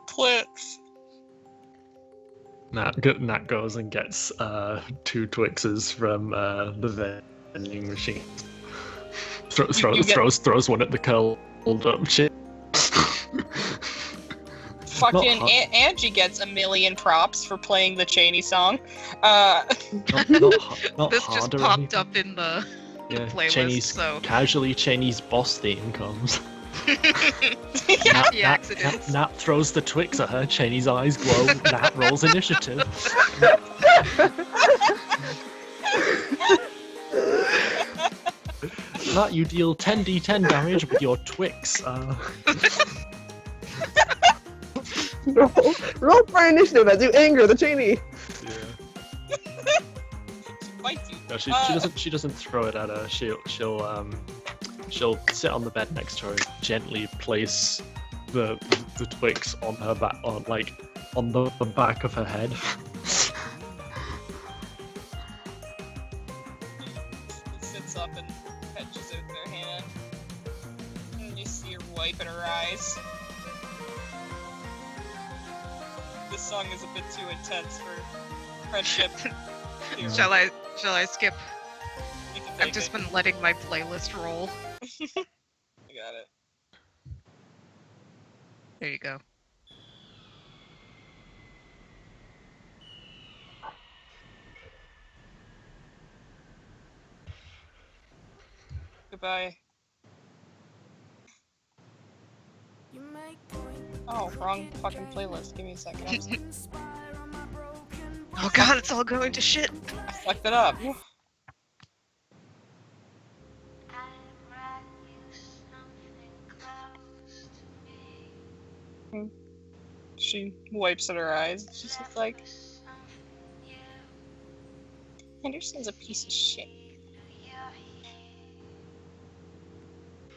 Twix. Nat goes and gets 2 Twixes from the vending machine. Throws one at the curled up chick. Fucking Angie gets a million props for playing the Cheney song. Not This hard just or popped anything. up in the playlist, Cheney's, so casually Cheney's boss theme comes. happy accidents. Nat throws the Twix at her, Cheney's eyes glow, Nat rolls initiative. Nat, you deal 10d10 damage with your Twix. Roll for initiative as you anger the Cheney. No, she doesn't throw it at her. She'll sit on the bed next to her and gently place the Twix on her back, on the back of her head. Sits up and catches it with her hand. And you see her wiping her eyes. This song is a bit too intense for friendship. Here. Shall I skip? You can I've take just it. been letting my playlist roll. I got it. There you go. Goodbye. You might point Oh, wrong fucking playlist. Give me a second. I'm sorry. Oh god, it's all going to shit. I fucked it up. She wipes at her eyes. She's just like, Henderson's a piece of shit.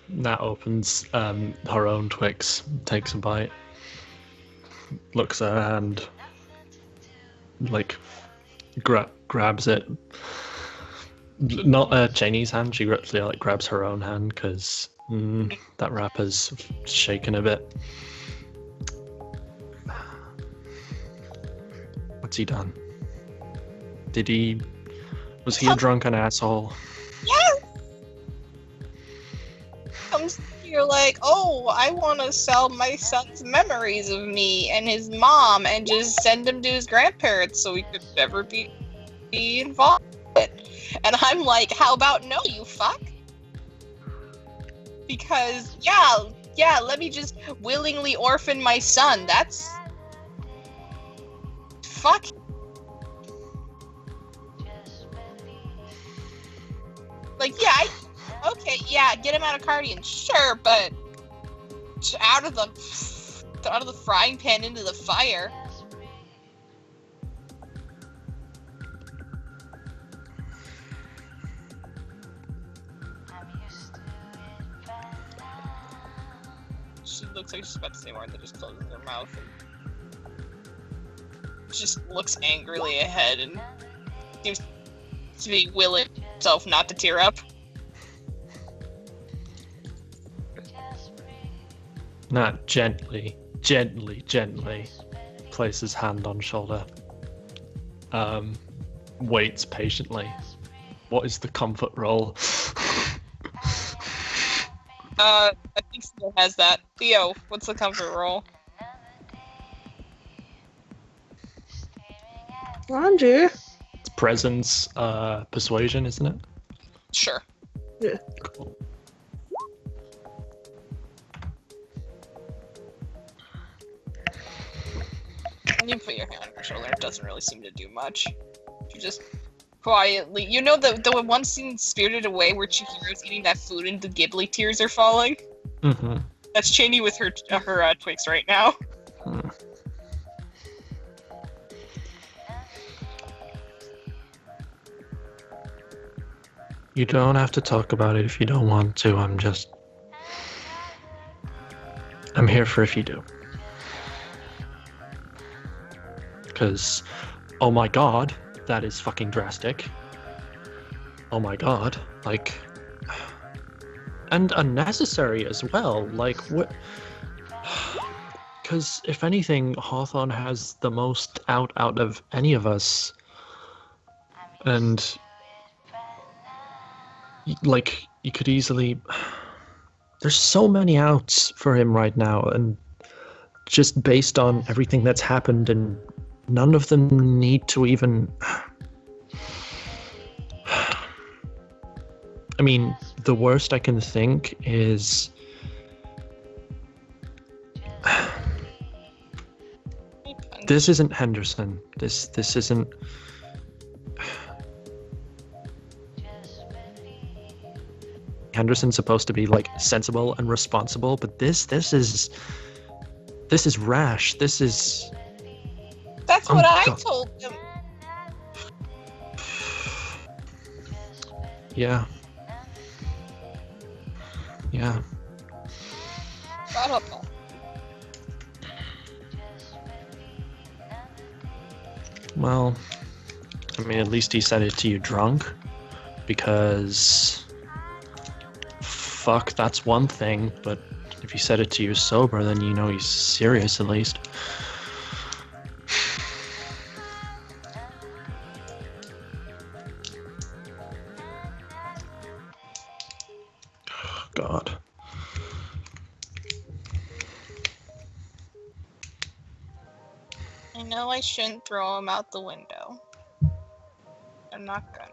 Nat opens her own Twix, takes a bite, looks at her hand, like grabs it. Not Janie's hand. She actually like grabs her own hand because that wrapper's shaking a bit. What's he done? Was he a drunken asshole? Yes! Comes here like, oh, I want to sell my son's memories of me and his mom and just send him to his grandparents so he could never be involved in it. And I'm like, how about no, you fuck? Because, yeah, let me just willingly orphan my son. That's... Fuck. Like, yeah, okay, yeah, get him out of Cardian, sure, but out of the frying pan into the fire. She looks like she's about to say more, and then just closes her mouth and just looks angrily ahead and seems to be willing himself not to tear up. Nat gently places hand on shoulder. Waits patiently. What is the comfort roll? I think Theo has that. Theo, what's the comfort roll? Andrew. It's presence, persuasion, isn't it? Sure. Yeah. Cool. You put your hand on her shoulder. It doesn't really seem to do much. She just quietly... You know the one scene in Spirited Away where Chihiro's eating that food and the Ghibli tears are falling? Mm-hmm. That's Cheney with her Twix right now. Hmm. You don't have to talk about it if you don't want to. I'm here for if you do. Because, oh my god, that is fucking drastic. Oh my god, like... And unnecessary as well, like, what... Because, if anything, Hawthorne has the most out of any of us. And... Like, you could easily... There's so many outs for him right now, and just based on everything that's happened, and none of them need to even... I mean, the worst I can think is... This isn't Henderson. This isn't... Henderson's supposed to be like sensible and responsible, but this is rash. This is... That's what I told him. Yeah. Shut up. Well, I mean, at least he said it to you drunk, because... Fuck, that's one thing, but if he said it to you sober, then you know he's serious at least. God. I know I shouldn't throw him out the window. I'm not gonna.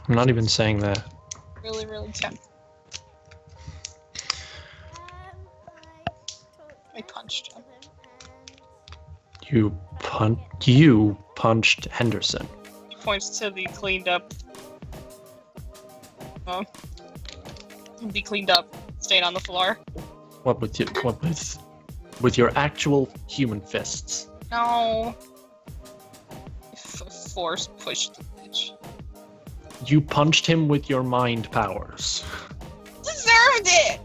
I'm not even saying that. Really, really tempted. punched him. You punched Henderson. He points to the cleaned up stain on the floor. What with your actual human fists? No. Force pushed the bitch. You punched him with your mind powers. Deserved it!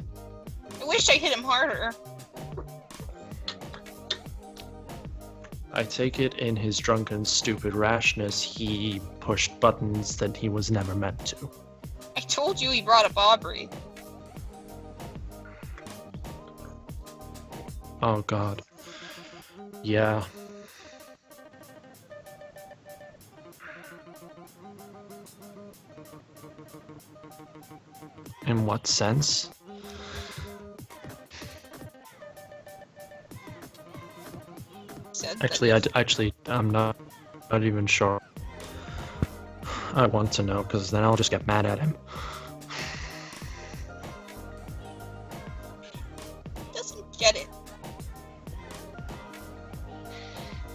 I wish I hit him harder. I take it in his drunken, stupid rashness, he pushed buttons that he was never meant to. I told you he brought up Aubrey. Oh god. Yeah. In what sense? Actually, I'm not even sure. I want to know, because then I'll just get mad at him. Doesn't get it.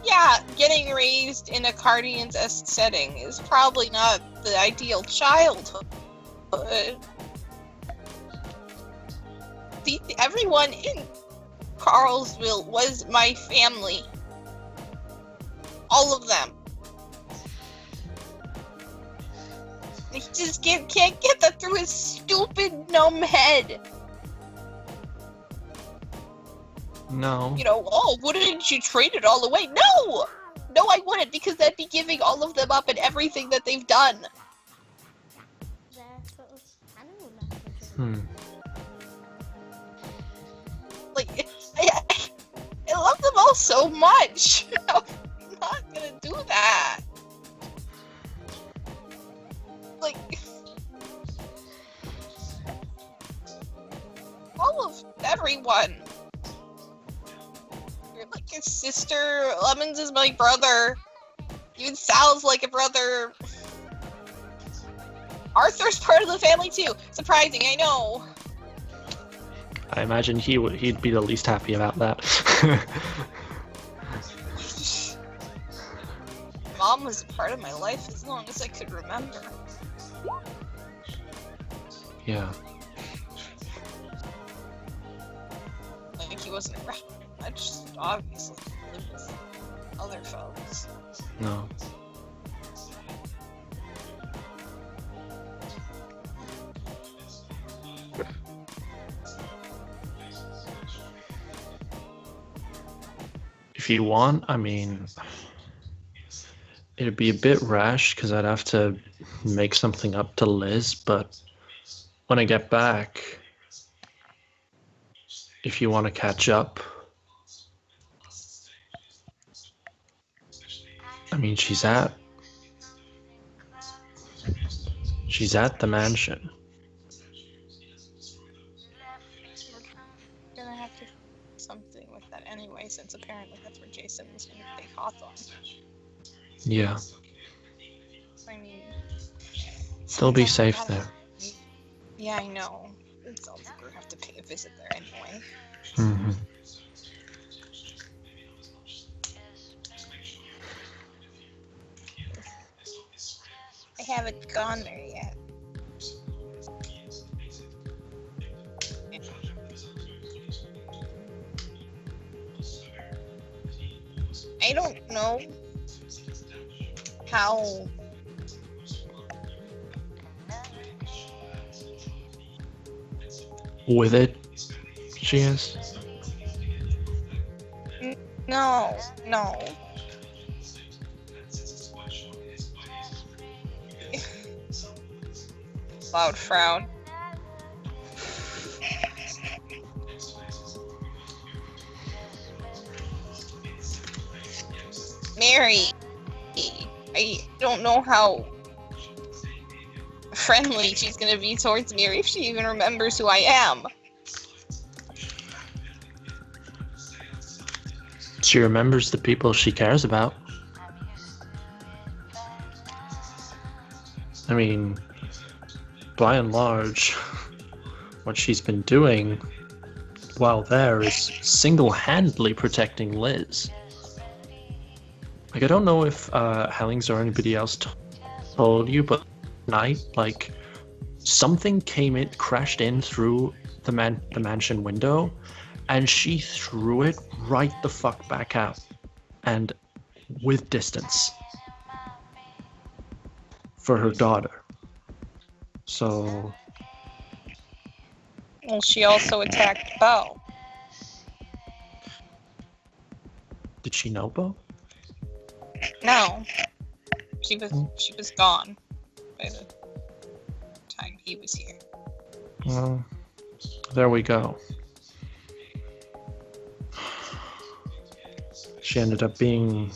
Yeah, getting raised in a Guardians-esque setting is probably not the ideal childhood. Everyone in Carlsville was my family. All of them. He just can't get that through his stupid, numb head. No. You know, oh, wouldn't you trade it all away? No! No, I wouldn't, because that'd be giving all of them up and everything that they've done. Like, I love them all so much. I'm not gonna do that. Like, all of everyone. You're like your sister. Lemons is my brother. Even Sal's like a brother. Arthur's part of the family too. Surprising, I know. I imagine he'd be the least happy about that. Mom was a part of my life as long as I could remember. Yeah. Like he wasn't around much, obviously. He lived with other folks. No. If you want, I mean, it'd be a bit rash because I'd have to make something up to Liz, but when I get back, if you want to catch up, I mean, she's at the mansion. Gonna have to do something with that anyway, since apparently that's where Jason was gonna take Hawthorne. Yeah. I mean, They'll be safe there. Yeah, I know. I'll have to pay a visit there anyway. Mm-hmm. I haven't gone there yet. I don't know how With it, she is. No. Loud frown. Mary, I don't know how friendly she's gonna be towards me, or if she even remembers who I am. She remembers the people she cares about. I mean, by and large, what she's been doing while there, is single-handedly protecting Liz. Like, I don't know if Hellings or anybody else told you, but night, like, something crashed in through the mansion window, and she threw it right the fuck back out, and with distance, for her daughter. So... Well, she also attacked Bo. Did she know Bo? No. She was gone by the time he was here. Well, there we go. She ended up being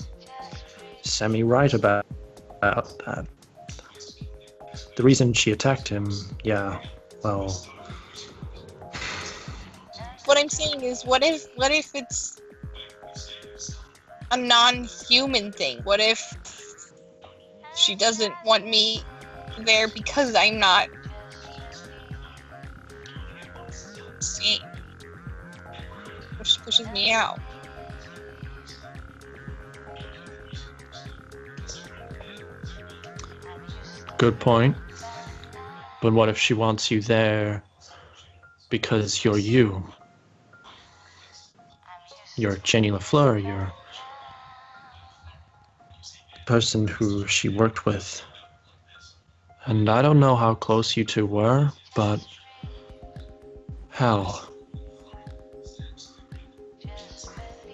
semi-right about that. The reason she attacked him, yeah, well... What I'm saying is, what if it's a non-human thing? What if she doesn't want me there because I'm not sane? Which pushes me out. Good point. But what if she wants you there because you're you? You're Jenny LaFleur, you're the person who she worked with. And I don't know how close you two were, but hell,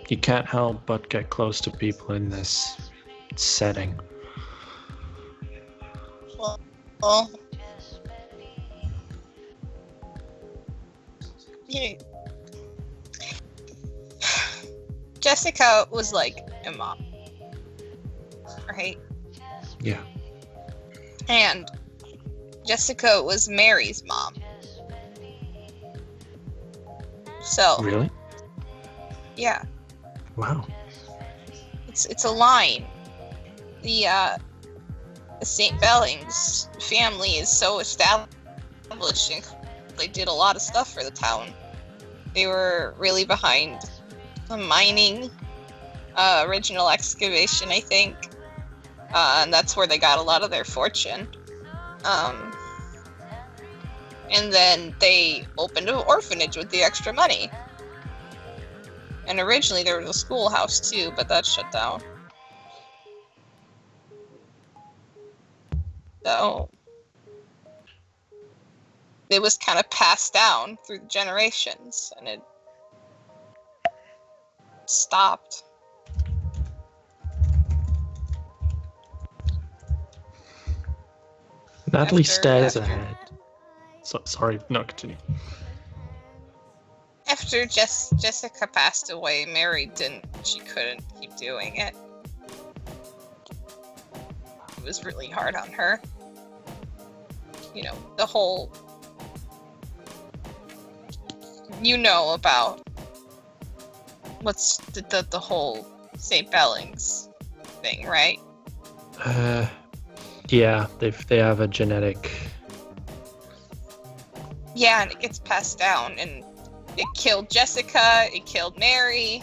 you can't help but get close to people in this setting. Well, you know, Jessica was like a mom, right? Yeah. And Jessica was Mary's mom. So Really? yeah, Wow. it's a line. The St. Bellings family is so established, and they did a lot of stuff for the town. They were really behind the mining, original excavation, I think, and that's where they got a lot of their fortune. And then they opened an orphanage with the extra money. And originally there was a schoolhouse too, but that shut down. So it was kind of passed down through the generations, and it stopped. Natalie After- stares after- ahead. Sorry, no, continue. After Jessica passed away, Mary she couldn't keep doing it. It was really hard on her. You know, the whole, you know about what's the whole St. Bellings thing, right? Yeah, they have a genetic. Yeah, and it gets passed down, and it killed Jessica, it killed Mary.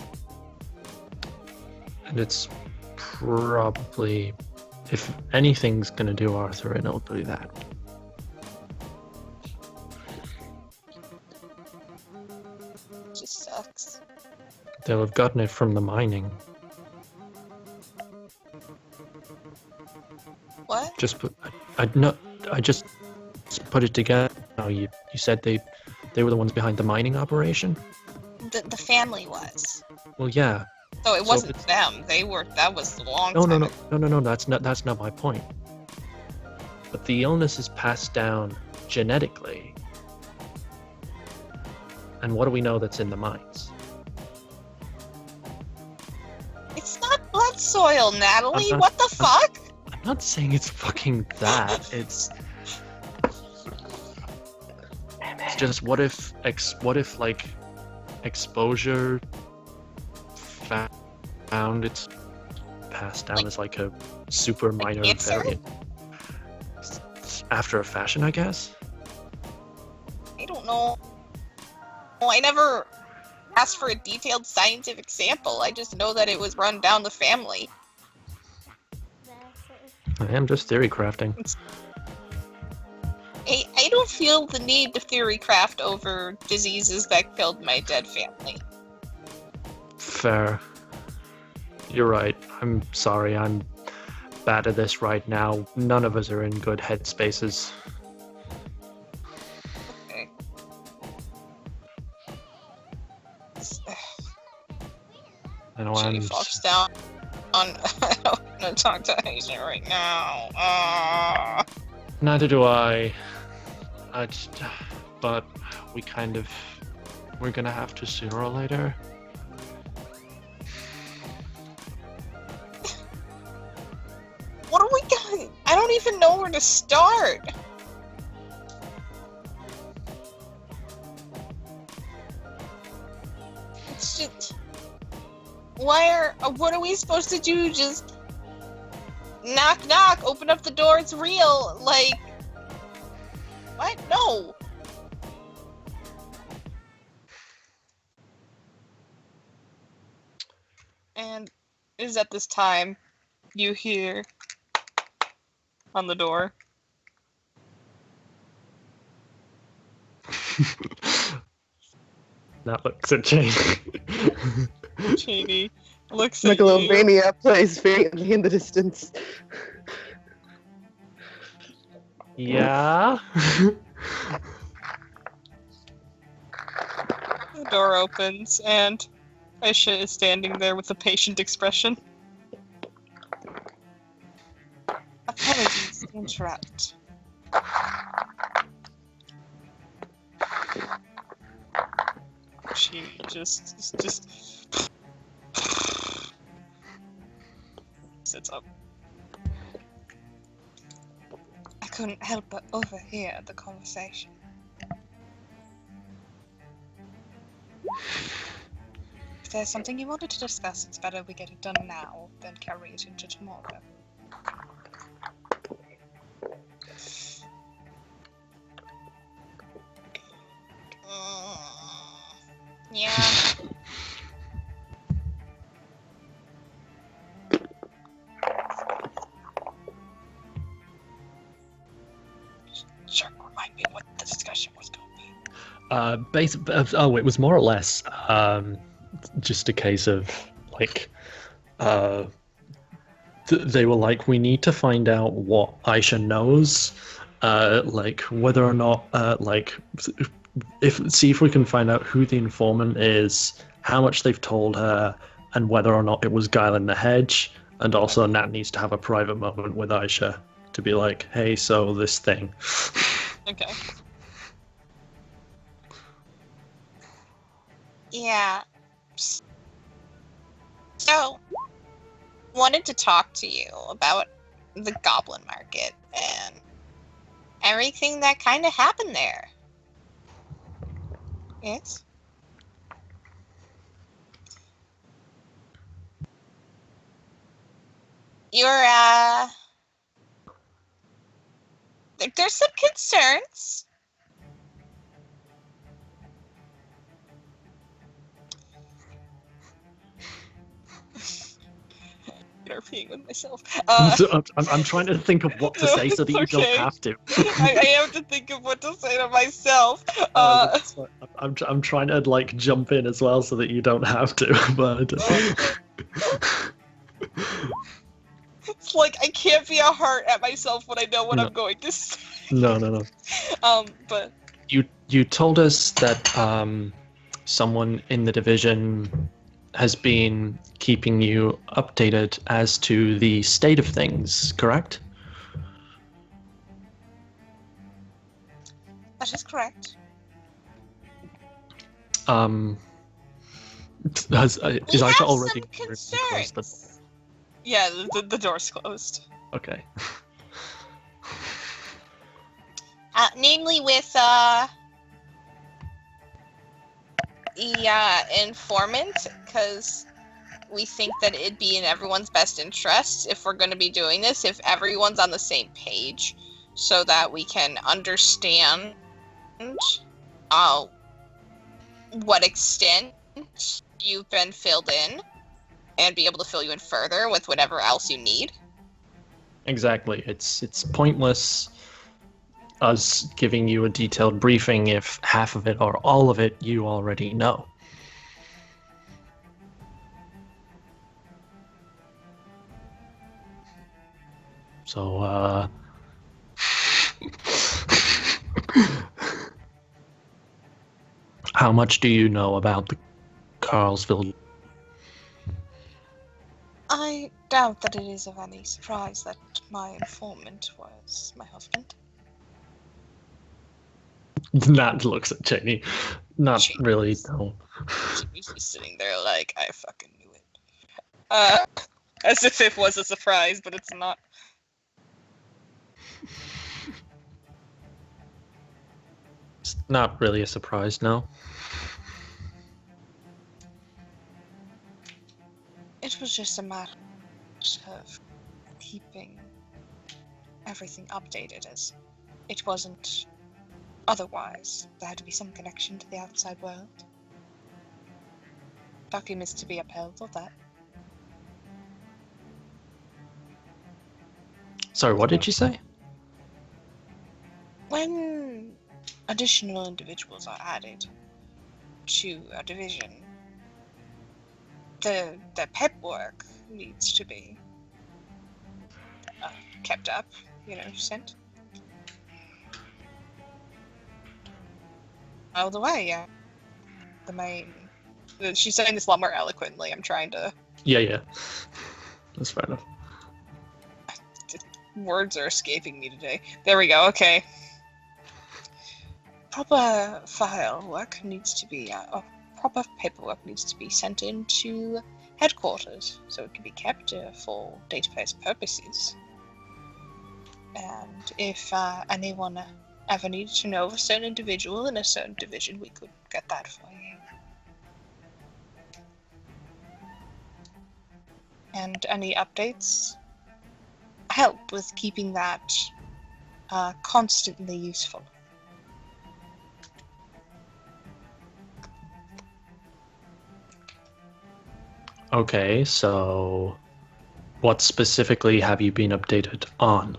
And it's probably, if anything's gonna do Arthur, it'll do that. It just sucks. They'll have gotten it from the mining. What? I just put it together. Oh, you said they were the ones behind the mining operation? The family was. Well, yeah. So it So wasn't it's- them. That was a long No, time no. ago. That's not my point. But the illness is passed down genetically. And what do we know that's in the mines? It's not blood soil, Natalie. I'm not- What the fuck? I'm not saying it's fucking that. It's just what if like exposure found it's passed down as like a super minor cancer? variant after a fashion, I guess. I don't know. Well, I never ask for a detailed scientific sample. I just know that it was run down the family. I am just theory crafting. I don't feel the need to theory craft over diseases that killed my dead family. Fair. You're right. I'm sorry. I'm bad at this right now. None of us are in good headspaces. Okay. I know She falls down on. I don't want to talk to Aisha right now. Neither do I. But we're gonna have to sooner or later. What are we doing? I don't even know where to start. It's just. What are we supposed to do? Just. Knock, knock, open up the door, it's real. Like. What? No. And it is at this time you hear on the door. That looks at Jane. Cheney looks at you. Megalomania plays valiantly in the distance. Yeah. The door opens and Aisha is standing there with a patient expression. Apologies to interrupt. She just sits up. I couldn't help but overhear the conversation. If there's something you wanted to discuss, it's better we get it done now than carry it into tomorrow. Yeah. Sure, remind me what the discussion was going to be. It was more or less just a case of like they were like, we need to find out what Aisha knows, like whether or not see if we can find out who the informant is, how much they've told her, and whether or not it was Guile in the Hedge. And also Nat needs to have a private moment with Aisha to be like, hey, so this thing. Okay. Yeah. So, wanted to talk to you about the Goblin Market and everything that kind of happened there. Yes? There's some concerns. Repeating with myself. I'm trying to think of what to say so that you don't have to. I have to think of what to say to myself. I'm trying to like jump in as well so that you don't have to, but it's like I can't be a heart at myself when I know what I'm going to say. No. But you told us that someone in the division has been keeping you updated as to the state of things, correct? that is correct. Is Aisha already concerns. the... Yeah, the door's closed. Okay. Namely with the informant, because we think that it'd be in everyone's best interest if we're going to be doing this, if everyone's on the same page, so that we can understand what extent you've been filled in and be able to fill you in further with whatever else you need. Exactly. It's pointless us giving you a detailed briefing if half of it or all of it you already know. So, how much do you know about the Carlsville? I doubt that it is of any surprise that my informant was my husband. Nat looks at Cheney. Not Jeez. really, no. She's just sitting there like, I fucking knew it. As if it was a surprise, but it's not. It's not really a surprise, no. It was just a matter of keeping everything updated, as it wasn't otherwise. There had to be some connection to the outside world. Documents to be upheld, all that. Sorry, what did you say? When additional individuals are added to a division, the paperwork needs to be kept up, sent. Out of the way, yeah. The main... She's saying this a lot more eloquently. I'm trying to... Yeah. That's fair enough. Words are escaping me today. There we go, okay. Proper file work needs to be... proper paperwork needs to be sent into headquarters, so it can be kept for database purposes. And if anyone ever needed to know of a certain individual in a certain division, we could get that for you. And any updates help with keeping that constantly useful. Okay, so what specifically have you been updated on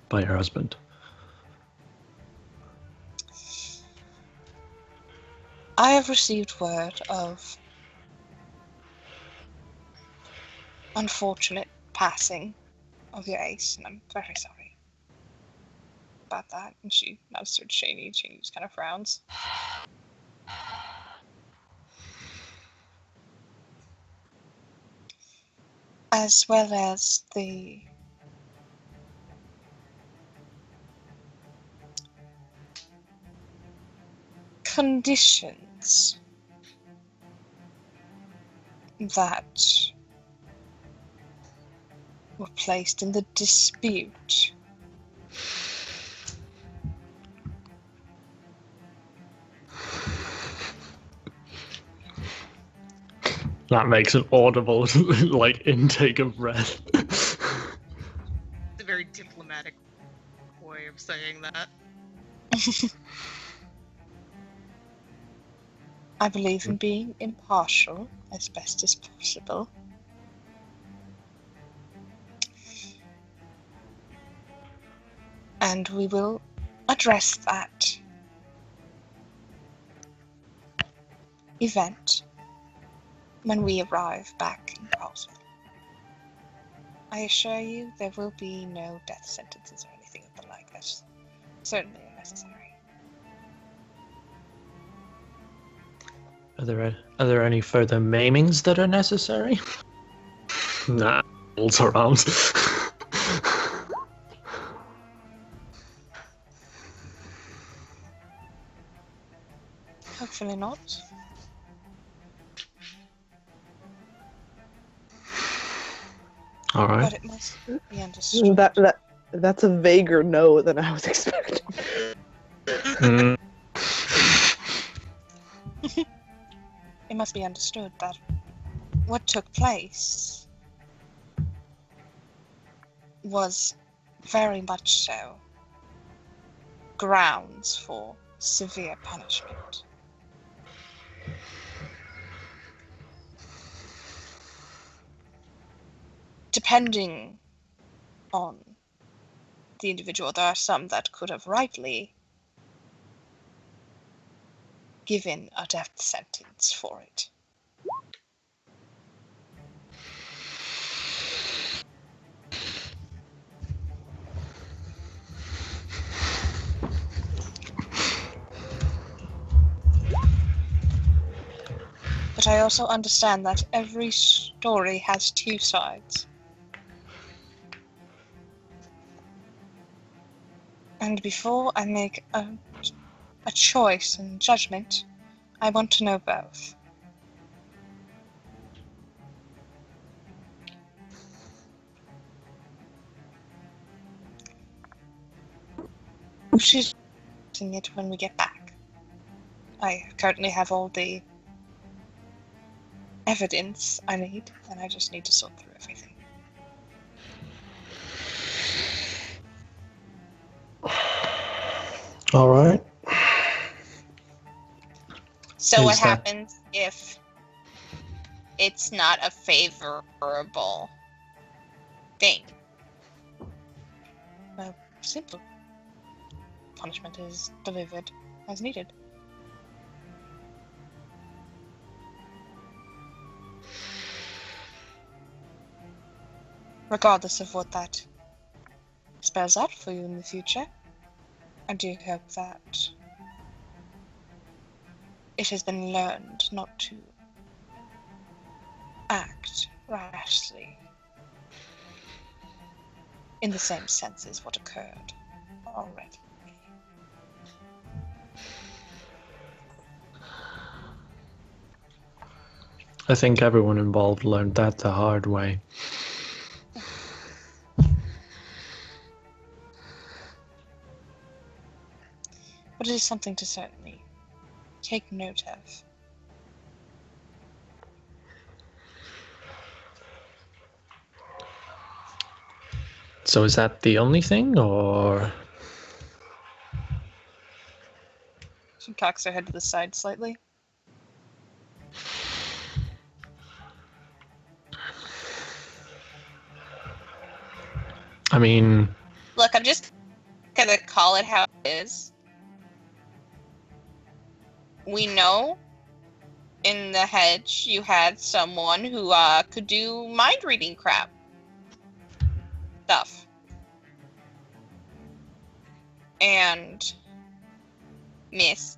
by your husband? I have received word of unfortunate passing of your ace, and I'm very sorry about that. And she nods to Cheney. Cheney just kind of frowns. As well as the conditions that were placed in the dispute. That makes an audible, intake of breath. It's a very diplomatic way of saying that. I believe in being impartial as best as possible. And we will address that event when we arrive back in Carlsville. I assure you there will be no death sentences or anything of the like. That's certainly unnecessary. Are there any further maimings that are necessary? Nah, rolls around. Hopefully not. All right. But it must be understood. That's a vaguer no than I was expecting. Mm. It must be understood that what took place was very much so grounds for severe punishment. depending on the individual, there are some that could have rightly given a death sentence for it. But I also understand that every story has two sides. And before I make a choice and judgment, I want to know both. She's doing it when we get back. I currently have all the evidence I need, and I just need to sort through everything. All right. So what Is that- happens if it's not a favorable thing? Well, simple. Punishment is delivered as needed. Regardless of what that spells out for you in the future, I do hope that it has been learned not to act rashly in the same sense as what occurred already. I think everyone involved learned that the hard way. But it is something to certainly take note of. So is that the only thing, or? She cocks her head to the side slightly. I mean, Look, I'm just gonna call it how it is. We know in the hedge you had someone who could do mind reading crap stuff. And miss.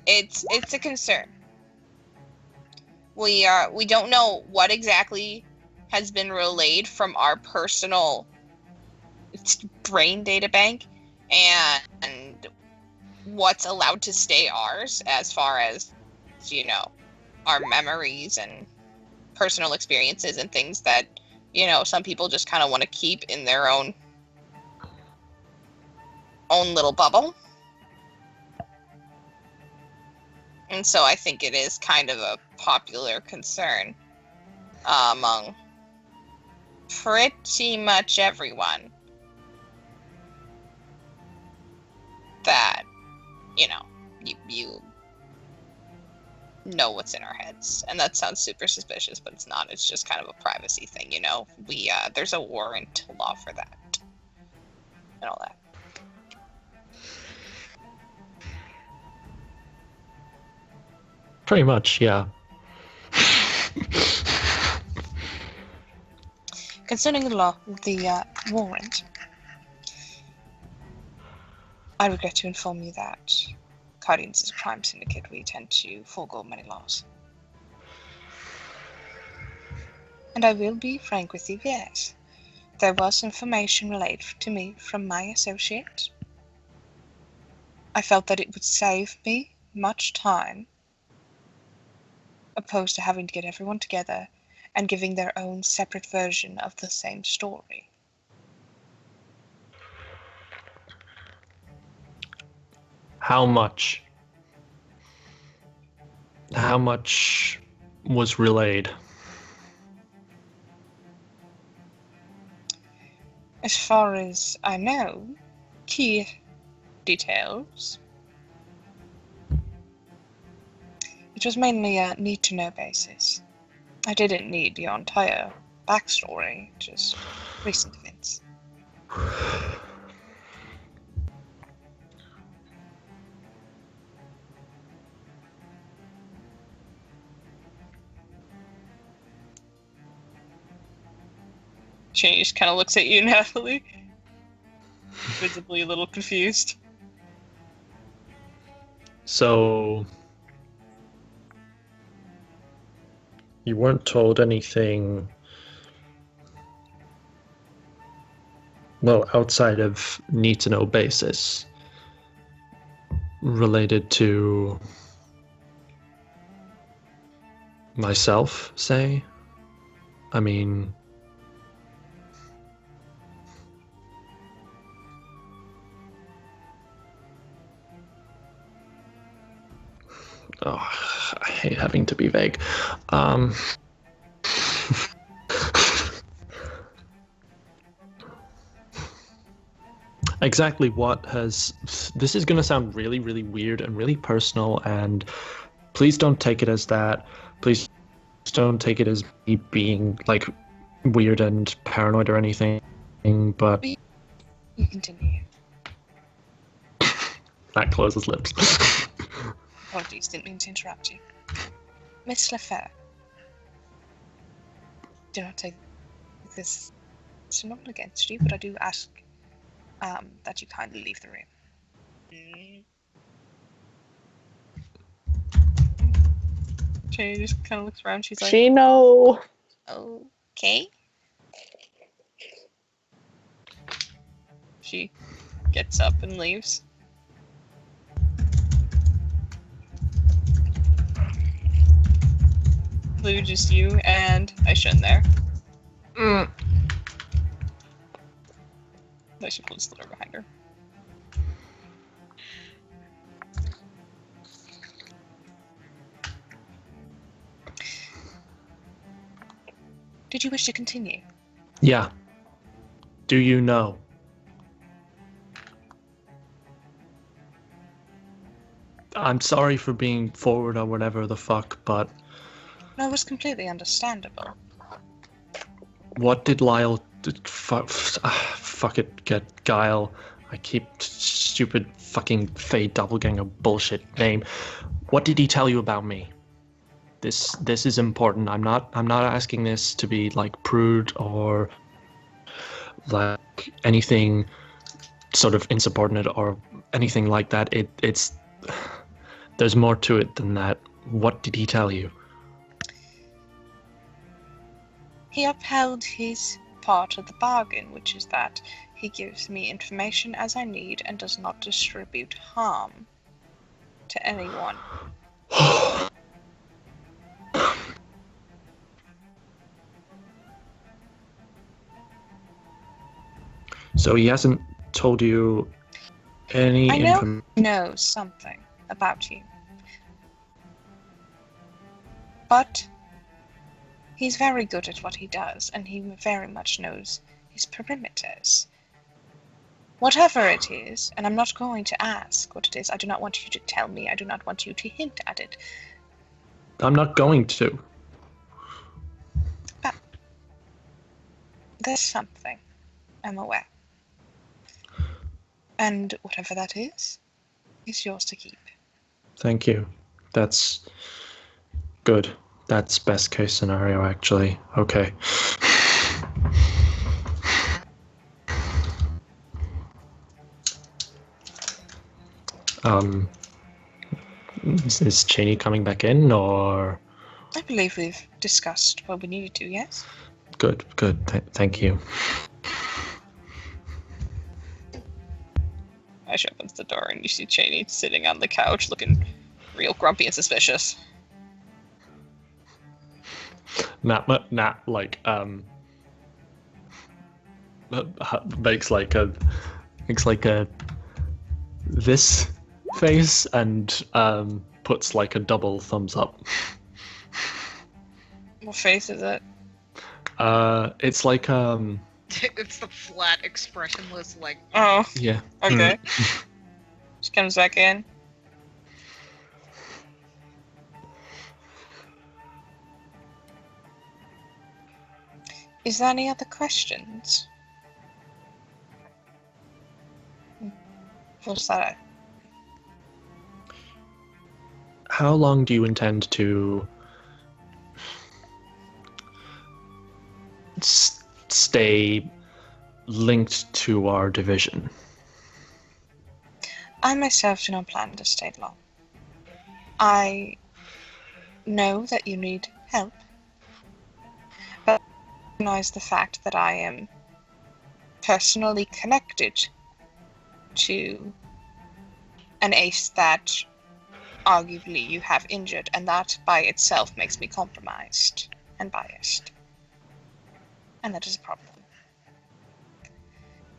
It's a concern. We don't know what exactly has been relayed from our personal brain data bank and what's allowed to stay ours as far as, you know, our memories and personal experiences and things that, you know, some people just kind of want to keep in their own little bubble. And so I think it is kind of a popular concern among pretty much everyone that, you know, you know what's in our heads. And that sounds super suspicious, but it's not. It's just kind of a privacy thing, you know. There's a warrant law for that and all that. pretty much, yeah. Concerning the warrant, I regret to inform you that Guardians is a crime syndicate. We tend to forego many laws. And I will be frank with you, yes. There was information relayed to me from my associate. I felt that it would save me much time, opposed to having to get everyone together and giving their own separate version of the same story. How much? How much was relayed? As far as I know, key details. It was mainly a need-to-know basis. I didn't need your entire backstory, just recent events. She just kind of looks at you, Natalie. Visibly a little confused. So, you weren't told anything, well, outside of need-to-know basis related to myself, say? I mean... Oh, I hate having to be vague. Exactly what has... This is going to sound really, really weird and really personal, and please don't take it as that. Please don't take it as me being, like, weird and paranoid or anything, but... You continue. Matt closes lips. Apologies, didn't mean to interrupt you. Miss Lafair, do not take this not against you, but I do ask that you kindly leave the room. She just kind of looks around. She's like, She know. Okay. She gets up and leaves. Lou, just you and Aisha in there. Aisha closes the door behind her. Did you wish to continue? Yeah. Do you know? I'm sorry for being forward or whatever the fuck, but... No, it was completely understandable. What did Lyle... fuck it, get Guile. I keep stupid fucking Fey doppelganger bullshit name. What did he tell you about me? This is important. I'm not asking this to be like prude or like anything sort of insubordinate or anything like that. It's there's more to it than that. What did he tell you? He upheld his part of the bargain, which is that he gives me information as I need and does not distribute harm to anyone. So he hasn't told you any I know information? he knows something about you. But he's very good at what he does, and he very much knows his perimeters. Whatever it is, and I'm not going to ask what it is, I do not want you to tell me, I do not want you to hint at it. I'm not going to. But there's something, I'm aware. And whatever that is yours to keep. Thank you. That's good. That's best case scenario, actually. Okay. Is Cheney coming back in, or? I believe we've discussed what we needed to, yes? Good. Thank you. Aisha opens the door and you see Cheney sitting on the couch looking real grumpy and suspicious. Nat like makes like a this face and puts like a double thumbs up. What face is it? It's like It's the flat, expressionless, like. Oh, yeah. okay. She comes back in. Is there any other questions? What's that? How long do you intend to stay linked to our division? I myself do not plan to stay long. I know that you need help, but I recognize the fact that I am personally connected to an ace that arguably you have injured, and that by itself makes me compromised and biased. And that is a problem.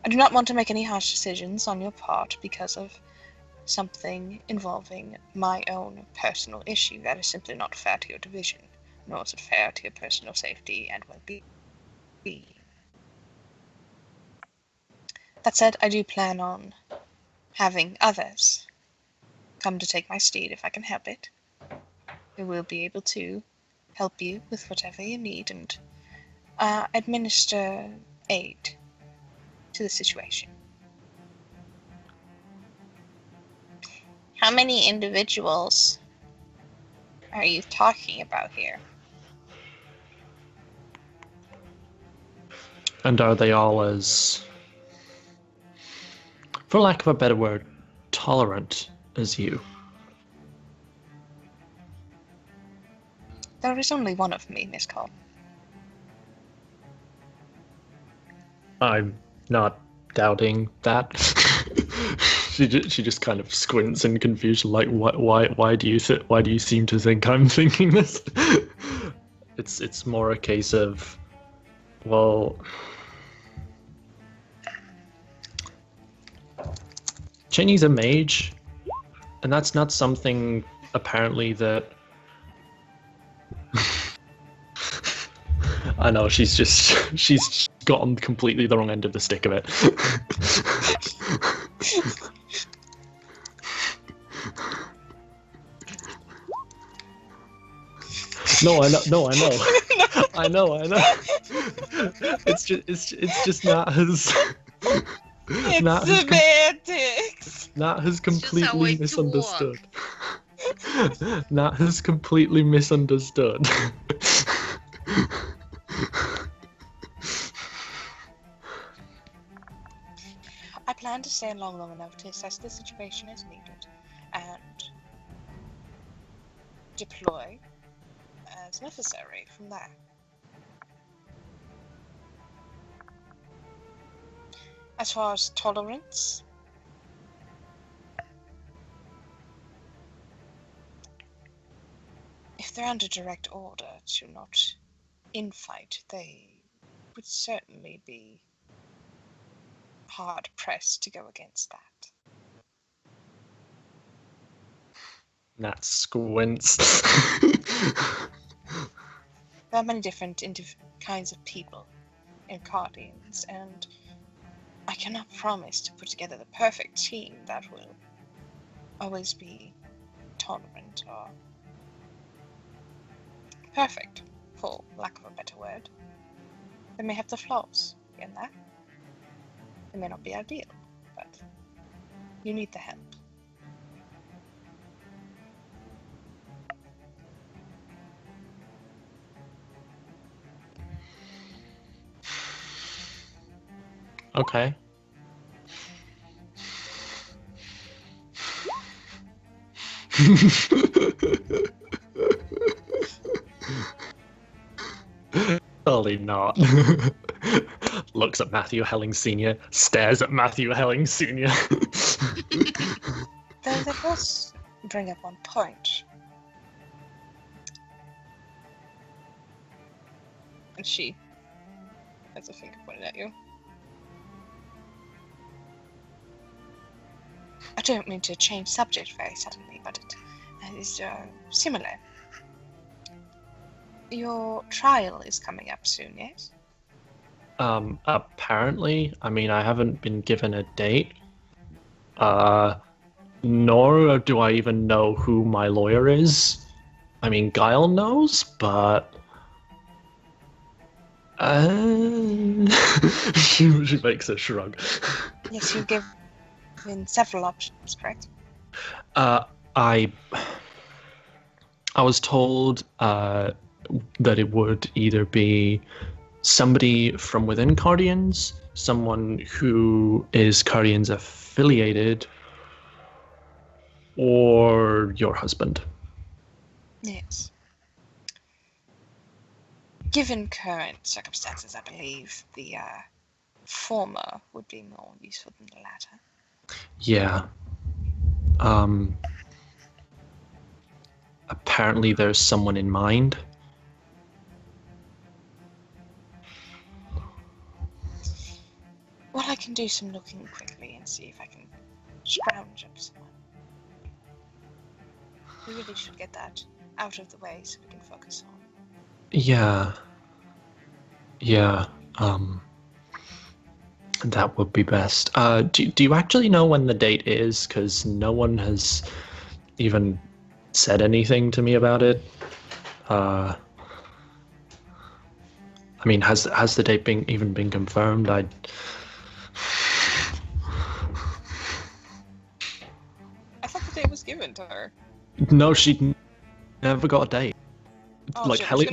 I do not want to make any harsh decisions on your part because of something involving my own personal issue. That is simply not fair to your division, nor is it fair to your personal safety and well-being. That said, I do plan on having others come to take my steed if I can help it. Who will be able to help you with whatever you need and administer aid to the situation. How many individuals are you talking about here? And are they all as, for lack of a better word, tolerant as you? There is only one of me, Miss Cole. I'm not doubting that. She just kind of squints in confusion, like, why do you seem to think I'm thinking this? It's more a case of, well, Cheney's a mage, and that's not something apparently that. I know she's gotten completely the wrong end of the stick of it. No, I know. I know. It's just not his. It's semantics. Not his completely It's just how I misunderstood. Not his completely misunderstood. I plan to stay along long enough to assess the situation as needed and deploy as necessary from there. As far as tolerance, if they're under direct order to not infight, they would certainly be hard pressed to go against that. Nat squints. There are many different kinds of people in Guardians, and I cannot promise to put together the perfect team that will always be tolerant or perfect, for lack of a better word. They may have their flaws here and there. They may not be ideal, but you need the help. Okay. Surely not. Looks at Matthew Helling Sr., stares at Matthew Helling Sr. Though that does bring up one point. And she has a finger pointed at you. I don't mean to change subject very suddenly, but it is similar. Your trial is coming up soon, yes? Apparently, I mean, I haven't been given a date. Nor do I even know who my lawyer is. I mean, Guile knows, but She makes a shrug. Yes, you've given several options, correct? I was told that it would either be somebody from within Guardians, someone who is Guardians affiliated, or your husband. Yes. Given current circumstances, I believe the former would be more useful than the latter. Yeah. Apparently there's someone in mind. Well, I can do some looking quickly and see if I can scrounge up someone. We really should get that out of the way so we can focus on. Yeah. Yeah. That would be best. Do you actually know when the date is? Because no one has even said anything to me about it. I mean, has the date even been confirmed? I thought the date was given to her. No, she never got a date. Oh, Like shit, Helly,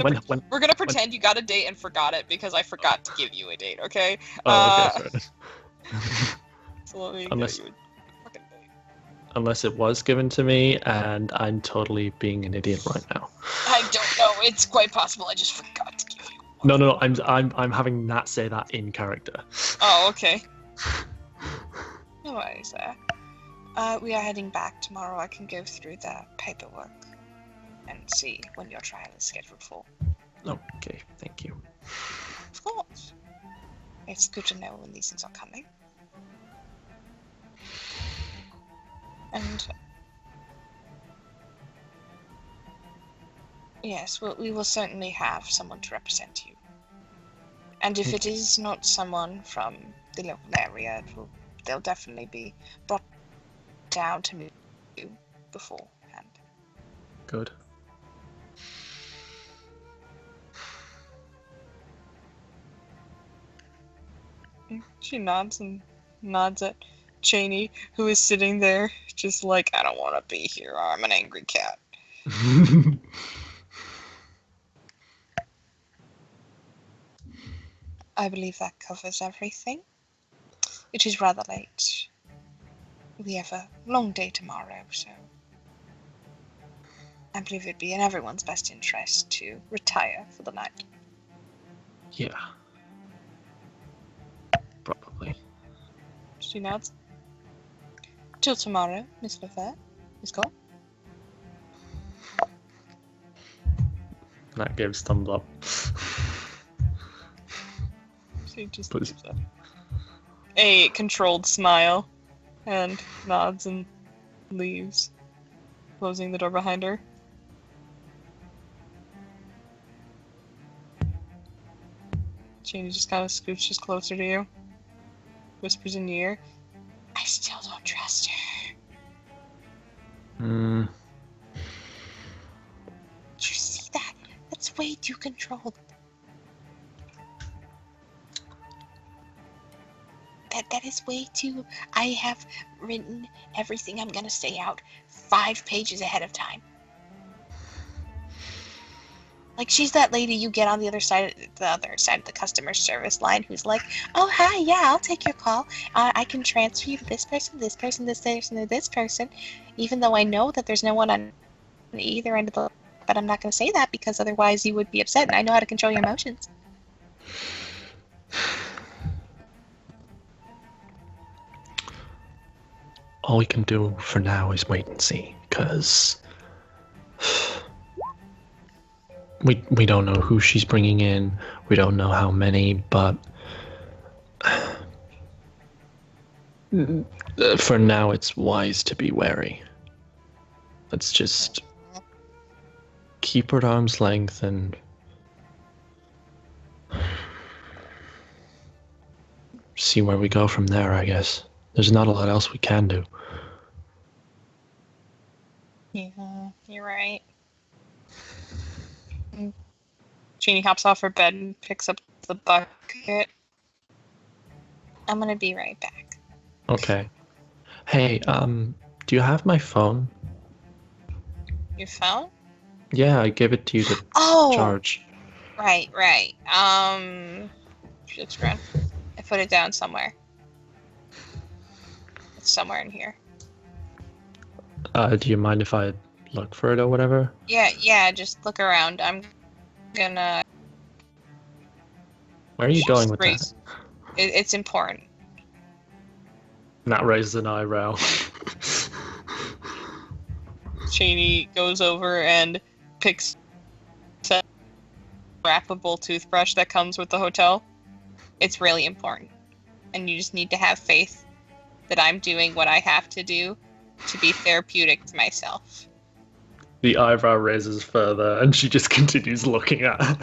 we're gonna pretend you got a date and forgot it because I forgot to give you a date, okay? Oh, okay, fair enough. So let me Unless- get you a fucking date. Unless it was given to me, and I'm totally being an idiot right now. I don't know. It's quite possible I just forgot to give you. No. I'm having Nat say that in character. Oh, okay. No worries there. We are heading back tomorrow. I can go through the paperwork and see when your trial is scheduled for. Okay, thank you. Of course. It's good to know when these things are coming. And yes, we will certainly have someone to represent you. And if it is not someone from the local area, they'll definitely be brought down to meet you beforehand. Good. She nods at Cheney, who is sitting there just like, I don't want to be here. I'm an angry cat. I believe that covers everything. It is rather late. We have a long day tomorrow, so I believe it'd be in everyone's best interest to retire for the night. Yeah. Probably. She nods. Till tomorrow, Miss Lefebvre. Miss Cole. That gives thumbs up. She just Please. gives a controlled smile and nods and leaves, closing the door behind her. Cheney just kind of scooches closer to you, whispers in your ear, I still don't trust her. Hmm. Did you see that? That's way too controlled. That is way too... I have written everything I'm gonna say out 5 pages ahead of time. Like, she's that lady you get on the other side of the customer service line who's like, oh, hi, yeah, I'll take your call. I can transfer you to this person, this person, this person, or this person, even though I know that there's no one on either end of the... But I'm not going to say that because otherwise you would be upset, and I know how to control your emotions. All we can do for now is wait and see, because we don't know who she's bringing in, we don't know how many, but for now it's wise to be wary. Let's just keep her at arm's length and see where we go from there, I guess. There's not a lot else we can do. Yeah, you're right. Jeannie hops off her bed and picks up the bucket. I'm gonna be right back. Okay. Hey, do you have my phone? Your phone? Yeah, I gave it to you to Oh! charge. Right. Shit's run. I put it down somewhere. It's somewhere in here. Do you mind if I look for it or whatever? Yeah, just look around. I'm gonna... Where are you going with that? raise. It's important. Nat raises an eyebrow. Cheney goes over and picks a wrappable toothbrush that comes with the hotel. It's really important. And you just need to have faith that I'm doing what I have to do to be therapeutic to myself. The eyebrow raises further, and she just continues looking at her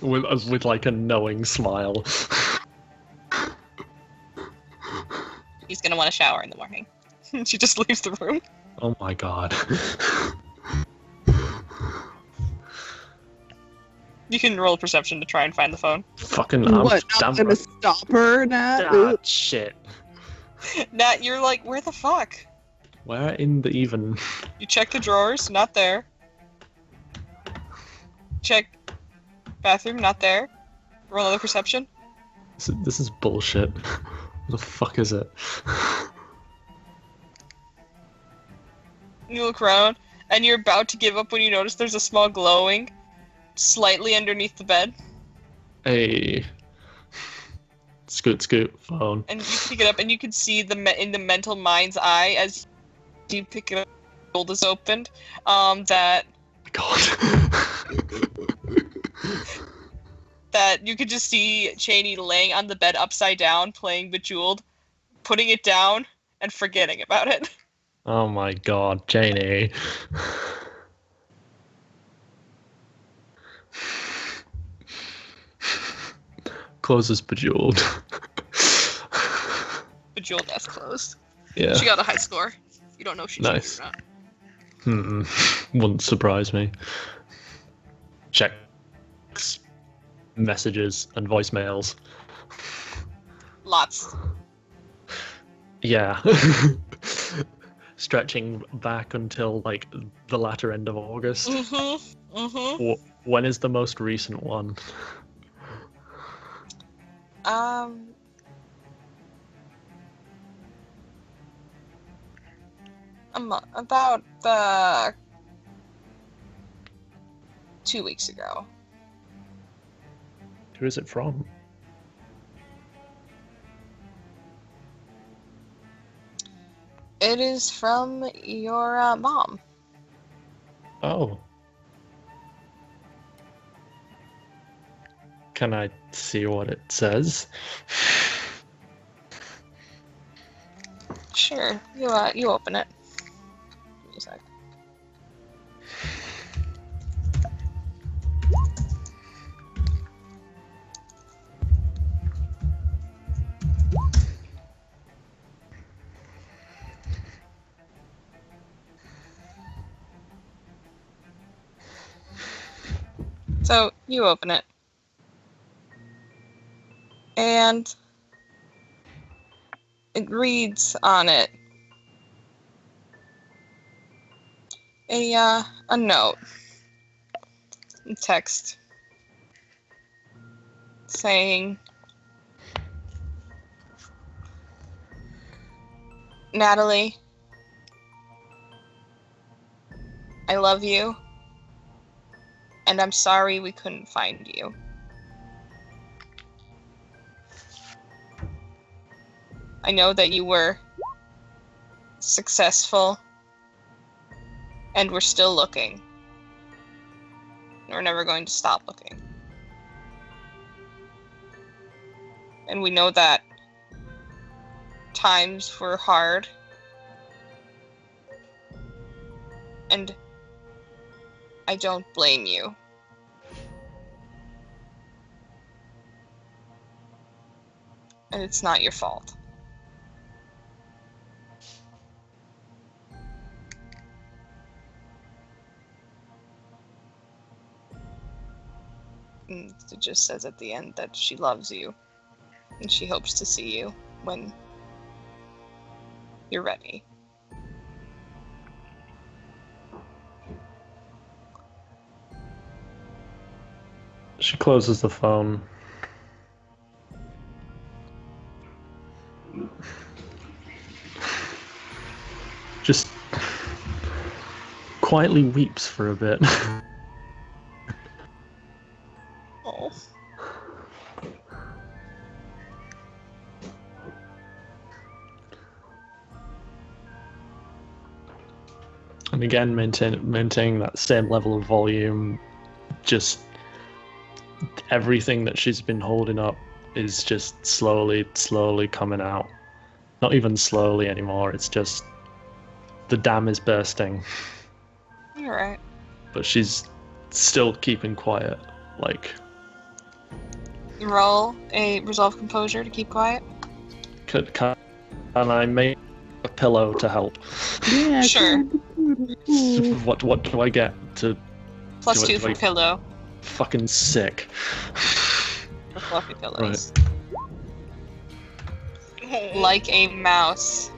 with like a knowing smile. He's gonna want to shower in the morning. She just leaves the room. Oh my god. You can roll perception to try and find the phone. Fucking What? Not gonna stop her, Nat? Ah, shit. Nat, you're like, where the fuck? Where in the even? You check the drawers, not there. Check bathroom, not there. Roll another perception. This is bullshit. What the fuck is it? You look around, and you're about to give up when you notice there's a small glowing slightly underneath the bed. Hey. Scoot, phone. And you pick it up, and you can see in the mental mind's eye as you pick it up, the gold is opened. That you could just see Cheney laying on the bed upside down, playing Bejeweled, putting it down, and forgetting about it. Oh my god, Janie. Closes Bejeweled. Bejeweled that's closed. Yeah. She got a high score. You don't know if she's Nice. or not. Wouldn't surprise me. Check messages and voicemails. Lots. Yeah. Stretching back until like the latter end of August. When is the most recent one? About 2 weeks ago. Who is it from? It is from your mom. Oh. Can I see what it says? Sure. You open it. Give me a sec. So you open it. And it reads on it a note, a text saying, Natalie, I love you, and I'm sorry we couldn't find you. I know that you were successful, and we're still looking. We're never going to stop looking. And we know that times were hard, and I don't blame you. And it's not your fault. And it just says at the end that she loves you, and she hopes to see you when you're ready. She closes the phone. Just quietly weeps for a bit. Oh. And again, maintaining that same level of volume. Just everything that she's been holding up is just slowly coming out. Not even slowly anymore. It's just the dam is bursting. You're right. But she's still keeping quiet. Like, Roll a resolve composure to keep quiet. can I make a pillow to help? Yeah, Sure. What do I get to Plus Do I- 2 do for I- pillow. fucking sick? For fluffy pillows. Like a mouse.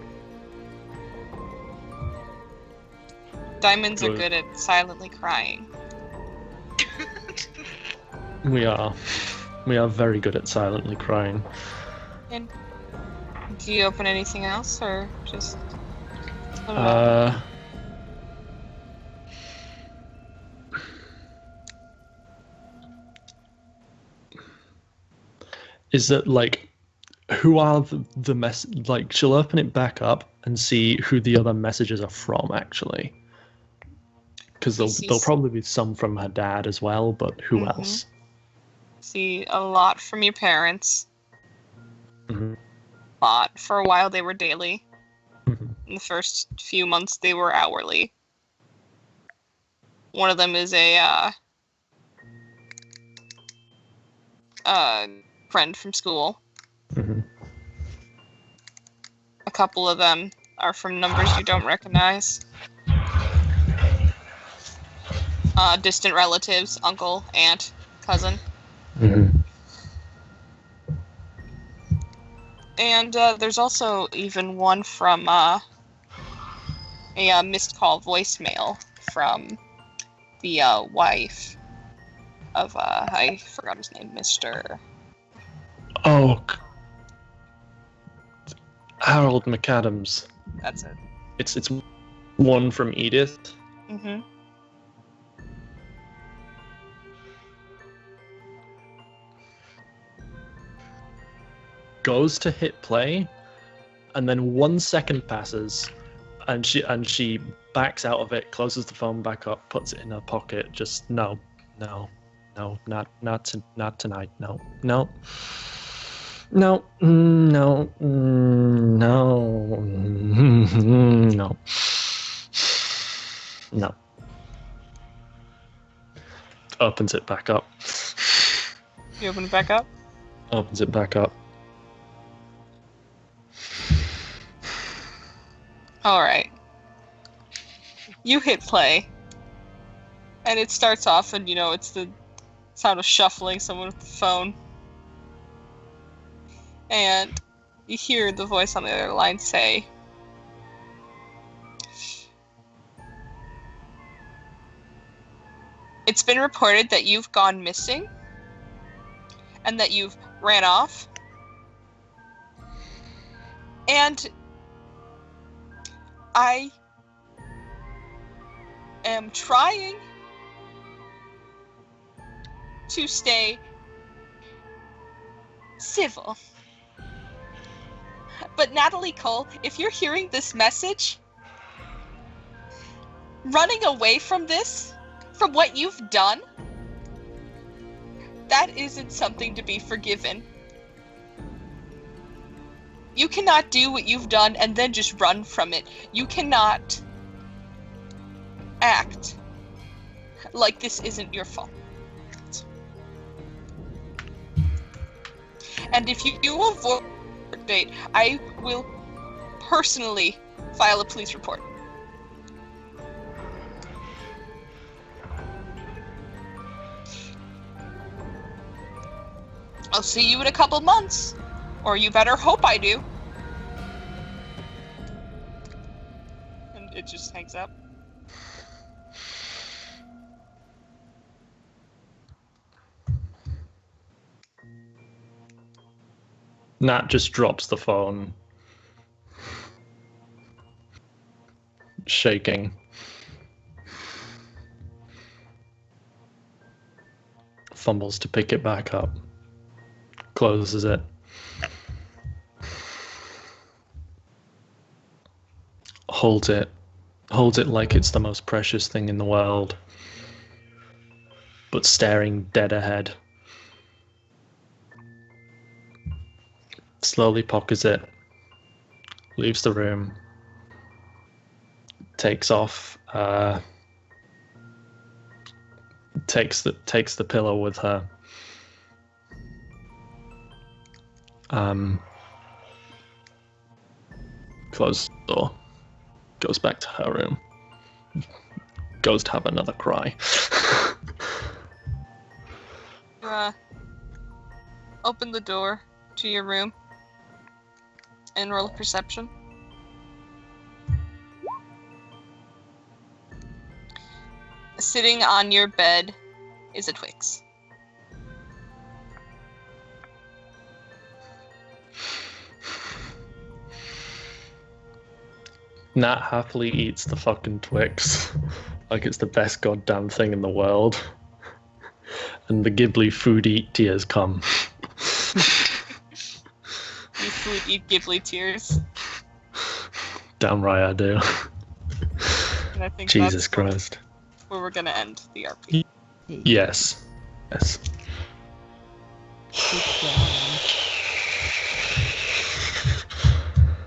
Diamonds are Good. good at silently crying. We are very good at silently crying. And do you open anything else, or just? Is it like, who are the like, she'll open it back up and see who the other messages are from, actually, because there'll probably be some from her dad as well, but who Mhm. else? See a lot from your parents. Mhm. A lot. For a while they were daily. Mhm. In the first few months they were hourly. One of them is a friend from school. Mhm. A couple of them are from numbers you don't recognize. Distant relatives, uncle, aunt, cousin. Mhm. And there's also even one from a missed call voicemail from the wife of I forgot his name, Mr. Oh, Harold McAdams. That's it. It's one from Edith. Mm-hmm. Goes to hit play, and then 1 second passes, and she backs out of it, closes the phone back up, puts it in her pocket. Just no, not tonight. No, no, no. Opens it back up. You open it back up? Opens it back up. Alright. You hit play. And it starts off, and it's the sound of shuffling someone with the phone. And you hear the voice on the other line say, "It's been reported that you've gone missing, and that you've ran off. And I am trying to stay civil. But Natalie Cole, if you're hearing this message, running away from this, from what you've done, that isn't something to be forgiven. You cannot do what you've done and then just run from it. You cannot act like this isn't your fault. And if you avoid the date, I will personally file a police report." I'll see you in a couple months. Or you better hope I do. And it just hangs up. Nat just drops the phone, shaking. Fumbles to pick it back up, closes it. Holds it like it's the most precious thing in the world, but staring dead ahead. Slowly pockets it, leaves the room, takes off, takes the pillow with her. Closes the door, goes back to her room, goes to have another cry. Open the door to your room and roll a perception. Sitting on your bed is a Twix. Nat happily eats the fucking Twix like it's the best goddamn thing in the world. And the Ghibli food eat tears come. You food eat Ghibli tears. Damn right I do. And I think Jesus that's Christ. where we're gonna end the RP. Yes. Yes.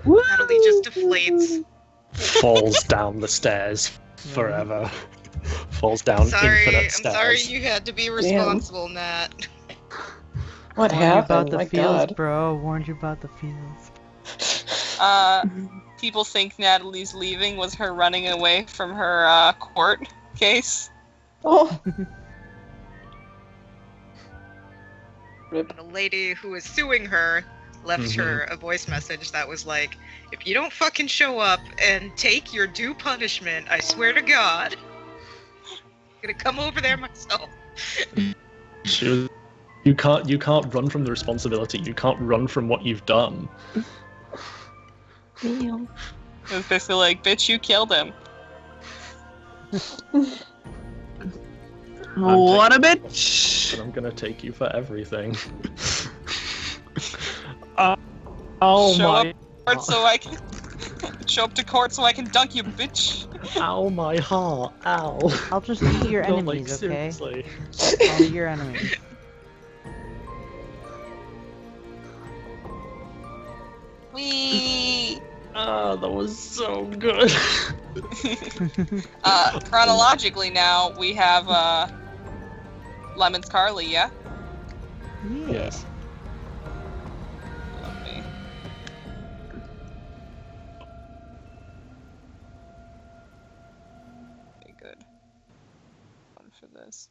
Natalie just deflates. Falls down the stairs forever. Falls down infinite stairs. I'm sorry you had to be responsible, Nat. What Warned you happened? about the My feels, God. bro. Warned you about the feels. People think Natalie's leaving was her running away from her court case. Oh. And the lady who was suing her left her a voice message that was like, if you don't fucking show up and take your due punishment, I swear to God, I'm gonna come over there myself. You can't run from the responsibility. You can't run from what you've done. Damn. It was basically like, bitch, you killed him. What a bitch! But I'm gonna take you for everything. Show up to court so I can show up to court so I can dunk you, bitch. Ow, my heart. Ow. I'll just eat your No, enemies, like, okay? seriously. I'll eat your enemies. Wee. Ah, that was so good. Chronologically now, we have, Lemon's Carly, yeah? Yes. Lovely. Okay, good. One for this.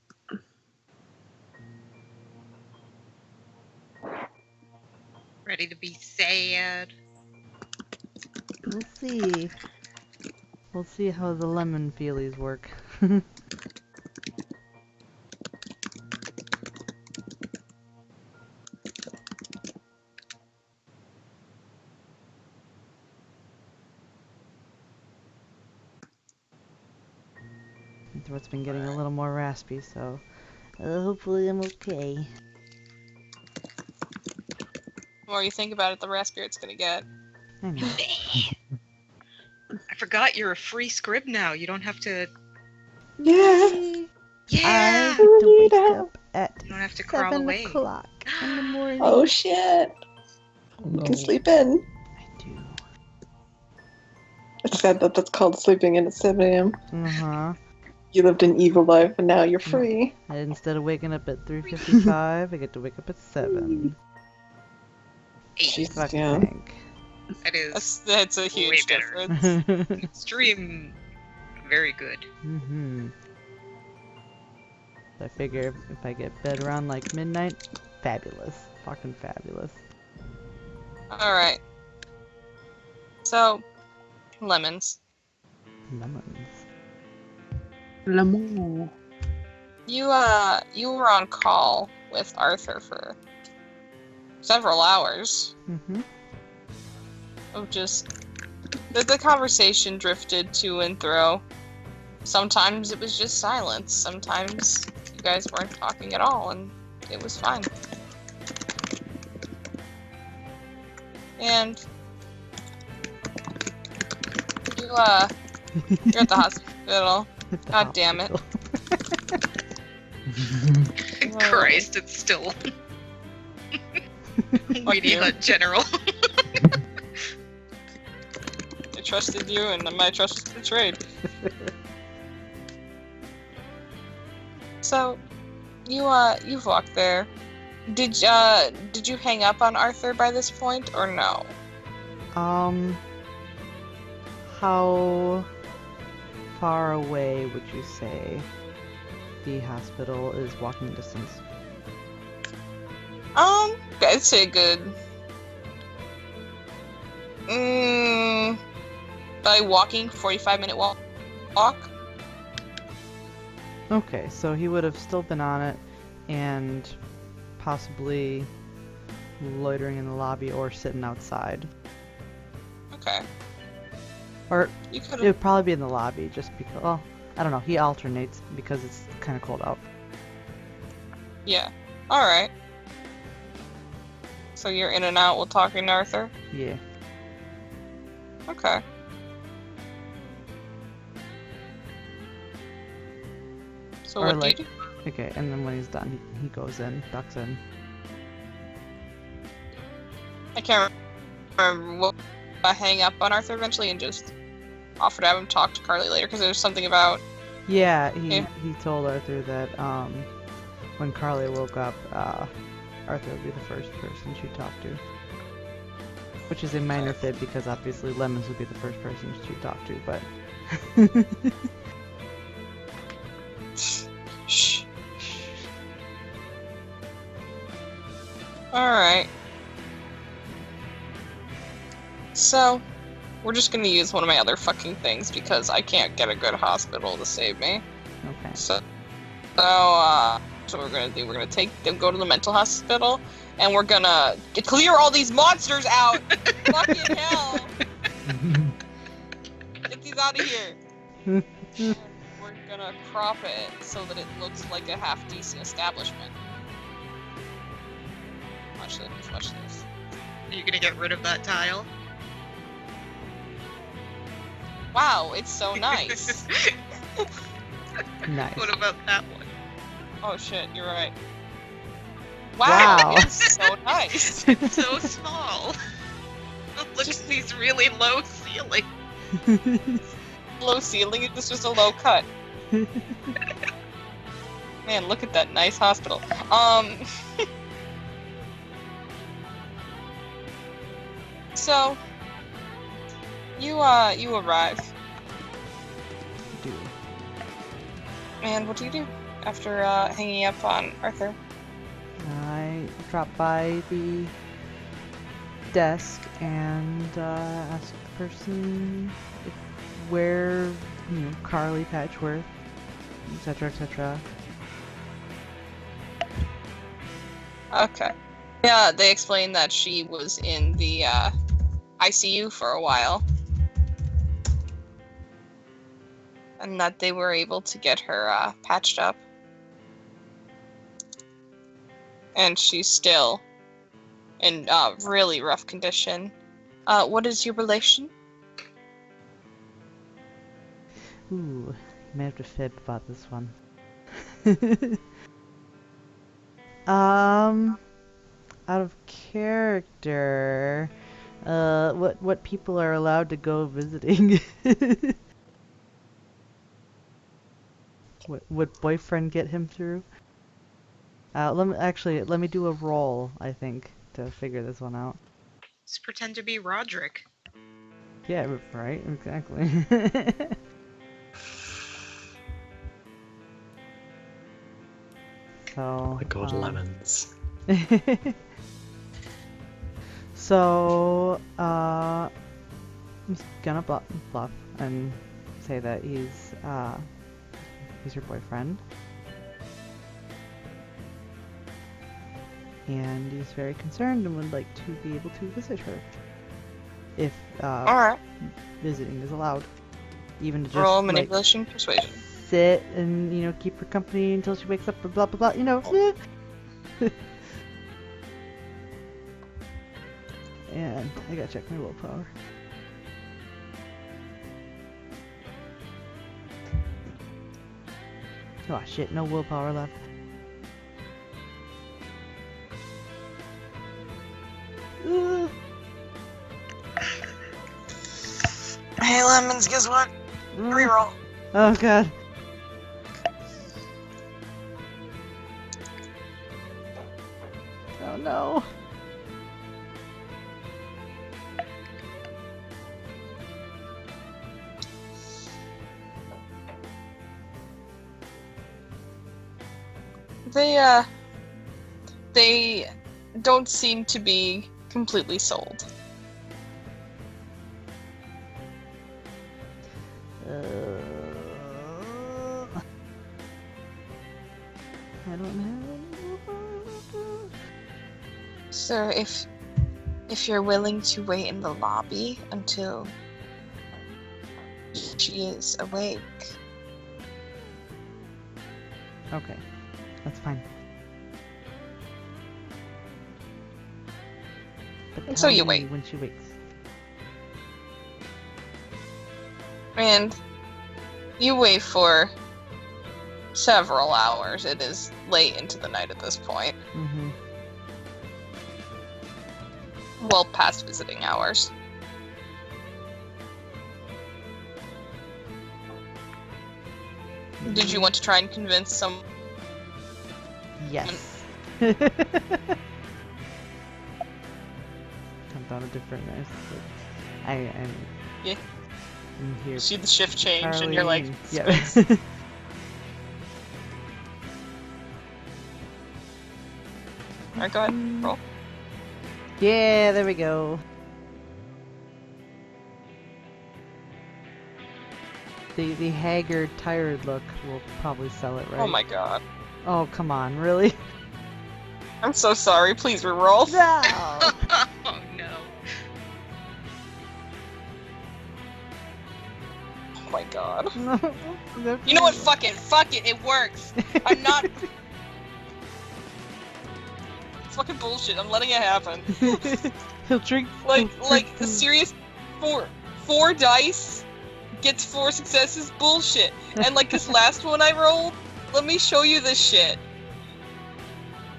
Ready to be sad. We'll see. We'll see how the lemon feelies work. My throat's been getting a little more raspy, so hopefully I'm okay. The more you think about it, the raspier it's gonna get. I know. I forgot you're a free scrib now. You don't have to. Yeah. Yeah. I get to wake up at You don't have to crawl 7 away. o'clock in the morning. Oh shit. You can sleep in. I do. It's sad that that's called sleeping in at 7 a.m. Uh-huh. You lived an evil life and now you're free. And instead of waking up at 3:55, I get to wake up at 7. Jesus, Fucking yeah. think. That is That's a huge way better. difference. Extreme. Very good. Mm-hmm. I figure if I get bed around like midnight, fabulous. Fucking fabulous. Alright. So, lemons. Lemons. L'amour. You were on call with Arthur for several hours Mm-hmm. of just the conversation drifted to and fro. Sometimes it was just silence. Sometimes you guys weren't talking at all, and it was fine. And you're at the hospital. God damn it. Christ, it's still reading that general. I trusted you, and my trust was betrayed. So, you've walked there. Did you hang up on Arthur by this point, or no? How far away would you say the hospital is walking distance? I'd say a good. By walking, 45-minute walk. Okay, so he would have still been on it, and possibly loitering in the lobby or sitting outside. Okay. Or You could it would probably be in the lobby, just because. Well, I don't know. He alternates because it's kind of cold out. Yeah. All right. So you're in and out while talking to Arthur? Yeah. Okay. So Or what like, do you do? okay, and then when he's done, he goes in, ducks in. I can't remember what I hang up on Arthur eventually and just offer to have him talk to Carly later because there's something about. Yeah, Yeah. he told Arthur that when Carly woke up, Arthur would be the first person she'd talk to. Which is a minor fib because obviously Lemons would be the first person she'd talk to, but. Shh. Alright. So, we're just gonna use one of my other fucking things because I can't get a good hospital to save me. Okay. So what we're gonna do, we're gonna take them, go to the mental hospital, and we're gonna clear all these monsters out! Fucking hell! Get these out of here! And we're gonna crop it so that it looks like a half-decent establishment. Watch this, watch this. Are you gonna get rid of that tile? Wow, it's so nice. Nice. What about that one? Oh shit, you're right. Wow, Wow. it's so nice. It's so small. Look at these really low ceilings. Low ceiling, it's just a low cut. Man, look at that nice hospital. So you arrive. Do. And what do you do after hanging up on Arthur? I drop by the desk and ask the person where, Carly Patchworth, etc., etc. Okay. Yeah, they explained that she was in the ICU for a while. And that they were able to get her patched up. And she's still in really rough condition. What is your relation? Ooh, you may have to fib about this one. Out of character, what people are allowed to go visiting? Would boyfriend get him through? Let me do a roll, I think, to figure this one out. Just pretend to be Roderick. Yeah, right, exactly. So, Oh my god, lemons. So, he's gonna bluff and say that he's your boyfriend. And he's very concerned and would like to be able to visit her. If, Alright. visiting is allowed. Even to just, Roll like, manipulation, persuasion. sit and, you know, keep her company until she wakes up or blah blah blah, you know. And I gotta check my willpower. Oh shit, no willpower left. Ugh. Hey, Lemons, guess what? Reroll. Oh god. Oh no. They don't seem to be completely sold. I don't have. So if you're willing to wait in the lobby until she is awake. Okay, that's fine. But And so tell you me wait. when she wakes. And you wait for several hours. It is late into the night at this point. Mm-hmm. Well past visiting hours. Did you want to try and convince some? Yes. Jumped on a different nurse. I'm Yeah. in here. You see the shift change, and you're Charlie, like, yeah. space. Alright, go ahead, roll. Yeah, there we go. The haggard, tired look will probably sell it, right? Oh my god. Oh, come on, really? I'm so sorry, please reroll. No! Oh no. Oh my god. No. You know what? Fuck it, it works. I'm not. It's fucking bullshit. I'm letting it happen. He'll drink. Like a serious four dice gets 4 successes. Bullshit. And like this last one I rolled. Let me show you this shit.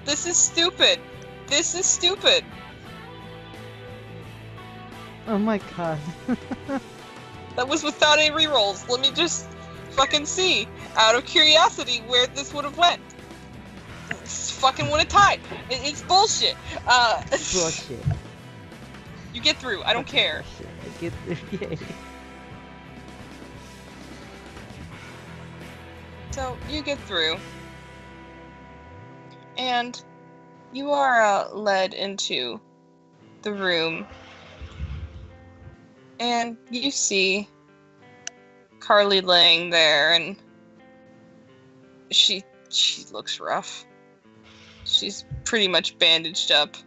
This is stupid. This is stupid. Oh my god. That was without any rerolls. Let me just fucking see, out of curiosity, where this would have went. This fucking would have tied. It's bullshit. Bullshit. You get through. I don't care. I get yay. So you get through, and you are led into the room, and you see Carly laying there, and she looks rough. She's pretty much bandaged up,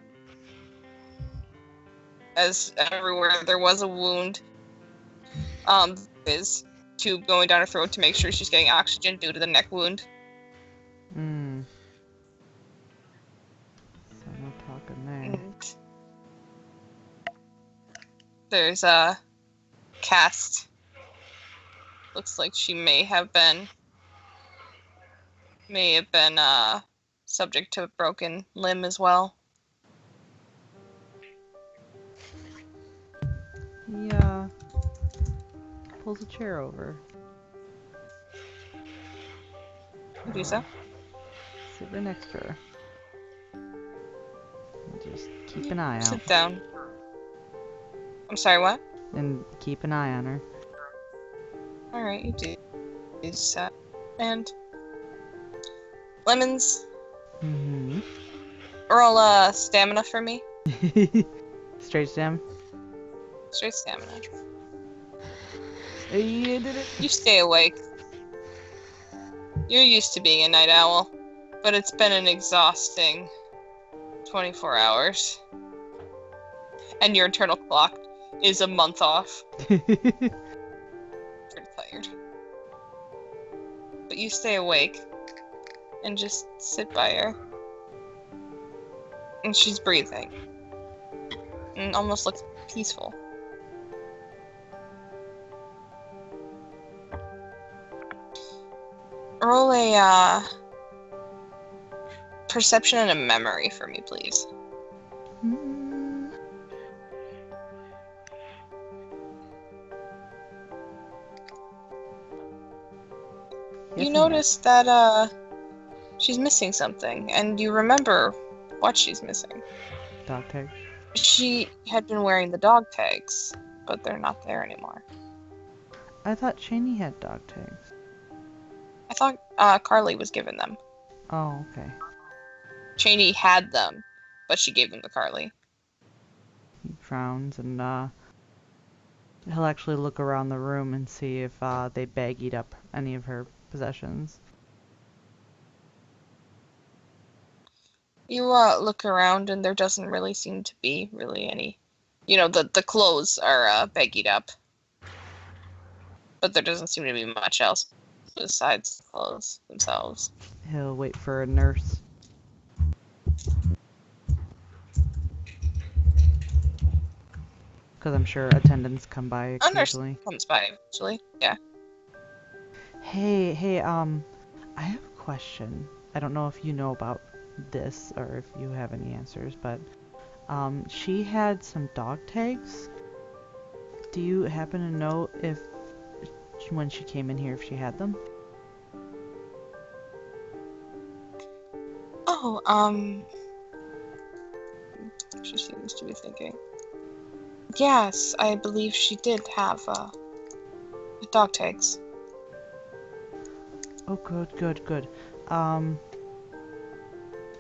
as everywhere there was a wound. Is tube going down her throat to make sure she's getting oxygen due to the neck wound. Hmm. So no talking there. And there's a cast. Looks like she may have been subject to a broken limb as well. Yeah. Pulls a chair over. Do so. Sit right next to her. And just keep an eye out. Sit down. I'm sorry, what? And keep an eye on her. Alright, you do. Is and Lemons, Mm-hmm. roll stamina for me. Straight stem. Straight stamina. You did it. You stay awake. You're used to being a night owl, but it's been an exhausting 24 hours. And your internal clock is a month off. Pretty tired. But you stay awake and just sit by her. And she's breathing. And almost looks peaceful. Roll a perception and a memory for me, please. You notice that she's missing something, and you remember what she's missing. Dog tags. She had been wearing the dog tags, but they're not there anymore. I thought Cheney had dog tags. I thought Carly was given them. Oh, okay. Cheney had them, but she gave them to Carly. He frowns and he'll actually look around the room and see if they baggied up any of her possessions. You look around and there doesn't really seem to be really any. You know, the clothes are baggied up. But there doesn't seem to be much else besides the clothes themselves. He'll wait for a nurse. Because I'm sure attendants come by A nurse occasionally. comes by eventually, yeah. Hey, I have a question. I don't know if you know about this or if you have any answers, but she had some dog tags. Do you happen to know if when she came in here if she had them? Oh, she seems to be thinking. Yes, I believe she did have dog tags. Oh, good.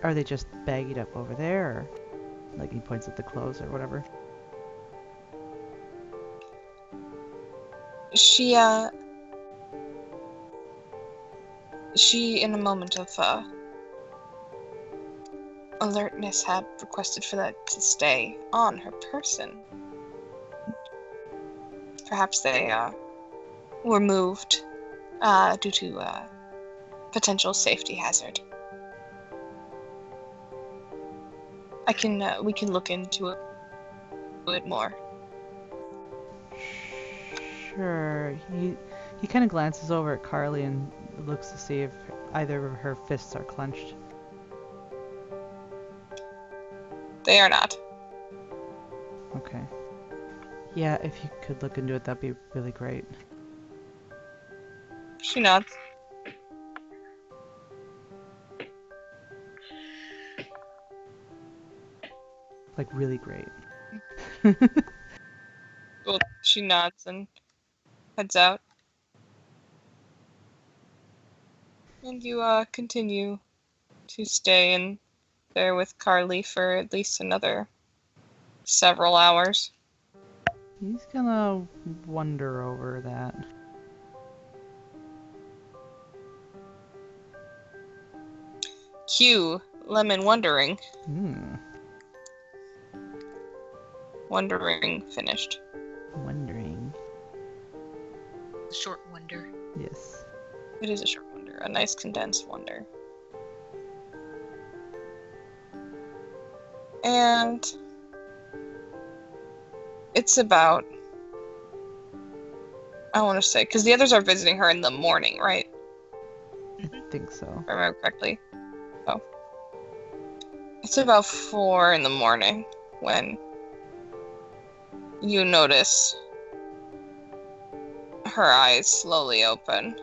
Are they just baggied up over there? Or, like he points at the clothes or whatever. She in a moment of alertness had requested for that to stay on her person. Perhaps they were moved due to potential safety hazard. We can look into it more. Sure. He kind of glances over at Carly and looks to see if either of her fists are clenched. They are not. Okay. Yeah, if you could look into it, that'd be really great. She nods. Like, really great. Well, she nods and heads out. And you continue to stay in there with Carly for at least another several hours. He's gonna wonder over that. Cue Lemon wondering. Wondering finished. Wondering. Short wonder. Yes. It is a short wonder, a nice condensed wonder. And it's about, I want to say, because the others are visiting her in the morning, right? I think so. If I remember correctly. Oh. It's about 4 in the morning when you notice her eyes slowly open.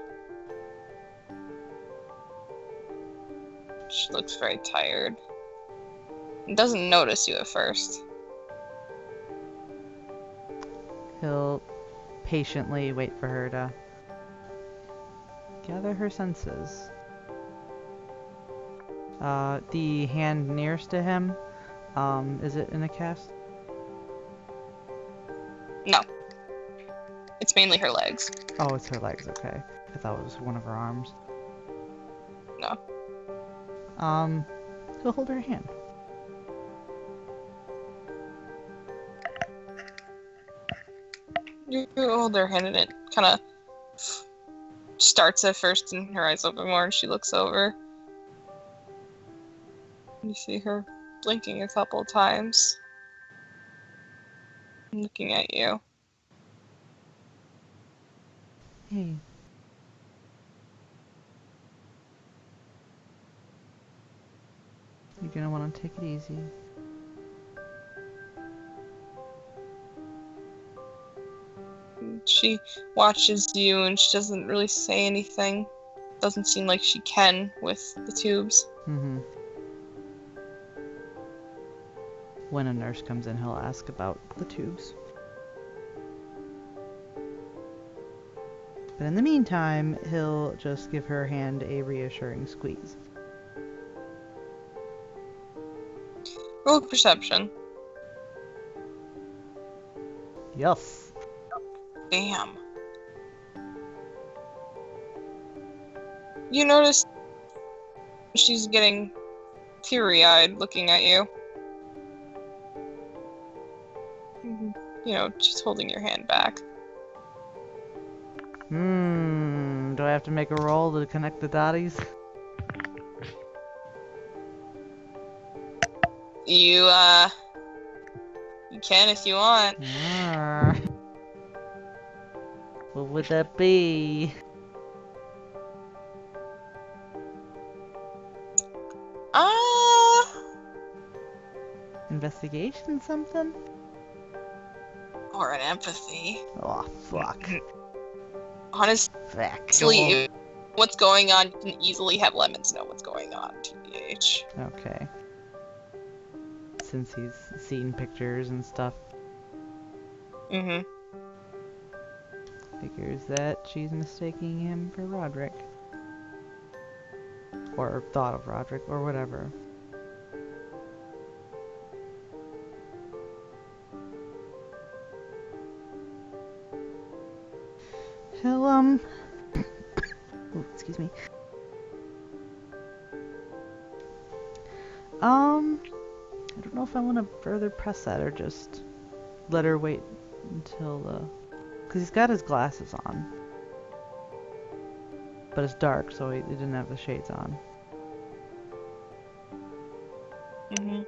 She looks very tired. And doesn't notice you at first. He'll patiently wait for her to gather her senses. The hand nearest to him, is it in a cast? No. It's mainly her legs. Oh, it's her legs, okay. I thought it was one of her arms. No. He'll hold her hand. You hold her hand and it kind of starts at first and her eyes open more and she looks over. You see her blinking a couple times. Looking at you. Hey. You're gonna want to take it easy. She watches you and she doesn't really say anything. Doesn't seem like she can with the tubes. Mm-hmm. When a nurse comes in, he'll ask about the tubes. But in the meantime, he'll just give her hand a reassuring squeeze. Roll perception. Yes. Damn. You notice she's getting teary-eyed looking at you. You know, she's holding your hand back. Do I have to make a roll to connect the dotties? You can if you want. What would that be? Investigation something? Or an empathy. Oh, fuck. Honestly, Fuck. what's going on, you can easily have Lemons know what's going on, TBH. Okay. Since he's seen pictures and stuff, Mm-hmm. figures that she's mistaking him for Roderick. Or thought of Roderick, or whatever. He'll, ooh, excuse me. I don't know if I want to further press that or just let her wait until because he's got his glasses on. But it's dark, so he didn't have the shades on. Mm-hmm.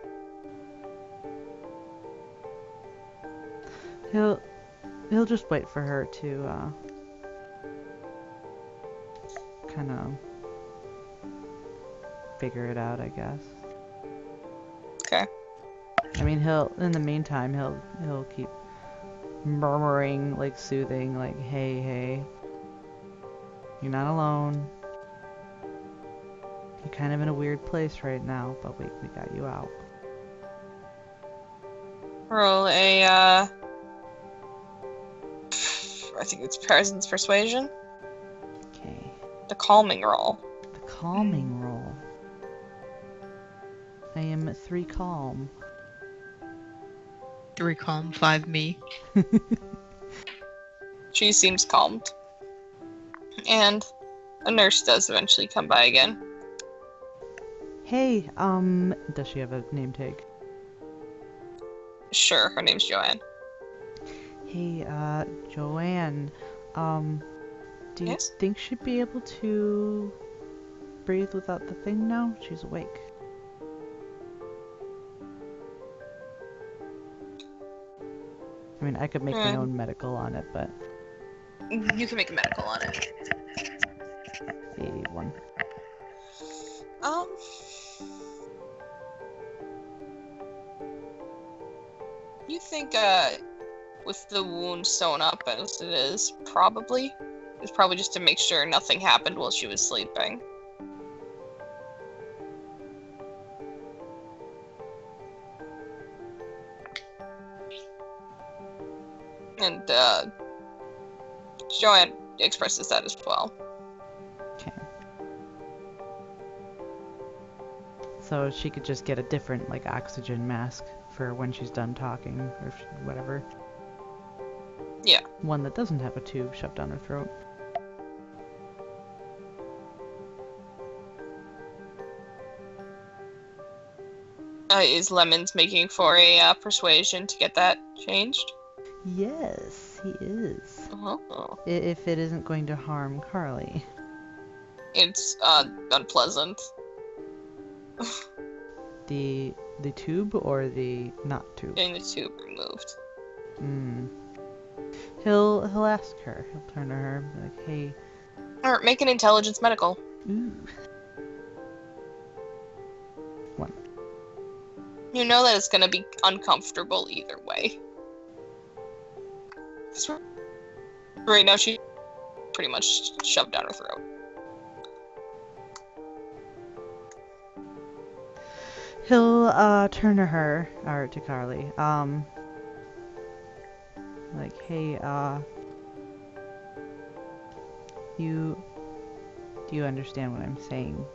He'll just wait for her to kind of figure it out, I guess. Okay. I mean, in the meantime, he'll keep murmuring, like soothing, like, hey, you're not alone. You're kind of in a weird place right now, but we got you out. Roll a, I think it's Presence Persuasion. Okay. The calming roll. The calming roll. I am 3 calm. 3 calm, 5 me. She seems calmed. And a nurse does eventually come by again. Hey, does she have a name tag? Sure, her name's Joanne. Hey, Joanne, do you Yes? think she'd be able to breathe without the thing now? She's awake. I mean, I could make my own medical on it, but... You can make a medical on it. 81. You think, with the wound sewn up as it is, probably. It's probably just to make sure nothing happened while she was sleeping. And, Joanne expresses that as well. Okay. So she could just get a different, like, oxygen mask for when she's done talking, or whatever. Yeah. One that doesn't have a tube shoved down her throat. Is Lemons making for a persuasion to get that changed? Yes, he is. Oh. If it isn't going to harm Carly. It's unpleasant. The tube or the not tube? Getting the tube removed. Hmm. He'll ask her. He'll turn to her and be like, hey. Or make an intelligence medical. Ooh. One. You know that it's gonna be uncomfortable either way. Right now she pretty much shoved down her throat. He'll turn to her, or to Carly. Like, hey, do you understand what I'm saying?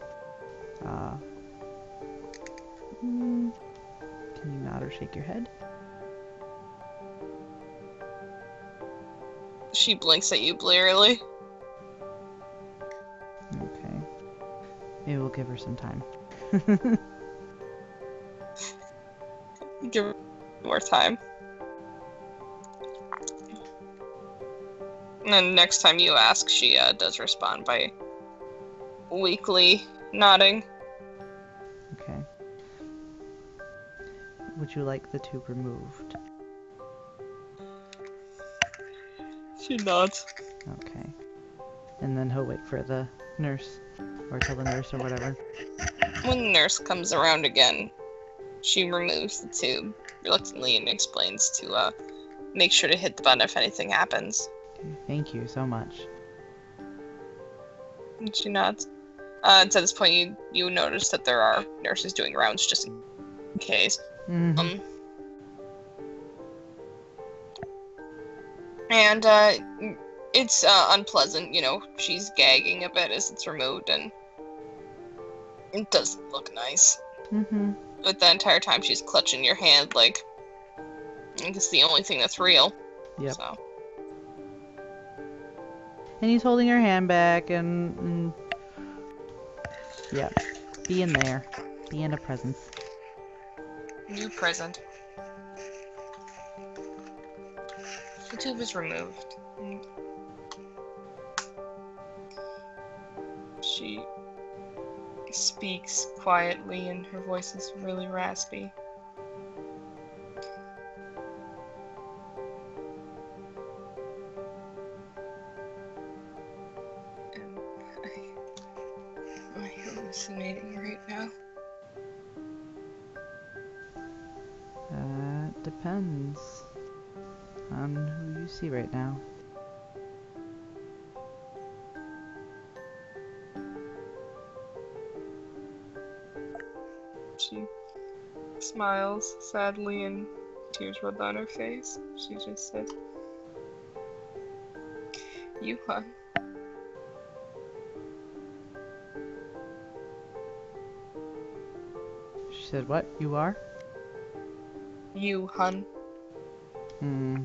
Can you nod or shake your head? She blinks at you blearily. Okay. Maybe we'll give her some time. Give her more time. And then next time you ask, she does respond by weakly nodding. Okay. Would you like the tube removed? She nods. Okay. And then he'll wait for the nurse, or tell the nurse or whatever. When the nurse comes around again, she removes the tube reluctantly and explains to make sure to hit the button if anything happens. Okay, thank you so much. And she nods. And at this point, you notice that there are nurses doing rounds just in case. Mm-hmm. And it's unpleasant, you know, she's gagging a bit as it's removed, and it doesn't look nice. Mm-hmm. But the entire time she's clutching your hand like it's the only thing that's real. Yep. So. And he's holding her hand back and yeah. Be in there. Be in a presence. New present. The tube is removed. She speaks quietly and her voice is really raspy. Am I hallucinating right now? Depends on who you see right now. She smiles sadly and tears roll down her face. She just says, "You, hon." She said, what? You are? You, hun. Hmm.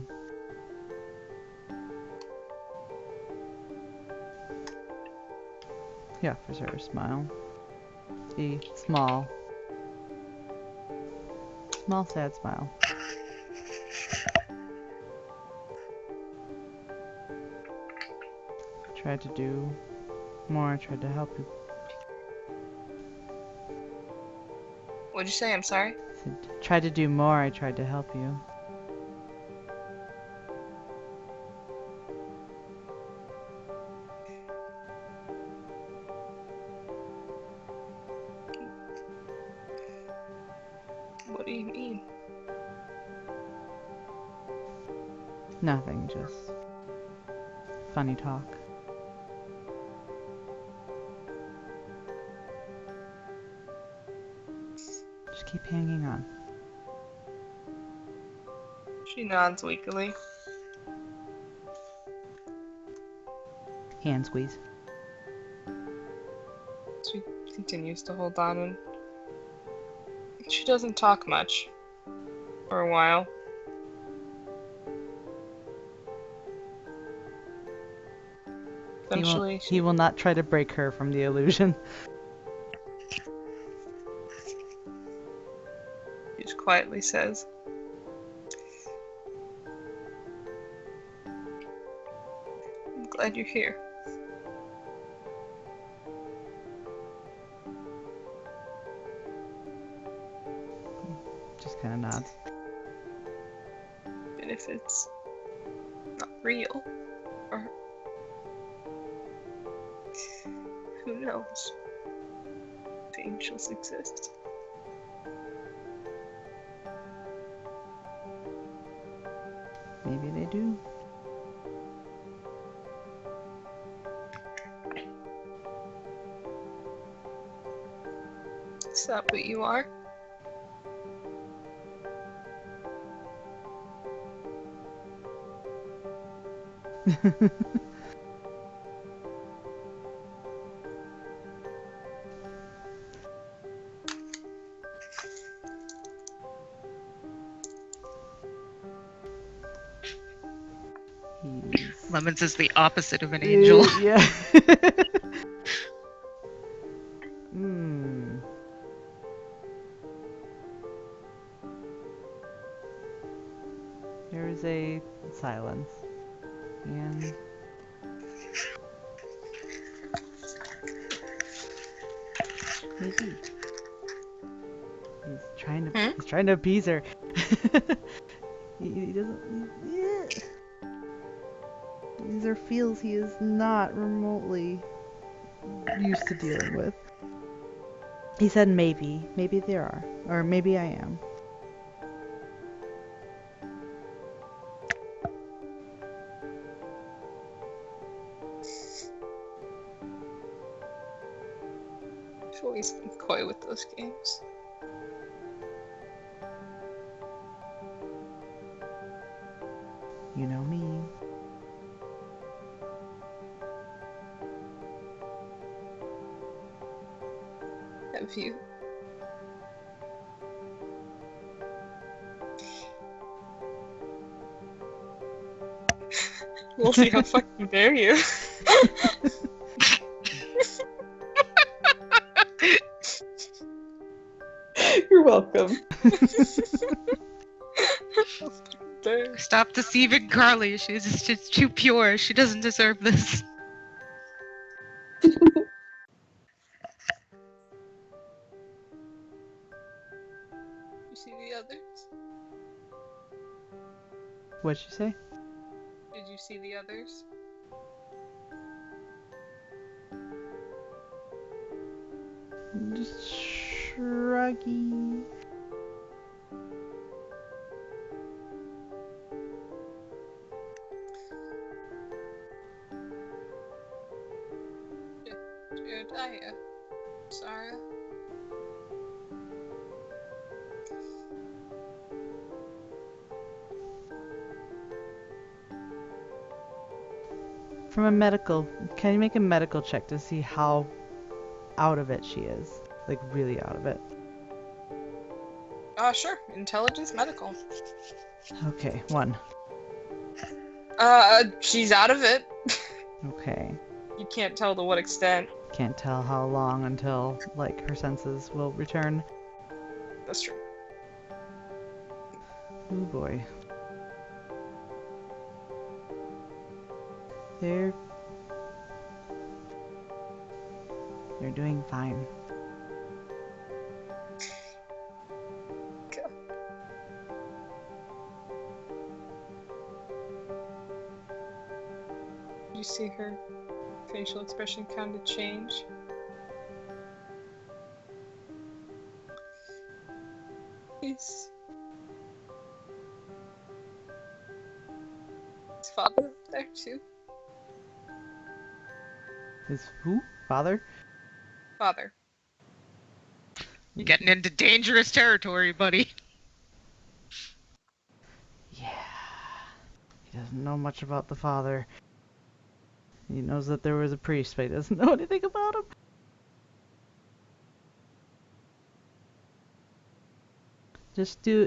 He offers her a smile. A small, sad smile. Tried to do more, tried to help you. What'd you say? I'm sorry? I said, tried to do more, I tried to help you. What do you mean? Nothing, just funny talk. Just keep hanging on. She nods weakly. Hand squeeze. She continues to hold on and she doesn't talk much for a while. eventually. He will not try to break her from the illusion. He just quietly says, I'm glad you're here. Just kind of nods. And if it's not real, or who knows if angels exist. Maybe they do. Is that what you are? Lemons is the opposite of an angel. Yeah. Hmm. There is a silence. And maybe he's trying to appease her. he doesn't. These are feels he is not remotely used to dealing with. He said maybe there are, or maybe I am. I've always been coy with those games. You know me. Have you? We'll see how fucking dare you. You're welcome. Stop deceiving Carly. She's just too pure. She doesn't deserve this. You see the others? What'd you say? Did you see the others? Just shruggy. Jedediah. Sarah. From a medical, can you make a medical check to see how out of it she is? Like really out of it. Sure. Intelligence medical. Okay, 1. She's out of it. Okay. You can't tell to what extent. Can't tell how long until, like, her senses will return. That's true. Oh boy. They're doing fine. Okay. You see her facial expression kind of change. Is father there too? Is who? Father? Father. You're getting into dangerous territory, buddy. Yeah. He doesn't know much about the father. He knows that there was a priest, but he doesn't know anything about him.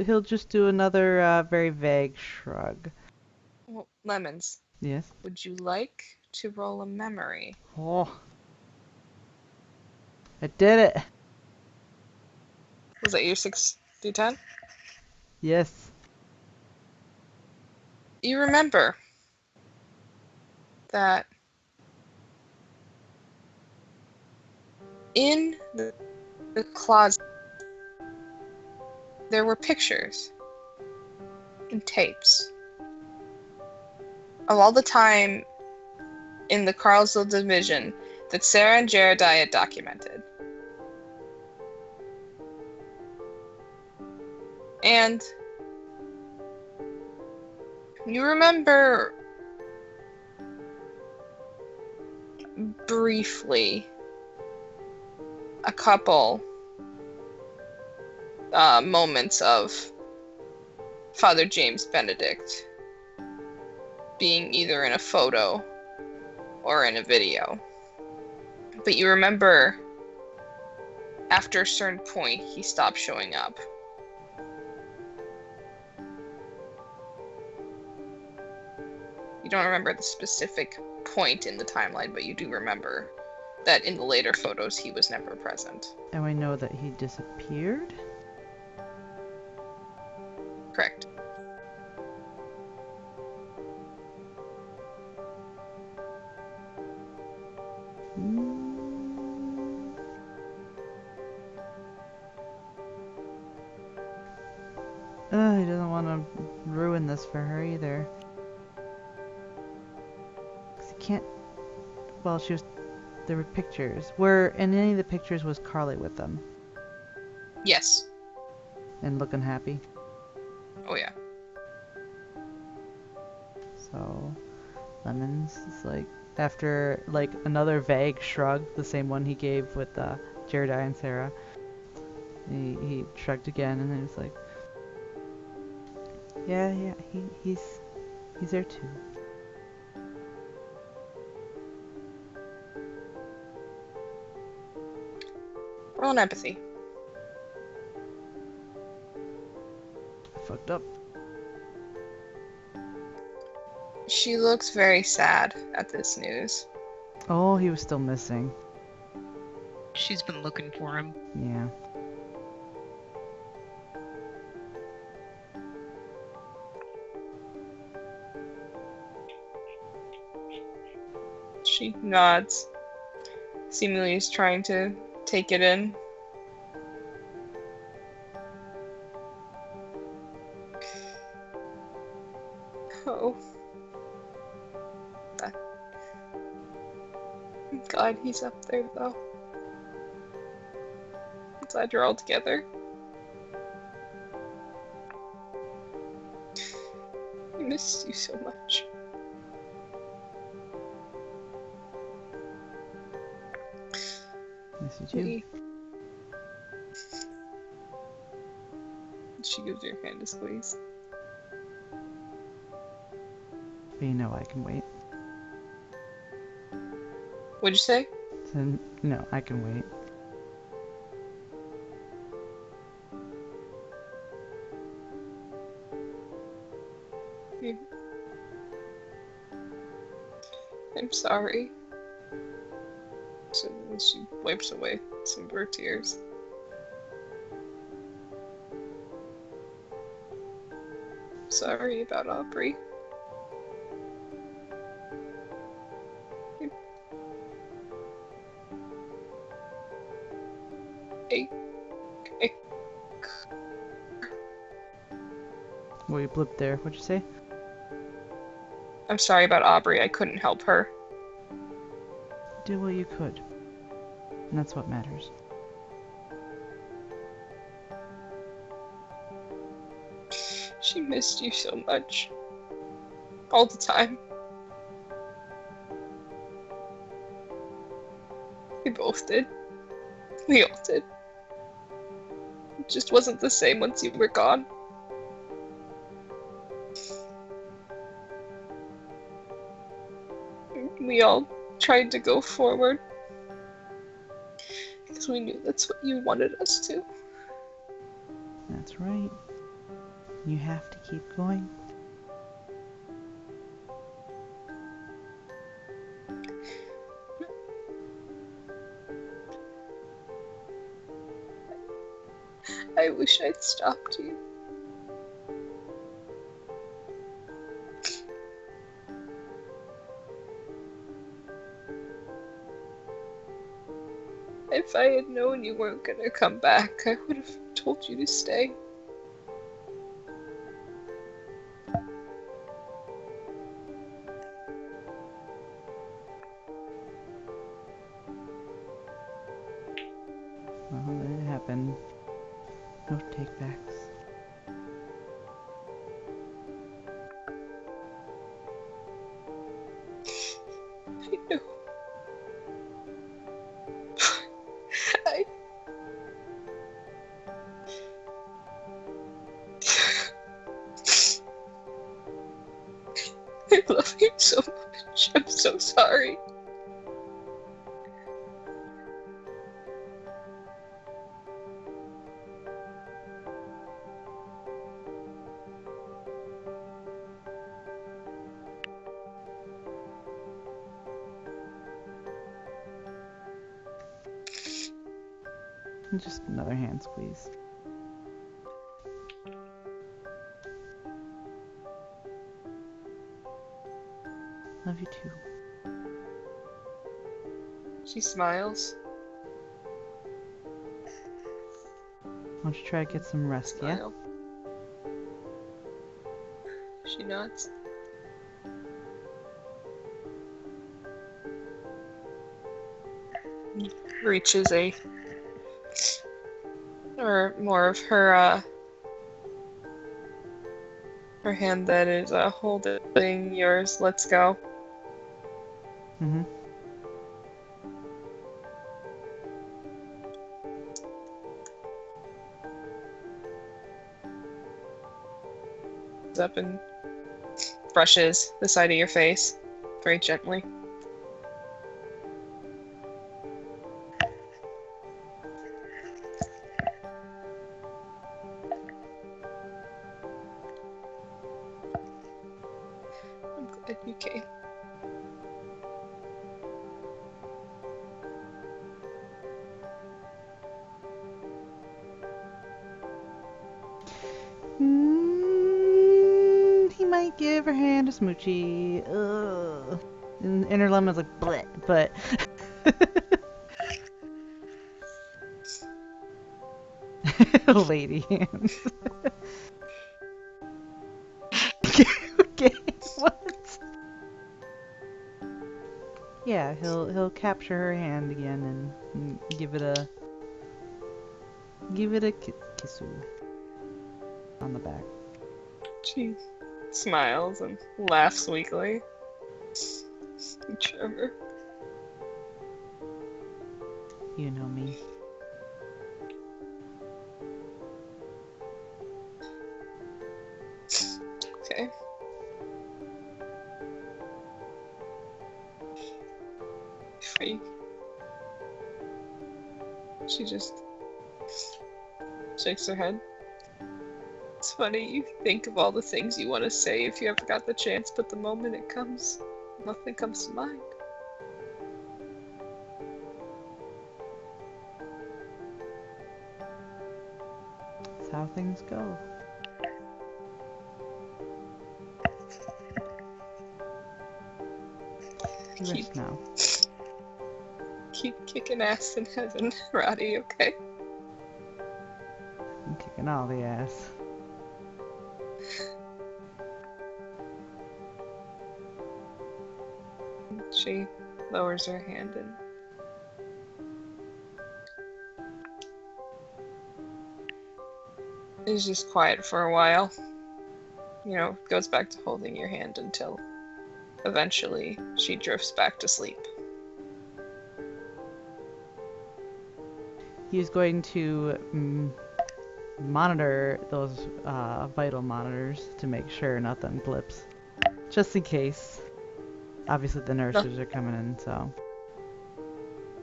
He'll just do another very vague shrug. Well, Lemons, Yes. would you like to roll a memory. Oh. I did it! Was that your 6d10? Yes. You remember that in the closet there were pictures and tapes of all the time in the Carlsville division that Sarah and Jeremiah had documented. And you remember briefly a couple moments of Father James Benedict being either in a photo or in a video. But you remember after a certain point he stopped showing up. You don't remember the specific point in the timeline, but you do remember that in the later photos he was never present. And we know that he disappeared? Correct. He doesn't want to ruin this for her either. 'Cause he can't... Well, there were pictures. In any of the pictures was Carly with them? Yes. And looking happy? Oh yeah. So, Lemons is like, after like another vague shrug, the same one he gave with Jeremiah and Sarah, he shrugged again and then he's like, yeah, he's there too. Roll an empathy. Fucked up. She looks very sad at this news. Oh, he was still missing. She's been looking for him. Yeah. She nods. Seemingly is trying to take it in. Oh. I'm glad he's up there, though. I'm glad you're all together. I missed you so much. Yes, you too. She gives your hand a squeeze. But you know I can wait. What'd you say? So, no, I can wait. I'm sorry. So she wipes away some of her tears. Sorry about Aubrey. Hey. Well, you blipped there. What'd you say? I'm sorry about Aubrey. I couldn't help her. Did what you could. And that's what matters. She missed you so much. All the time. We both did. We all did. It just wasn't the same once you were gone. We all tried to go forward. Because we knew that's what you wanted us to. That's right. You have to keep going. I wish I'd stopped you. If I had known you weren't gonna come back, I would have told you to stay. Well, it happened. No takebacks. I know. I... I love you so much. I'm so sorry. Just another hand squeeze. Love you too. She smiles. Why don't you try to get some rest, yeah? Smile. She nods. Reaches or more of her hand that is holding yours. Let's go. Mm-hmm. Up and brushes the side of your face very gently. I'm glad you came. He might give her hand a smoochie. Ugh. And her lemon's like bleh, but lady hands. Okay, what? Yeah, he'll capture her hand again and give it a kissu on the back. She smiles and laughs weakly. Trevor. You know me. Okay. Free. She just shakes her head. It's funny, you think of all the things you want to say if you ever got the chance, but the moment it comes, nothing comes to mind. That's how things go. Rest now. Keep kicking ass in heaven, Roddy, okay? I'm kicking all the ass. She lowers her hand and is just quiet for a while. You know, goes back to holding your hand until eventually she drifts back to sleep. He's going to monitor those vital monitors to make sure nothing blips. Just in case. Obviously the nurses are coming in, so.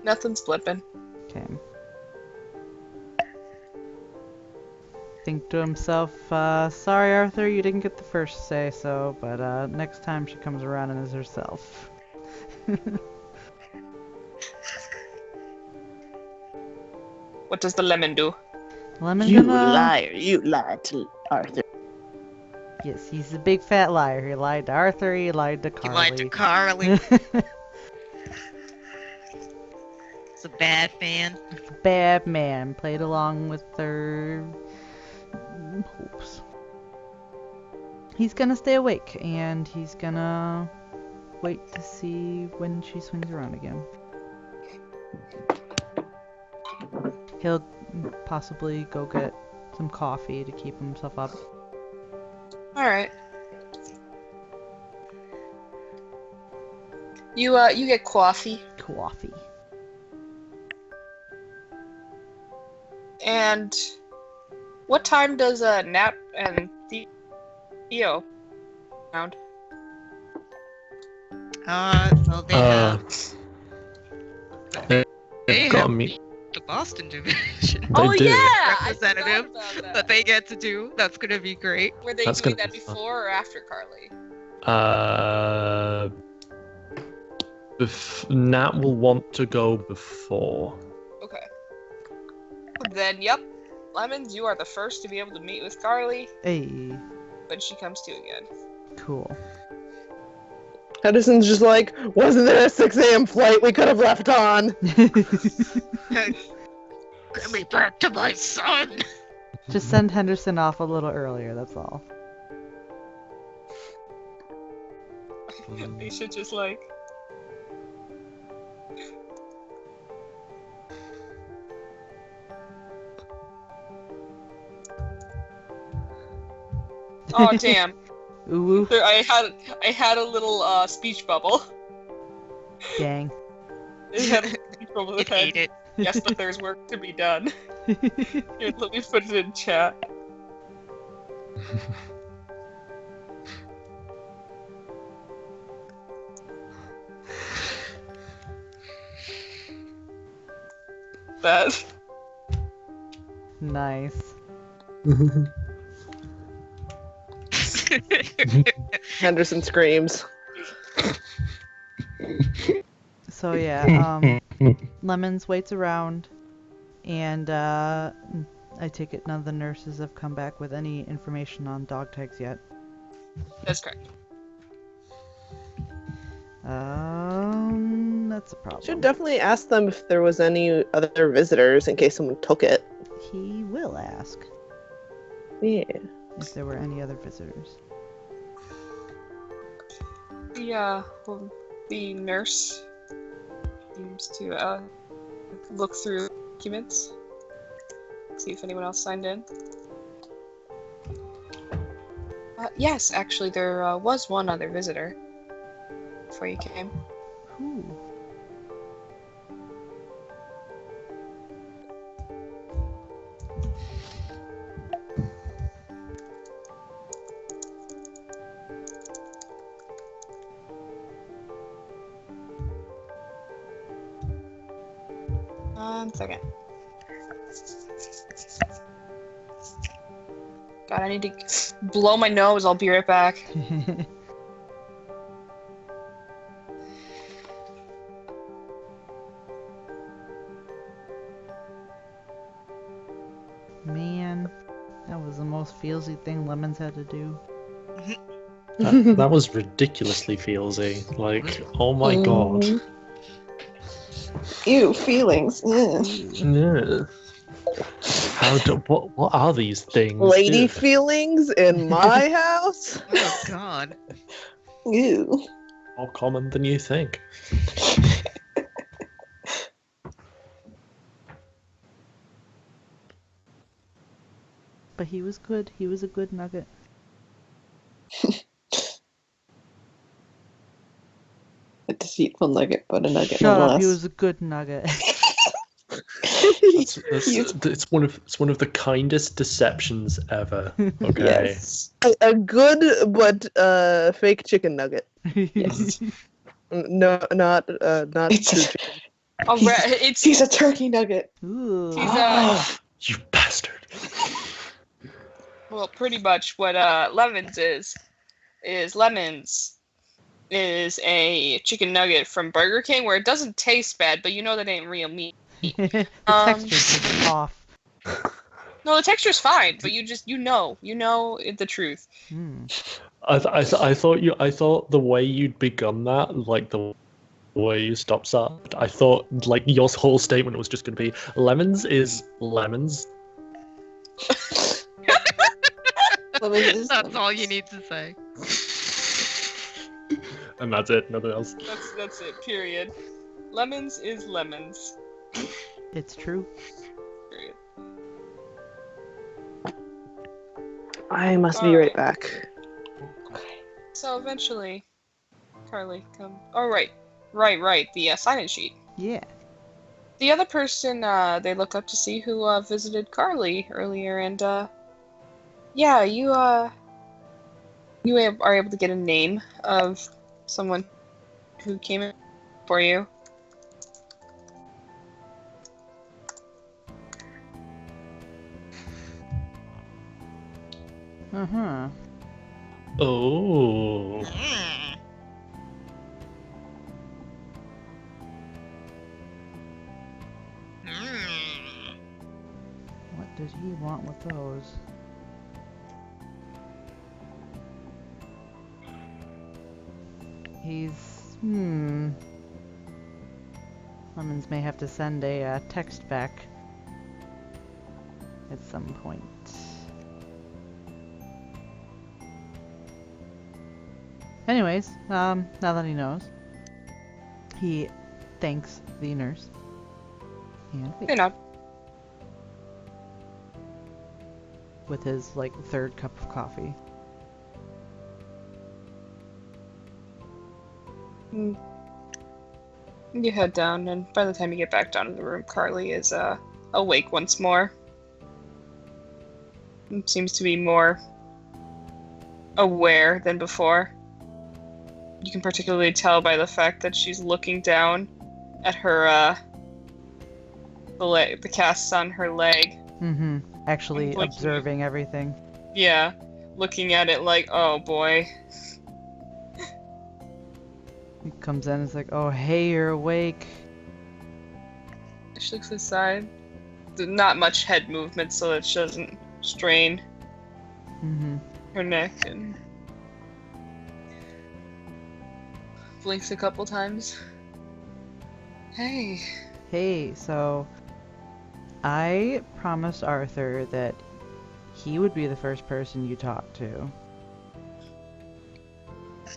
Nothing's blipping. Okay. Think to himself, sorry Arthur, you didn't get the first say so, but next time she comes around and is herself. What does the lemon do? Lemon's You gonna... liar! You lied to Arthur. Yes, he's a big fat liar. He lied to Arthur, he lied to He Carly. lied to Carly. It's a bad man. Bad man. Played along with their hopes. He's gonna stay awake, and he's gonna wait to see when she swings around again. He'll possibly go get some coffee to keep himself up. Alright. You get coffee. Coffee. And what time does Nap and Theo round? Well, they have They've got me. the Boston division Oh do. yeah, I forgot representative about that that. they get to do. That's gonna be great. Were they That's doing gonna that be fun. before or after Carly? Nat will want to go before. Okay. Then, yep. Lemons, you are the first to be able to meet with Carly Hey, when she comes to again. cool. Henderson's just like, wasn't there a 6 a.m. flight we could have left on? Get me back to my son. Just send Henderson off a little earlier, that's all. They should just like. Oh damn! Ooh, There, I had a little speech bubble. dang. It had a speech bubble It that had, ate it. yes, but there's work to be done. Here, let me put it in chat. That. Nice. Henderson screams. So yeah, Lemons waits around, and I take it none of the nurses have come back with any information on dog tags yet. That's correct. That's a problem. Should definitely ask them if there was any other visitors in case someone took it. He will ask Yeah. if there were any other visitors. Well, the nurse seems to look through documents, see if anyone else signed in. Yes, actually, there was one other visitor before you came. Who? One second. God, I need to blow my nose. I'll be right back. Man, that was the most feelsy thing Lemons had to do. That was ridiculously feelsy. Like, oh my god. Ew, feelings. Yeah. Yeah. What are these things? Lady Ew. feelings in my house? Oh God. Ew. More common than you think. But he was good. He was a good nugget. A deceitful nugget, but a nugget Shut up, nonetheless. he was a good nugget. It's one of the kindest deceptions ever. Okay. Yes. A good but fake chicken nugget. Yes. No, not true chicken. Oh, it's He's a turkey nugget. Ooh. he's You bastard. well, pretty much what Lemons is Lemons is a chicken nugget from Burger King where it doesn't taste bad, but you know that ain't real meat. The Um, texture's just off. No, the texture's fine, but you know the truth. Hmm. I thought the way you'd begun that, like the way you stopped that, I thought like your whole statement was just going to be lemons is lemons. That's all you need to say. And that's it, nothing else. That's it. Period. Lemons is lemons. It's true. Period. I must be right back. So eventually, Carly come. Oh right. The sign-in sheet. Yeah. The other person they look up to see who visited Carly earlier, and yeah, you are able to get a name of someone who came in for you. Uh-huh. Oh. What does he want with those? He's... Lemons may have to send a text back at some point. Anyways, now that he knows, he thanks the nurse. And You're not. with his, like, third cup of coffee. You head down, and by the time you get back down to the room, Carly is awake once more. And seems to be more aware than before. You can particularly tell by the fact that she's looking down at her the casts on her leg. Mm-hmm. Actually Like, observing everything. Yeah, looking at it like, oh boy. He comes in and is like, oh, hey, you're awake. She looks aside. There's not much head movement so that she doesn't strain Mm-hmm. her neck, and blinks a couple times. Hey. Hey, so I promised Arthur that he would be the first person you talk to.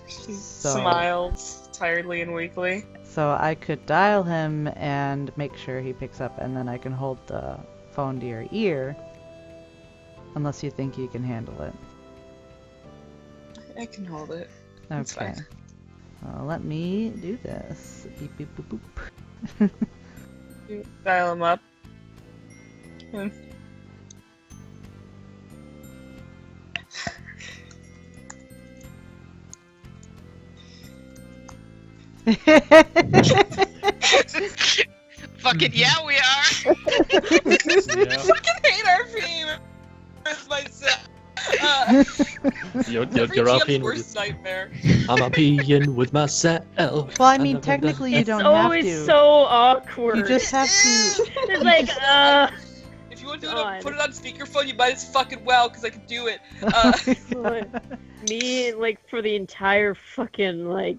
She So- smiles tiredly and weakly. So I could dial him and make sure he picks up, and then I can hold the phone to your ear. Unless you think you can handle it. I can hold it. Okay. It's fine. Let me do this. Beep beep boop boop. You dial him up. Hmm. Fucking yeah, we are. Yeah. Fucking hate our theme. Where's myself? You're Every up GM's in worst nightmare. I'm a peeing with myself. Well, I mean, technically you It's don't have always to. so awkward. You just have to. It's like, If you want to God. put it on speakerphone, you might as fucking well, because I can do it. me, like, for the entire fucking, like,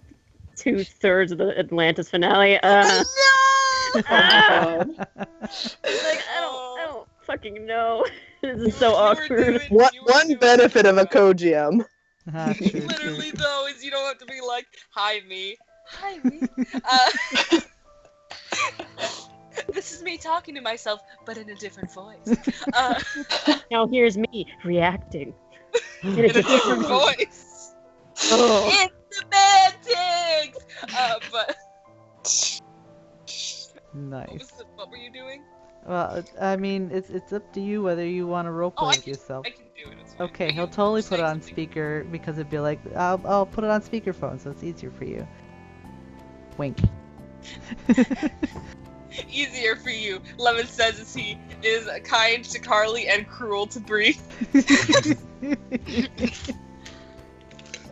2/3 of the Atlantis finale, like, I don't fucking know. This is so awkward. One benefit of a co-GM. Ah, true, true. Literally, though, is you don't have to be like, hi, me. Hi, me. This is me talking to myself, but in a different voice. Now here's me reacting. In In a different voice. Oh. It's semantics! But Nice. what were you doing? Well, I mean, it's up to you whether you want to roleplay with yourself. I can do it. It's fine. Okay, I he'll can totally say put it on something. speaker because it'd be like, I'll put it on speakerphone so it's easier for you. Wink. Easier for you, Lemon says as he is kind to Carly and cruel to Bree.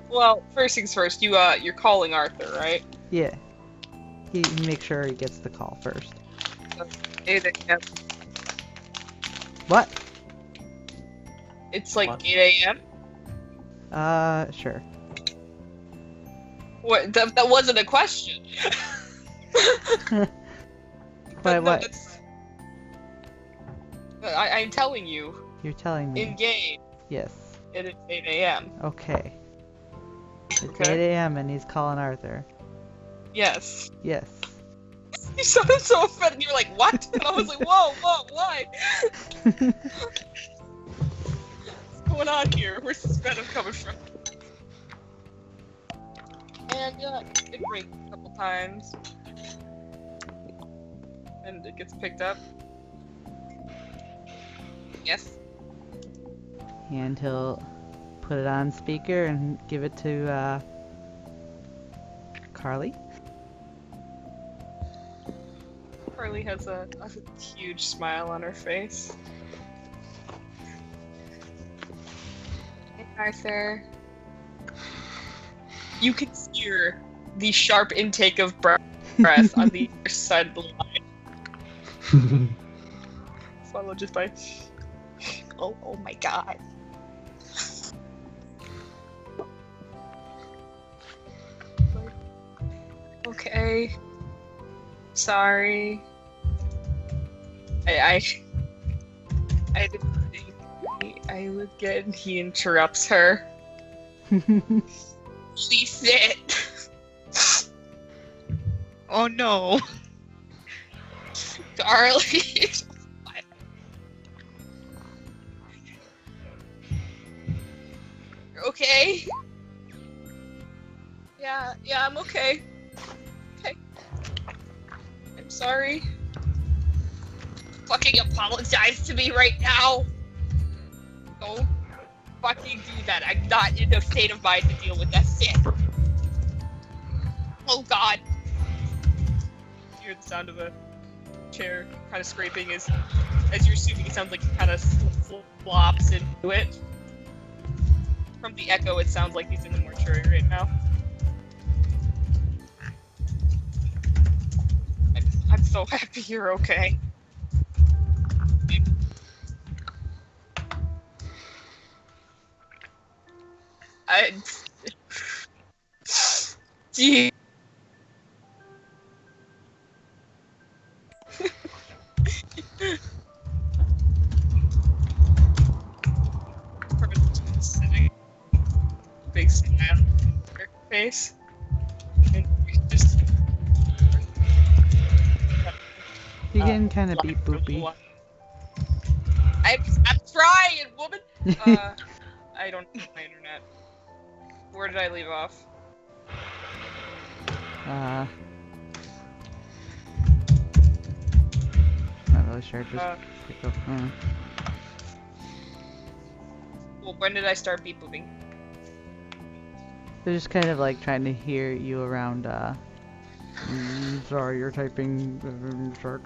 Well, first things first, you're calling Arthur, right? Yeah. He makes sure he gets the call first. 8 a.m. What? It's like What? 8 a.m.? Sure. What? That wasn't a question. Why, No, what? that's... I'm telling you, You're telling me. in game, Yes. it is 8 a.m. Okay. It's Okay. 8 a.m. and he's calling Arthur. Yes. Yes. You sounded so offended. You were like, "What?" And I was like, "Whoa, why? What's going on here? Where's this venom coming from?" And it breaks a couple times, and it gets picked up. Yes. And he'll put it on speaker and give it to Carly. Carly has a huge smile on her face. Hey, Arthur. You can hear the sharp intake of breath on the other side of the line, followed just by, oh my god. Okay. Sorry. I didn't think I would get. He interrupts her. Please sit. Oh no. Darling. You're okay? Yeah, I'm okay. Okay. I'm sorry. Fucking apologize to me right now. Don't fucking do that. I'm not in a state of mind to deal with that shit. Oh god. You hear the sound of a chair kind of scraping as you're assuming it sounds like he kind of flops into it. From the echo, it sounds like he's in the mortuary right now. I'm so happy you're okay. Gee. Big smile on her face. And just You're getting kind of beep boopy. I'm trying, woman! I don't have my internet. Where did I leave off? Not really sure. Just pick up. Well, when did I start beep booping? They're just kind of like trying to hear you around. Sorry, you're typing. Shark.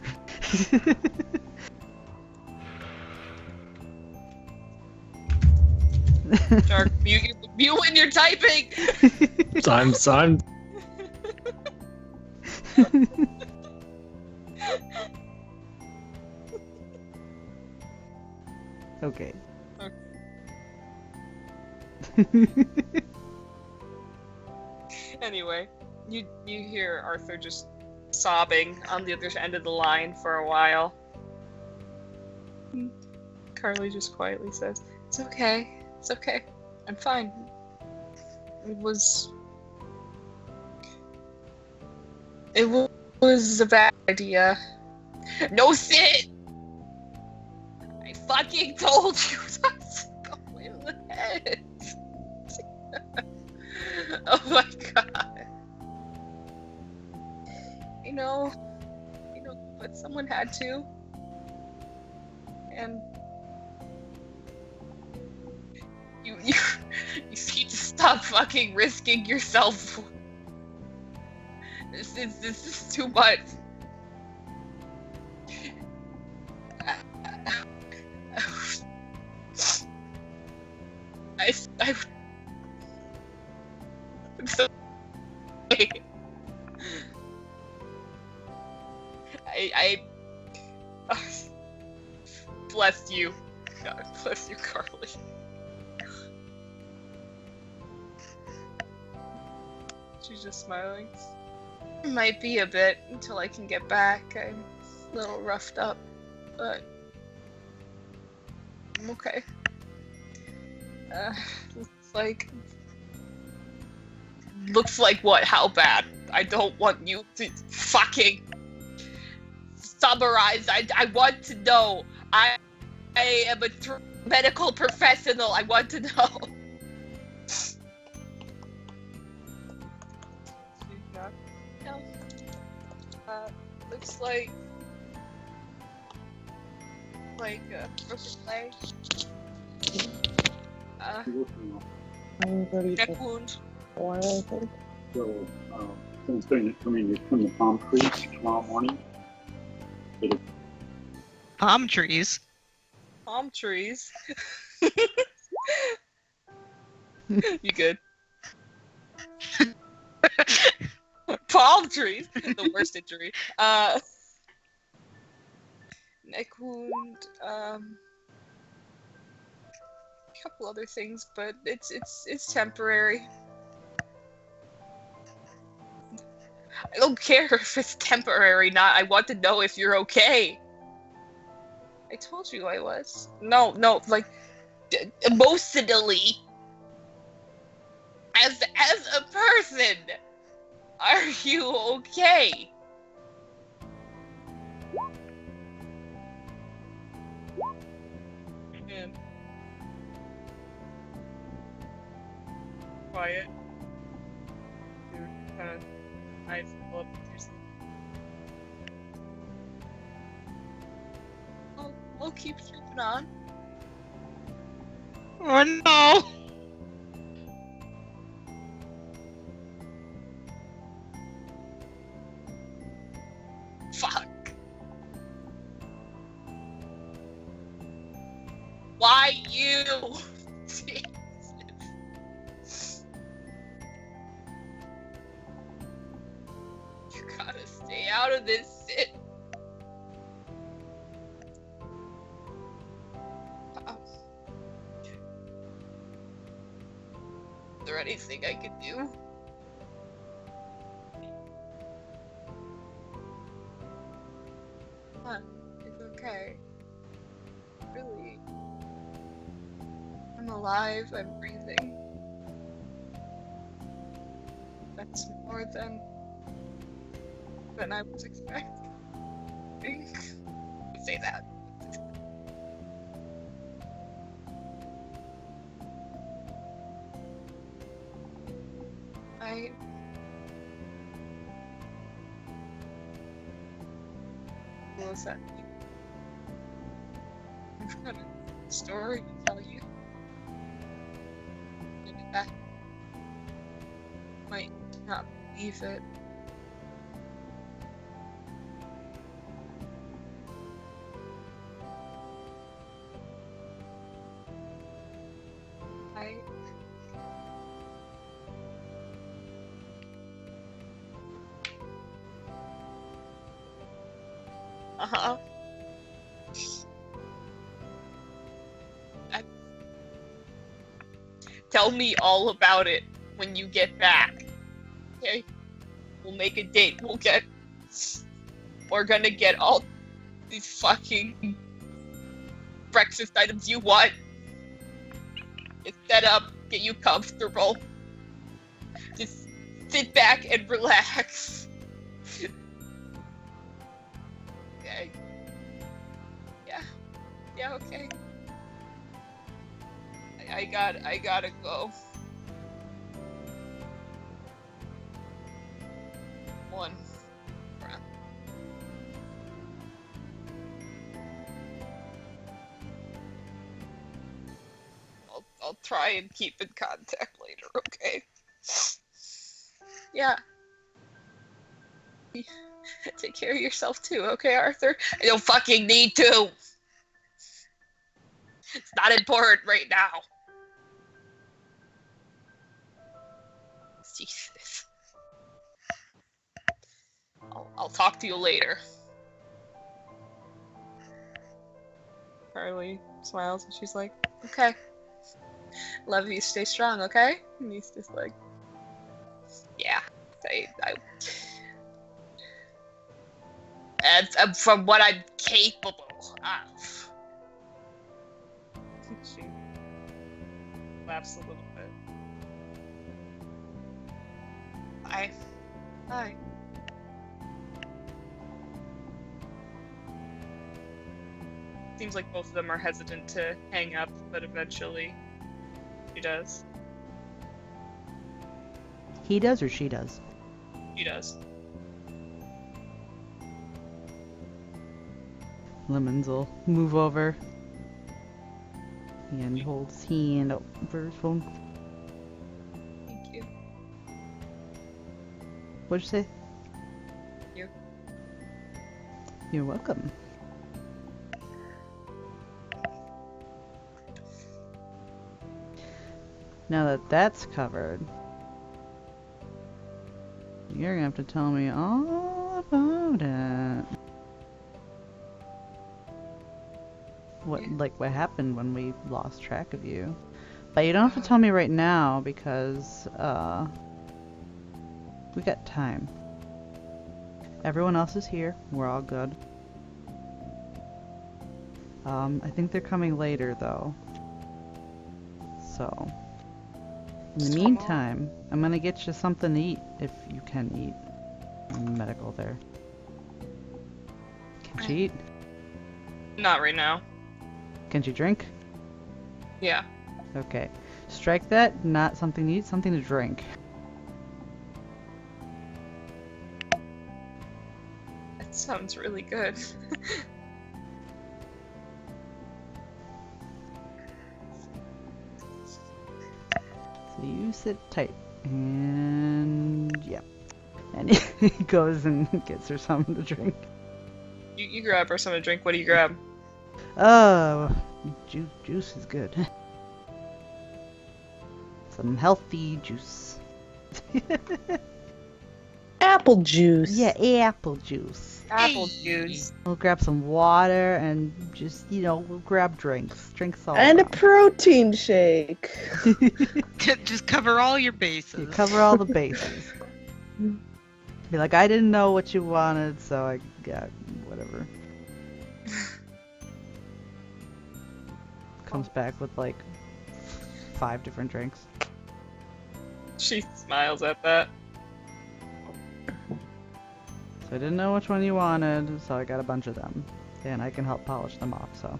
Shark, mute when you're typing! I'm Okay. Anyway, you hear Arthur just sobbing on the other end of the line for a while. Carly just quietly says, "It's okay. It's okay. I'm fine. It was a bad idea." No, sit! I fucking told you not to go in the head. Oh my god. You know, but someone had to. And you need to stop fucking risking yourself. This is too much. I'm so I bless you. God bless you, Carly. She's just smiling. Might be a bit until I can get back. I'm a little roughed up, but I'm okay. Looks like what? How bad? I don't want you to fucking summarize. I want to know. I am a medical professional. I want to know. No. Looks like a broken leg. Neck wound. I think. So, someone's going to come in to trim the palm trees tomorrow morning. Palm trees. Palm trees. You good? Palm trees. The worst injury. Neck wound. Couple other things, but it's temporary. I don't care if it's temporary, not. I want to know if you're okay. I told you I was. No, like, emotionally. As a person, are you okay? Man. Quiet. You're kind of eyes pull up with your sleep. We'll keep keeping on. Oh no! Fuck. Why you? You gotta stay out of this shit. Is there anything I can do? It's okay. Really. I'm alive, I'm breathing. That's more than I was expecting. Say that. What was that? I've got a story to tell you. Maybe that might not believe it. Uh-huh. Tell me all about it when you get back. Okay? We'll make a date. We're gonna get all these fucking breakfast items you want. Get set up, get you comfortable. Just sit back and relax. Okay. Yeah, okay. I gotta go. One. I'll try and keep in contact later, okay? Yeah. Take care of yourself too, okay, Arthur? I don't fucking need to! It's not important right now. Jesus. I'll talk to you later. Carly smiles and she's like, okay. Love you, stay strong, okay? And he's just like, yeah. from what I'm capable of. She laughs a little bit. Hi. Seems like both of them are hesitant to hang up, but eventually she does. He does or she does? She does. Lemons will move over and hold his hand out for his phone. Thank you. What'd you say? You. You're welcome. Now that that's covered, you're gonna have to tell me all about it. What happened when we lost track of you. But you don't have to tell me right now because we got time. Everyone else is here. We're all good. I think they're coming later though. So in the meantime, I'm gonna get you something to eat if you can eat. I'm medical there. Can you eat? Not right now. Can you drink? Yeah. Okay. Strike that, not something to eat, something to drink. That sounds really good. So you sit tight. And yeah. And he goes and gets her something to drink. You grab her something to drink. What do you grab? Oh, juice is good. Some healthy juice. Apple juice. Yeah, apple juice. Apple juice. We'll grab some water and just, we'll grab drinks. Drinks all And a around. protein shake. Just cover all your bases. You cover all the bases. Be like, I didn't know what you wanted, so I got whatever. Comes back with like 5 different drinks. She smiles at that. So I didn't know which one you wanted, so I got a bunch of them. And I can help polish them off, so.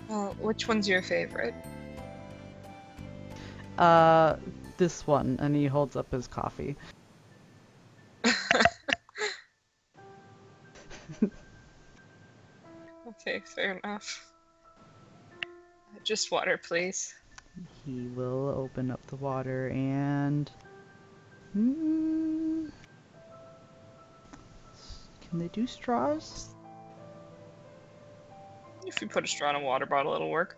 Well, which one's your favorite? This one, and he holds up his coffee. Okay, fair enough. Just water, please. He will open up the water and... Can they do straws? If you put a straw in a water bottle, it'll work.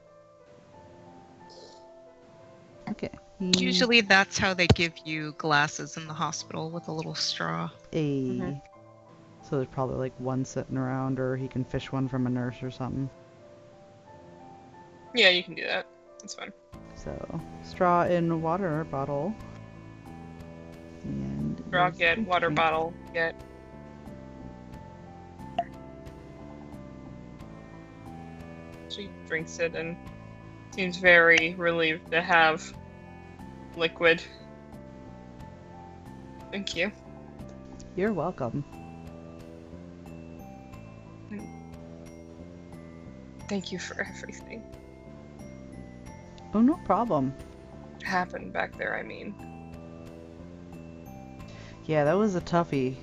Okay. Usually that's how they give you glasses in the hospital, with a little straw. So there's probably like one sitting around, or he can fish one from a nurse or something. Yeah, you can do that. That's fine. So, straw in water bottle. And Straw get, water bottle get. She drinks it and seems very relieved to have liquid. Thank you. You're welcome. Thank you for everything. Oh, no problem. Happened back there, I mean. Yeah, that was a toughie.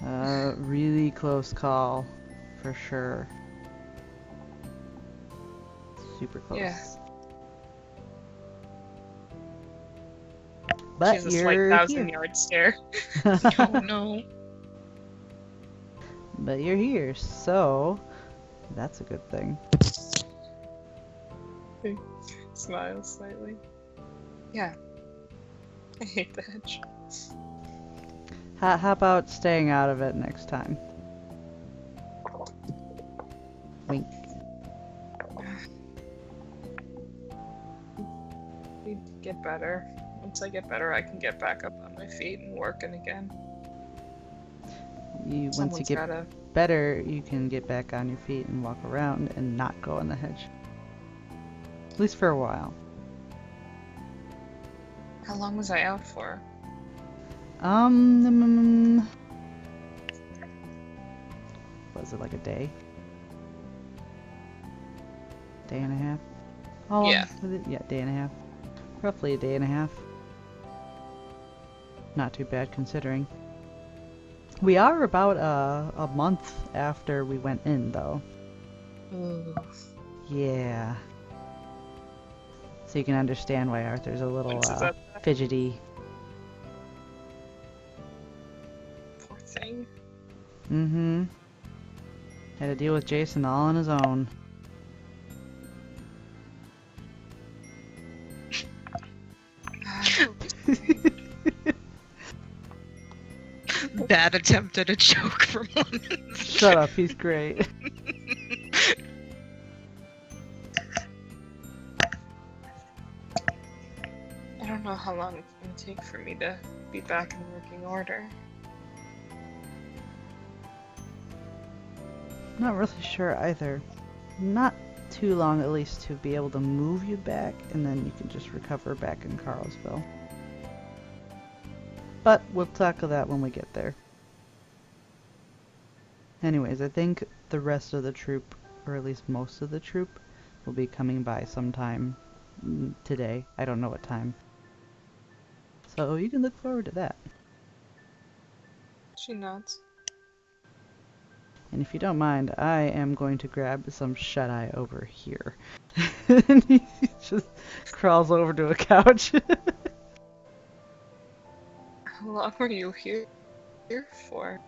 Really close call, for sure. Super close. Yeah. But She's a slight you're 1,000-yard stare. Oh no. But you're here, so that's a good thing. Smiles slightly. Yeah. I hate the hedge. How about staying out of it next time? Wink. We'd get better. once I get better, I can get back up on my feet and working again. Once you Someone's get gotta. better, you can get back on your feet and walk around and not go in the hedge. At least for a while. How long was I out for? Was it like a day? Day and a half? How long Yeah. was it? Yeah, day and a half. Roughly a day and a half. Not too bad considering. We are about a month after we went in, though. Yeah. So you can understand why Arthur's a little fidgety. Poor thing. Mm-hmm. Had to deal with Jason all on his own. Dad attempted a joke for once. Shut up, he's great. I don't know how long it's gonna take for me to be back in working order. Not really sure either. Not too long, at least, to be able to move you back, and then you can just recover back in Carlsville. But we'll tackle that when we get there. Anyways, I think the rest of the troop, or at least most of the troop, will be coming by sometime today. I don't know what time. So you can look forward to that. She nods. And if you don't mind, I am going to grab some shut-eye over here. And he just crawls over to a couch. How long were you here for?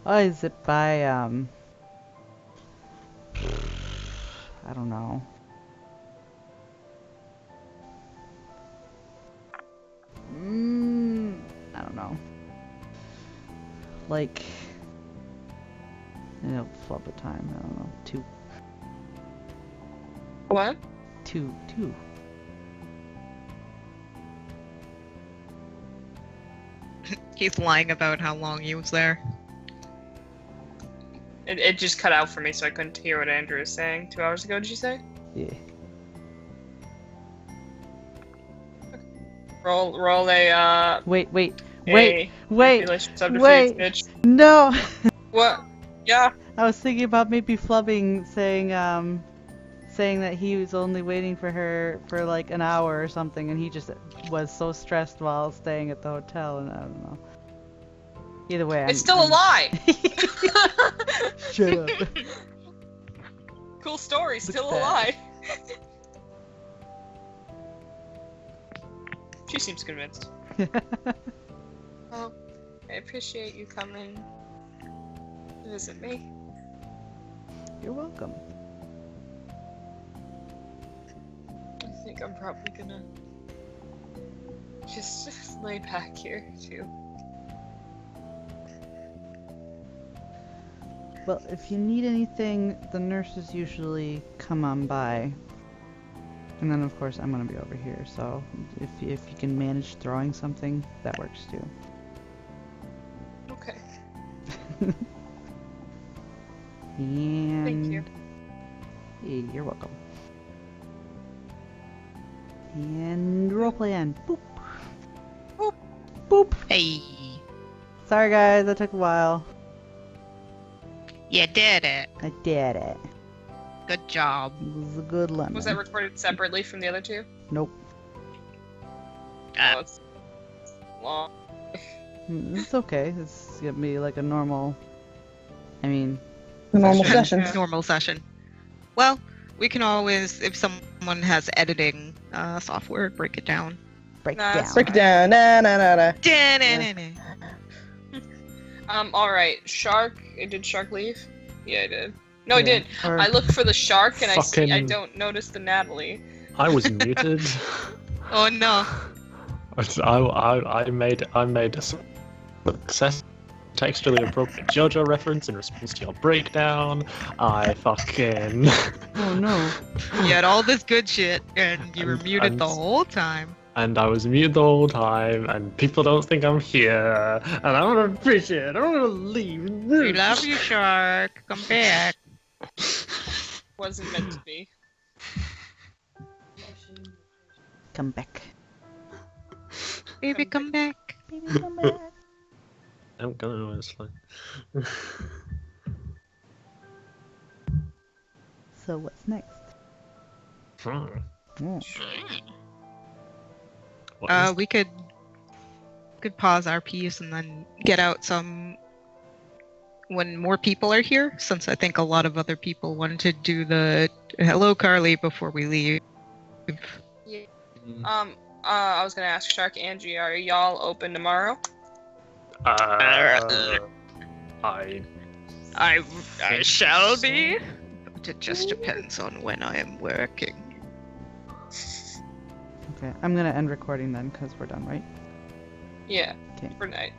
Oh, is it by, I don't know. I don't know. Like, flub the time, I don't know, 2. What? 2. He's lying about how long he was there. It just cut out for me, so I couldn't hear what Andrew was saying. 2 hours ago, did you say? Yeah. Roll a Wait, manipulation subterfuge, wait. bitch. No! What? Yeah. I was thinking about maybe flubbing, saying that he was only waiting for her for like an hour or something, and he just was so stressed while staying at the hotel, and I don't know. Either way, It's still a lie! Shut up. Cool story, still a at lie. She seems convinced. Well, I appreciate you coming to visit me. You're welcome. I think I'm probably gonna just lay back here, too. Well, if you need anything, the nurses usually come on by. And then, of course, I'm gonna be over here, so if you can manage throwing something, that works too. Okay. And... Thank you. Hey, you're welcome. And roleplay end. Boop. Boop. Boop. Hey, Sorry guys, that took a while. you did it. I did it. Good job. It was a good lemon. Was that recorded separately from the other two? Nope. Oh, it's long. It's okay. It's gonna be like a normal... I mean... A normal session. Yeah. Normal session. Well, we can always, if someone has editing software, break it down. Break Nah, down. it's Break it down. Na na na na. Alright, Shark. Did Shark leave? Yeah, I did. No, I didn't. Or- I looked for the shark and I Fucking- don't notice the Natalie. I was muted. Oh no. I made a success textually appropriate JoJo reference in response to your breakdown. I fucking... Oh no. You had all this good shit, and you were muted the whole time. And I was muted the whole time, and people don't think I'm here, and I don't appreciate it. I don't want to leave. We love you, Shark. Come back. Wasn't meant to be. Come back. Baby, come back. Baby, come back. I'm gonna, it's fine. So what's next? Hmm. Oh. What is- We could pause our piece and then get out some when more people are here, since I think a lot of other people wanted to do the hello Carly before we leave. I was gonna ask Shark, Angie, are y'all open tomorrow? I shall be. But it just depends on when I am working. Okay, I'm gonna end recording then because we're done, right? Yeah. Okay. For night.